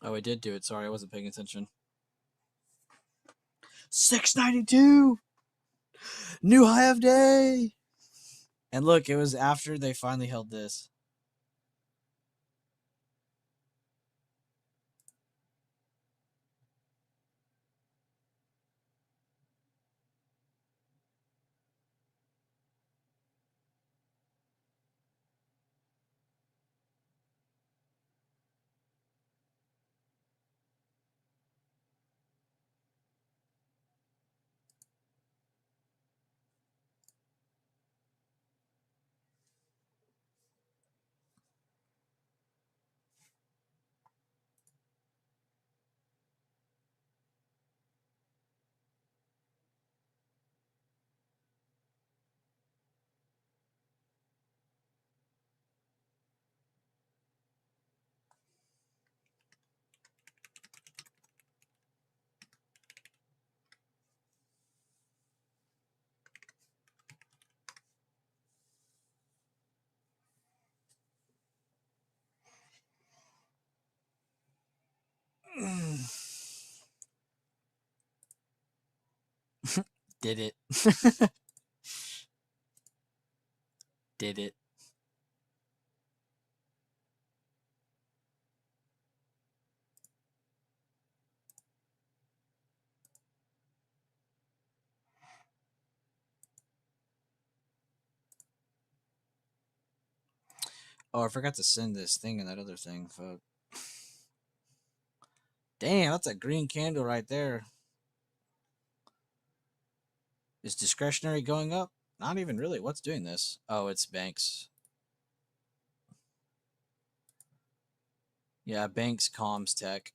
Oh, I did do it. Sorry, I wasn't paying attention. 692! New high of day! And look, it was after they finally held this. Did it. Did it. Oh, I forgot to send this thing and that other thing. Fuck. Damn, that's a green candle right there. Is discretionary going up? Not even really. What's doing this? Oh, it's banks. Yeah, banks, comms, tech.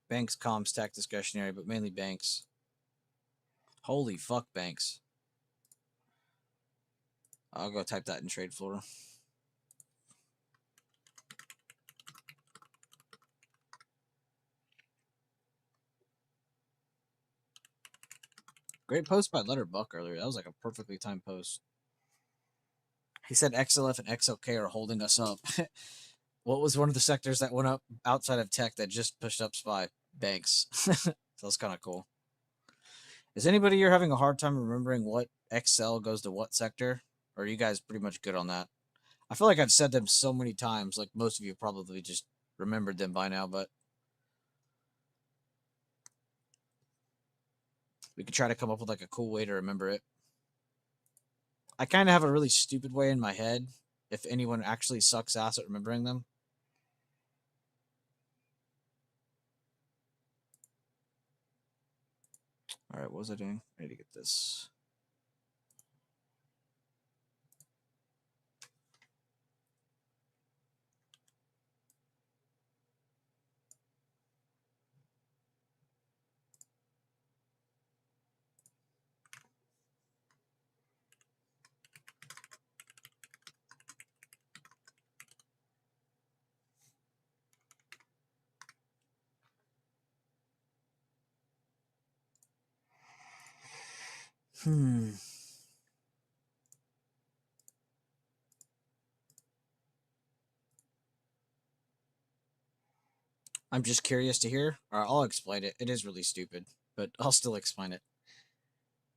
Banks, comms, tech, discretionary, but mainly banks. Holy fuck, banks. I'll go type that in trade floor. Great post by Letterbuck earlier. That was like a perfectly timed post. He said XLF and XLK are holding us up. What was one of the sectors that went up outside of tech that just pushed up SPY? Banks. So that's kind of cool. Is anybody here having a hard time remembering what XL goes to what sector? Or are you guys pretty much good on that? I feel like I've said them so many times, like most of you probably just remembered them by now, but we could try to come up with like a cool way to remember it. I kind of have a really stupid way in my head if anyone actually sucks ass at remembering them. All right, what was I doing? I need to get this. I'm just curious to hear. Or I'll explain it. It is really stupid, but I'll still explain it.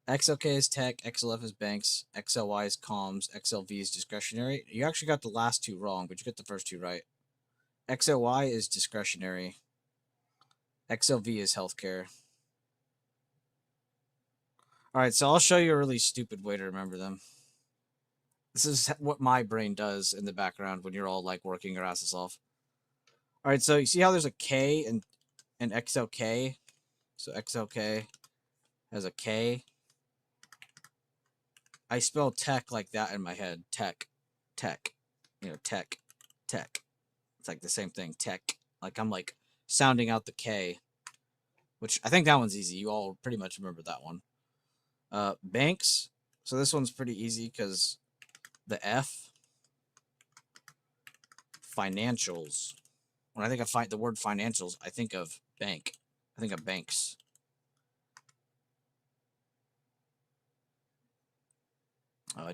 XLK is tech, XLF is banks, XLY is comms, XLV is discretionary. You actually got the last two wrong, but you got the first two right. XLY is discretionary. XLV is healthcare. All right, so I'll show you a really stupid way to remember them. This is what my brain does in the background when you're all like working your asses off. All right, so you see how there's a K and XLK? So XLK has a K. I spell tech like that in my head. Tech. Tech. You know, tech. Tech. It's like the same thing. Tech. Like I'm like sounding out the K. Which I think that one's easy. You all pretty much remember that one. Banks. So this one's pretty easy because the F. Financials. When I think of the word financials, I think of bank. I think of banks.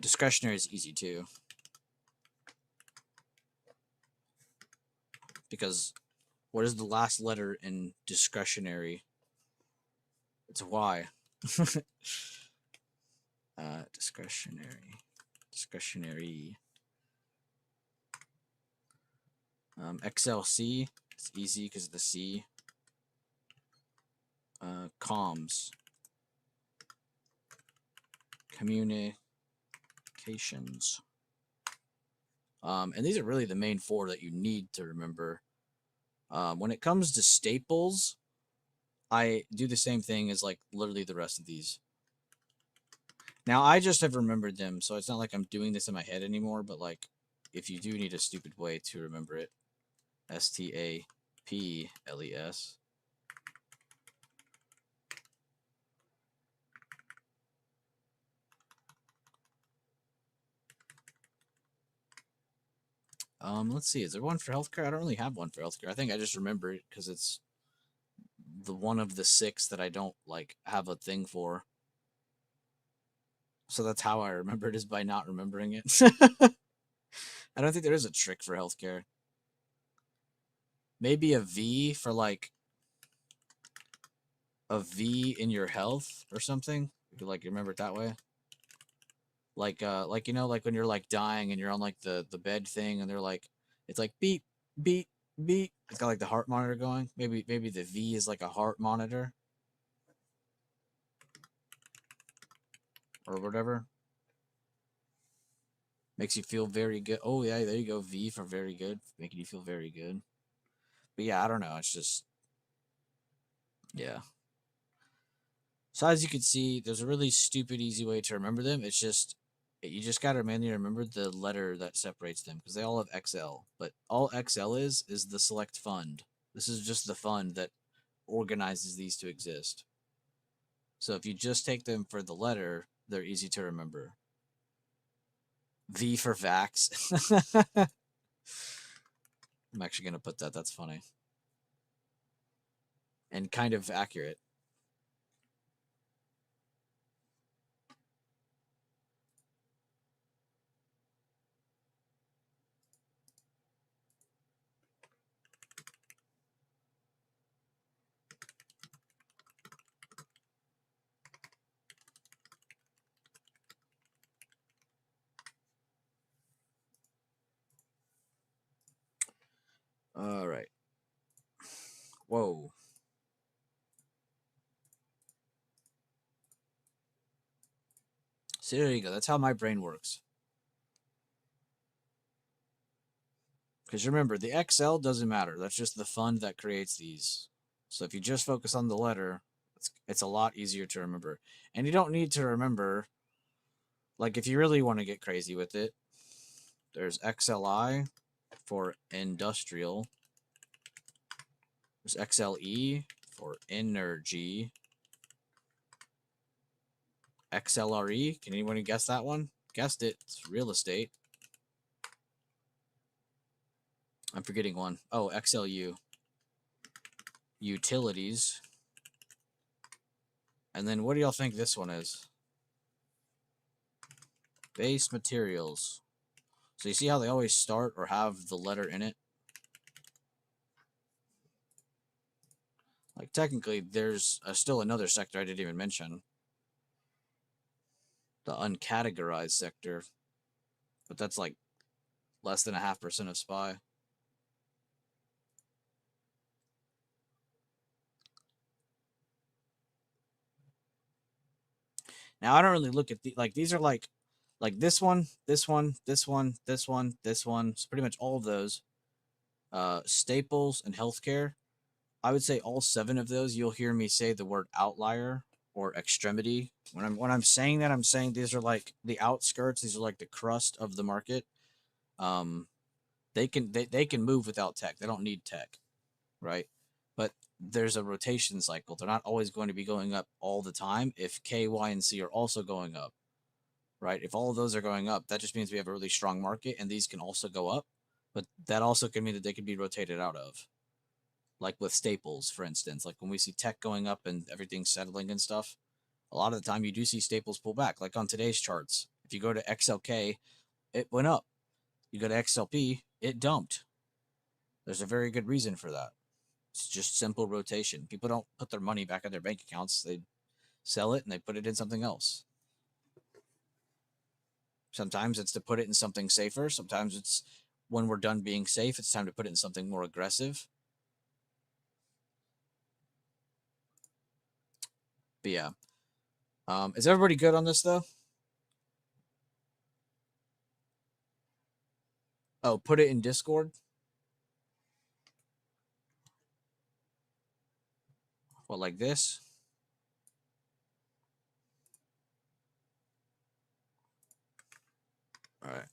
Discretionary is easy too. Because What is the last letter in discretionary? It's Y. Discretionary. Discretionary. XLC. It's easy because of the C. Comms. Communications. And these are really the main four that you need to remember. When it comes to staples, I do the same thing as like literally the rest of these. Now, I just have remembered them, so it's not like I'm doing this in my head anymore, but like, if you do need a stupid way to remember it, STAPLES. Let's see, is there one for healthcare? I don't really have one for healthcare. I think I just remember it because it's the one of the 6 that I don't like have a thing for. So that's how I remember it, is by not remembering it. I don't think there is a trick for healthcare. Maybe a V for like a V in your health or something. You could like remember it that way. Like you know, like when you're like dying and you're on like the bed thing and they're like, it's like beep beep beep. It's got like the heart monitor going. Maybe the V is like a heart monitor or whatever. Makes you feel very good. Oh yeah, there you go. V for very good, making you feel very good. But yeah, I don't know. It's just, yeah. So as you can see, there's a really stupid easy way to remember them. It's just, you just gotta mainly remember the letter that separates them because they all have XL. But all XL is the select fund. This is just the fund that organizes these to exist. So if you just take them for the letter, they're easy to remember. V for Vax. I'm actually gonna put that. That's funny and kind of accurate. All right. Whoa. So there you go. That's how my brain works. Because remember, the XL doesn't matter. That's just the fund that creates these. So if you just focus on the letter, it's a lot easier to remember. And you don't need to remember, like if you really want to get crazy with it, there's XLI for industrial. There's XLE for energy. XLRE, can anyone guess that one? Guessed it. It's real estate. I'm forgetting one. Oh, XLU. Utilities. And then what do y'all think this one is? Base materials. So you see how they always start or have the letter in it? Like technically there's still another sector I didn't even mention. The uncategorized sector. But that's like less than 0.5% of SPY. Now I don't really look at like these are like this one, this one, this one, this one, this one. So pretty much all of those. Staples and healthcare. I would say all 7 of those. You'll hear me say the word outlier or extremity. When I'm saying that, I'm saying these are like the outskirts. These are like the crust of the market. They can move without tech. They don't need tech, right? But there's a rotation cycle. They're not always going to be going up all the time. If K, Y, and C are also going up, right? If all of those are going up, that just means we have a really strong market, and these can also go up. But that also can mean that they can be rotated out of. Like with staples, for instance, like when we see tech going up and everything's settling and stuff, a lot of the time you do see staples pull back. Like on today's charts, if you go to XLK, it went up. You go to XLP, it dumped. There's a very good reason for that. It's just simple rotation. People don't put their money back in their bank accounts. They sell it and they put it in something else. Sometimes it's to put it in something safer. Sometimes it's when we're done being safe, it's time to put it in something more aggressive. But yeah. Is everybody good on this though? Oh, put it in Discord. What, like this? All right.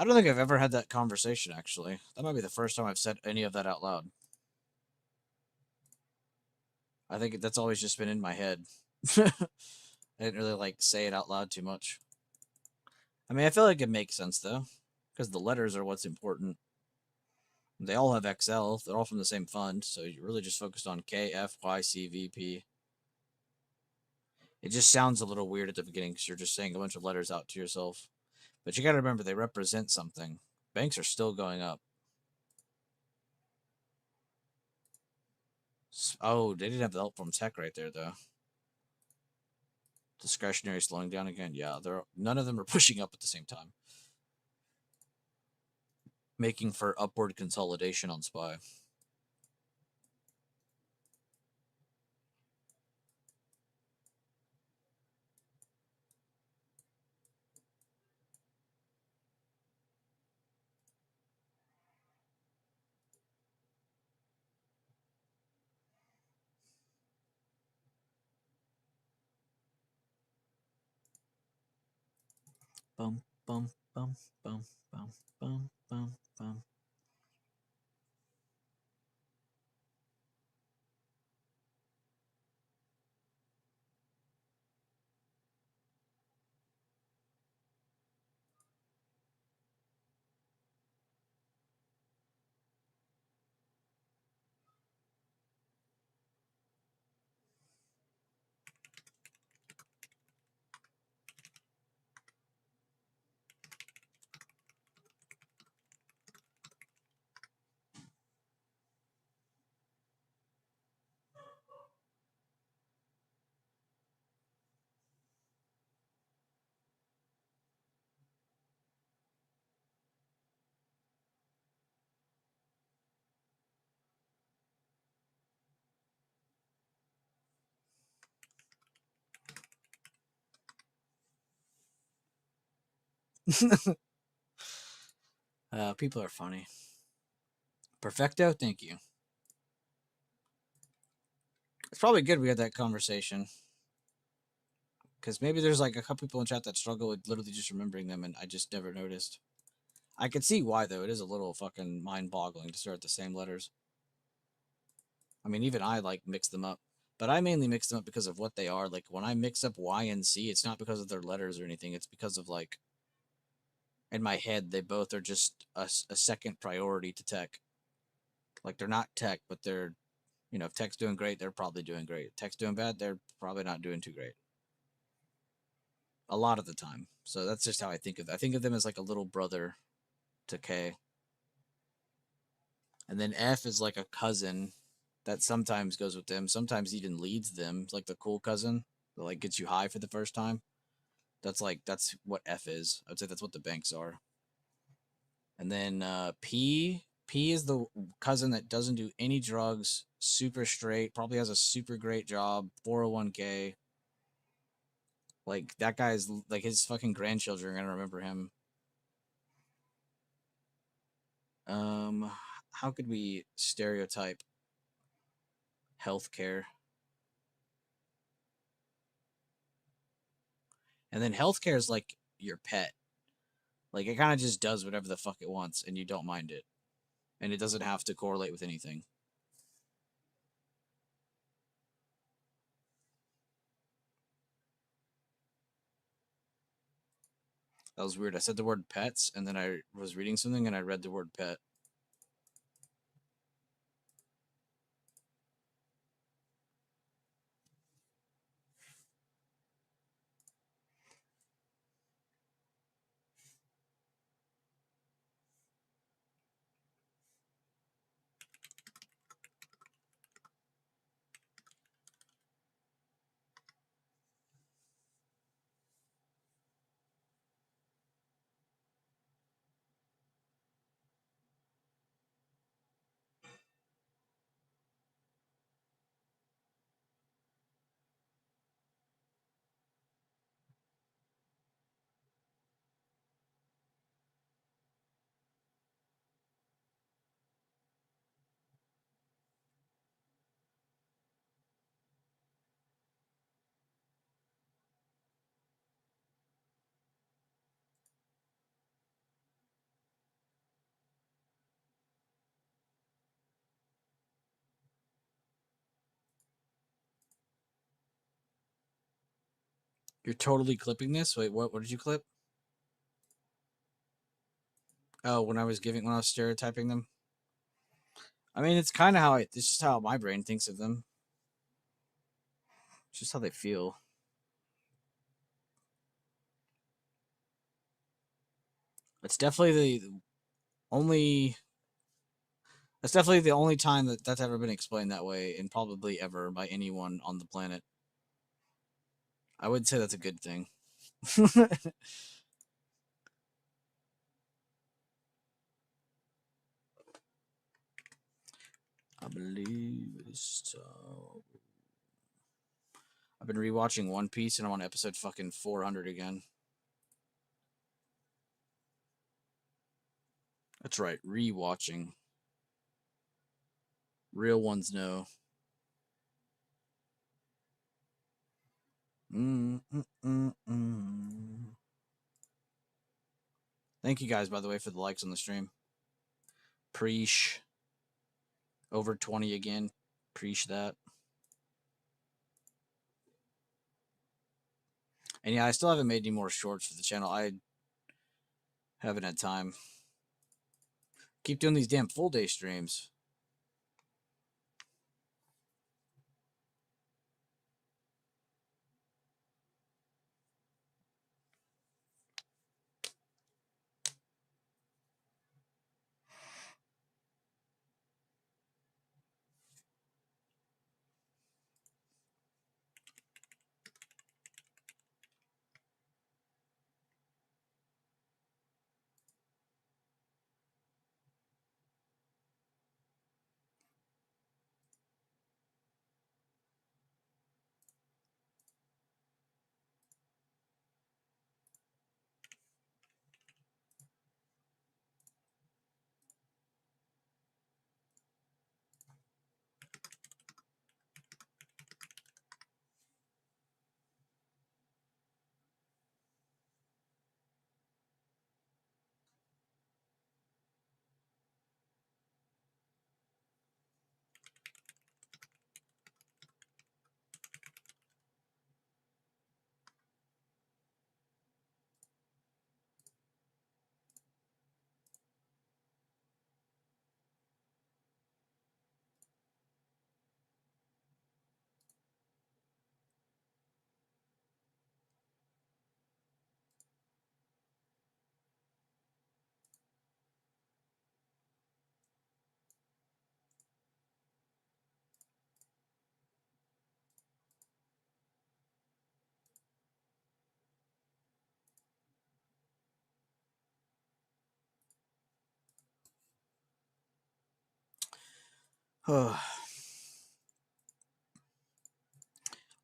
I don't think I've ever had that conversation, actually. That might be the first time I've said any of that out loud. I think that's always just been in my head. I didn't really like say it out loud too much. I mean, I feel like it makes sense though, because the letters are what's important. They all have XL. They're all from the same fund, so you're really just focused on K, F, Y, C, V, P. It just sounds a little weird at the beginning because you're just saying a bunch of letters out to yourself. But you got to remember they represent something. Banks are still going up. Oh, they didn't have the help from tech right there though. Discretionary slowing down again. Yeah, they're none of them are pushing up at the same time, making for upward consolidation on SPY. Bum bum bum bum bum bum bum bum. People are funny. Perfecto, thank you. It's probably good we had that conversation. Because maybe there's like a couple people in chat that struggle with literally just remembering them, and I just never noticed. I can see why, though. It is a little fucking mind boggling to start the same letters. I mean, even I like mix them up. But I mainly mix them up because of what they are. Like when I mix up Y and C, it's not because of their letters or anything. It's because of like, in my head, they both are just a second priority to tech. Like they're not tech, but they're, if tech's doing great, they're probably doing great. If tech's doing bad, they're probably not doing too great. A lot of the time. So that's just how I think of them. I think of them as like a little brother to K. And then F is like a cousin that sometimes goes with them, sometimes even leads them. It's like the cool cousin that like gets you high for the first time. That's what F is. I'd say that's what the banks are. And then P is the cousin that doesn't do any drugs, super straight, probably has a super great job, 401k. Like that guy's like his fucking grandchildren are gonna remember him. How could we stereotype healthcare? And then healthcare is like your pet. Like it kind of just does whatever the fuck it wants and you don't mind it. And it doesn't have to correlate with anything. That was weird. I said the word pets and then I was reading something and I read the word pet. You're totally clipping this? Wait, what did you clip? Oh, when I was stereotyping them. I mean, it's kind of how it's just how my brain thinks of them. It's just how they feel. It's definitely the only. That's definitely the only time that that's ever been explained that way, and probably ever by anyone on the planet. I would say that's a good thing. I believe it's so. I've been rewatching One Piece and I'm on episode fucking 400 again. That's right, rewatching. Real ones know. Mm, mm, mm, mm. Thank you guys, by the way, for the likes on the stream. Preach. Over 20 again. Preach that. And yeah, I still haven't made any more shorts for the channel. I haven't had time. Keep doing these damn full day streams.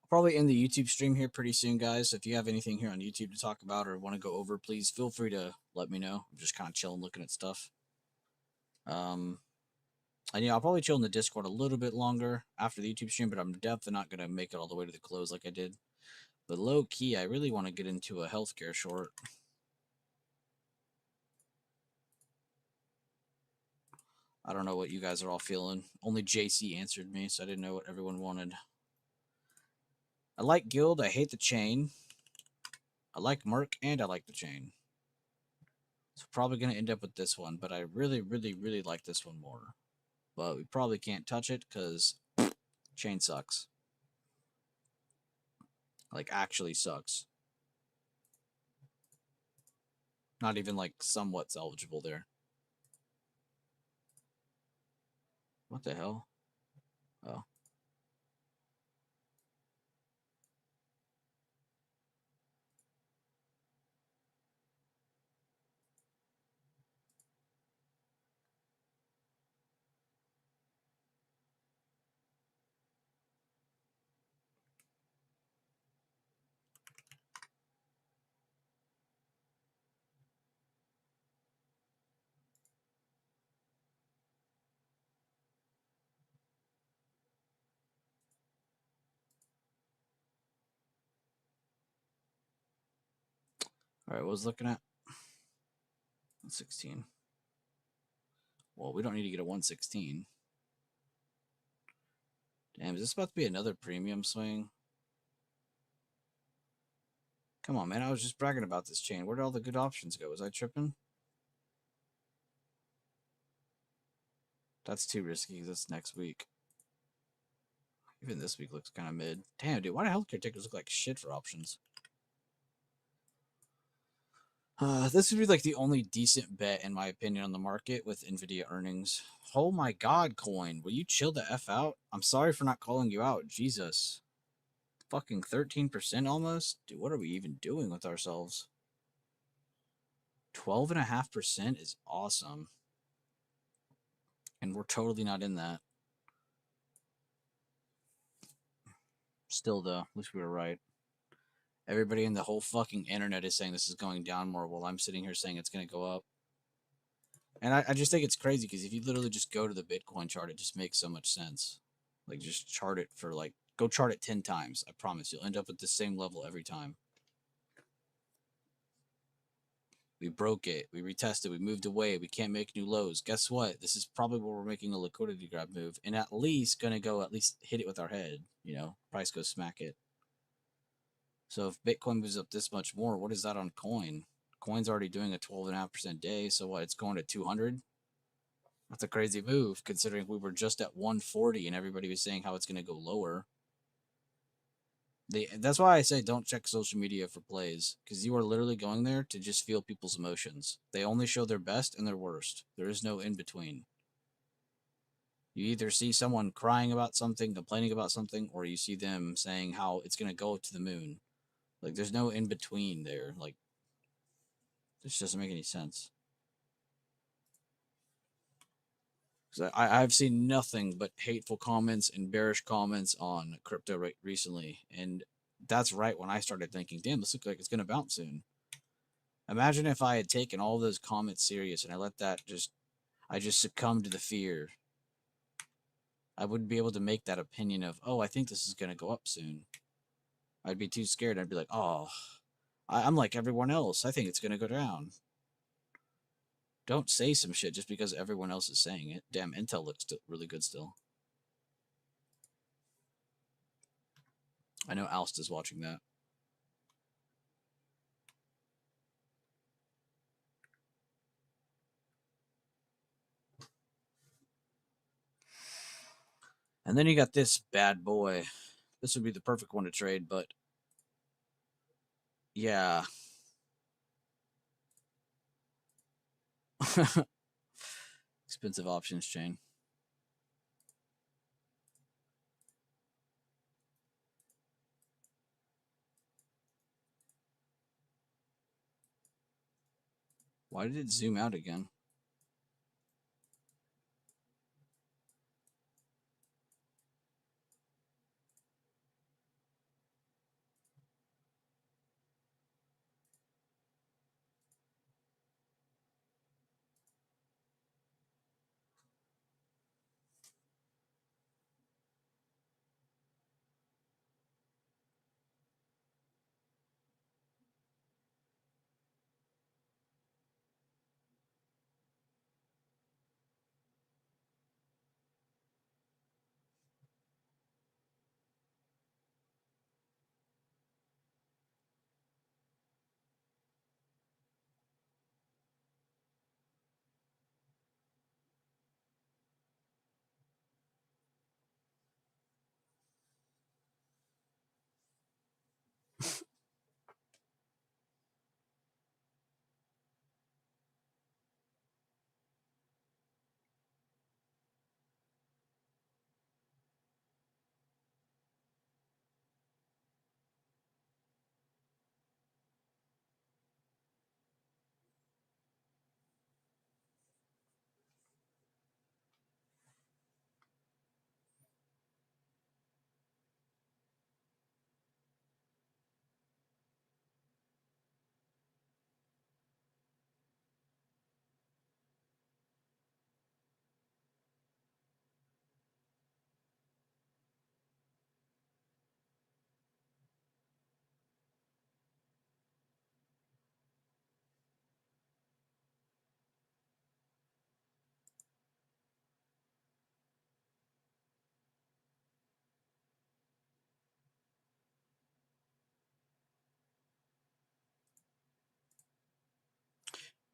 Probably end the YouTube stream here pretty soon, guys. If you have anything here on YouTube to talk about or want to go over, please feel free to let me know. I'm just kind of chilling, looking at stuff. And yeah, I'll probably chill in the Discord a little bit longer after the YouTube stream, but I'm definitely not gonna make it all the way to the close like I did. But low key, I really want to get into a healthcare short. I don't know what you guys are all feeling. Only JC answered me, so I didn't know what everyone wanted. I like Guild. I hate the chain. I like Merc, and I like the chain. So probably going to end up with this one, but I really, really, really like this one more. But we probably can't touch it because chain sucks. Like, actually sucks. Not even, like, somewhat salvageable there. What the hell? Oh. All right, what was looking at? 116. Well, we don't need to get a 116. Damn, is this about to be another premium swing? Come on, man. I was just bragging about this chain. Where did all the good options go? Was I tripping? That's too risky. That's next week. Even this week looks kind of mid. Damn, dude. Why do healthcare tickers look like shit for options? This would be like the only decent bet, in my opinion, on the market with NVIDIA earnings. Oh my god, coin. Will you chill the F out? I'm sorry for not calling you out. Jesus. Fucking 13% almost? Dude, what are we even doing with ourselves? 12.5% is awesome. And we're totally not in that. Still, though, at least we were right. Everybody in the whole fucking internet is saying this is going down more while I'm sitting here saying it's going to go up. And I just think it's crazy because if you literally just go to the Bitcoin chart, it just makes so much sense. Like, just chart it for, like, go chart it 10 times. I promise you'll end up at the same level every time. We broke it. We retested. We moved away. We can't make new lows. Guess what? This is probably where we're making a liquidity grab move. And at least going to go at least hit it with our head. You know, price goes smack it. So if Bitcoin moves up this much more, what is that on coin? Coin's already doing a 12.5% day. So what? It's going to 200? That's a crazy move considering we were just at 140 and everybody was saying how it's going to go lower. That's why I say don't check social media for plays because you are literally going there to just feel people's emotions. They only show their best and their worst. There is no in between. You either see someone crying about something, complaining about something, or you see them saying how it's going to go to the moon. Like, there's no in between there. Like, this doesn't make any sense. I've seen nothing but hateful comments and bearish comments on crypto recently, and that's right when I started thinking, damn, this looks like it's going to bounce soon. Imagine if I had taken all those comments serious and I let that I just succumbed to the fear. I wouldn't be able to make that opinion of, oh, I think this is going to go up soon. I'd be too scared. I'd be like, oh, I'm like everyone else. I think it's going to go down. Don't say some shit just because everyone else is saying it. Damn, Intel looks really good still. I know Alst is watching that. And then you got this bad boy. This would be the perfect one to trade, but yeah. Expensive options chain. Why did it zoom out again?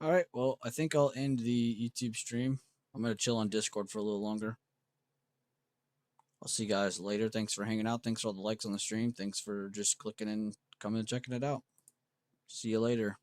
All right. Well, I think I'll end the YouTube stream. I'm gonna chill on Discord for a little longer. I'll see you guys later. Thanks for hanging out. Thanks for all the likes on the stream. Thanks for just clicking and coming and checking it out. See you later.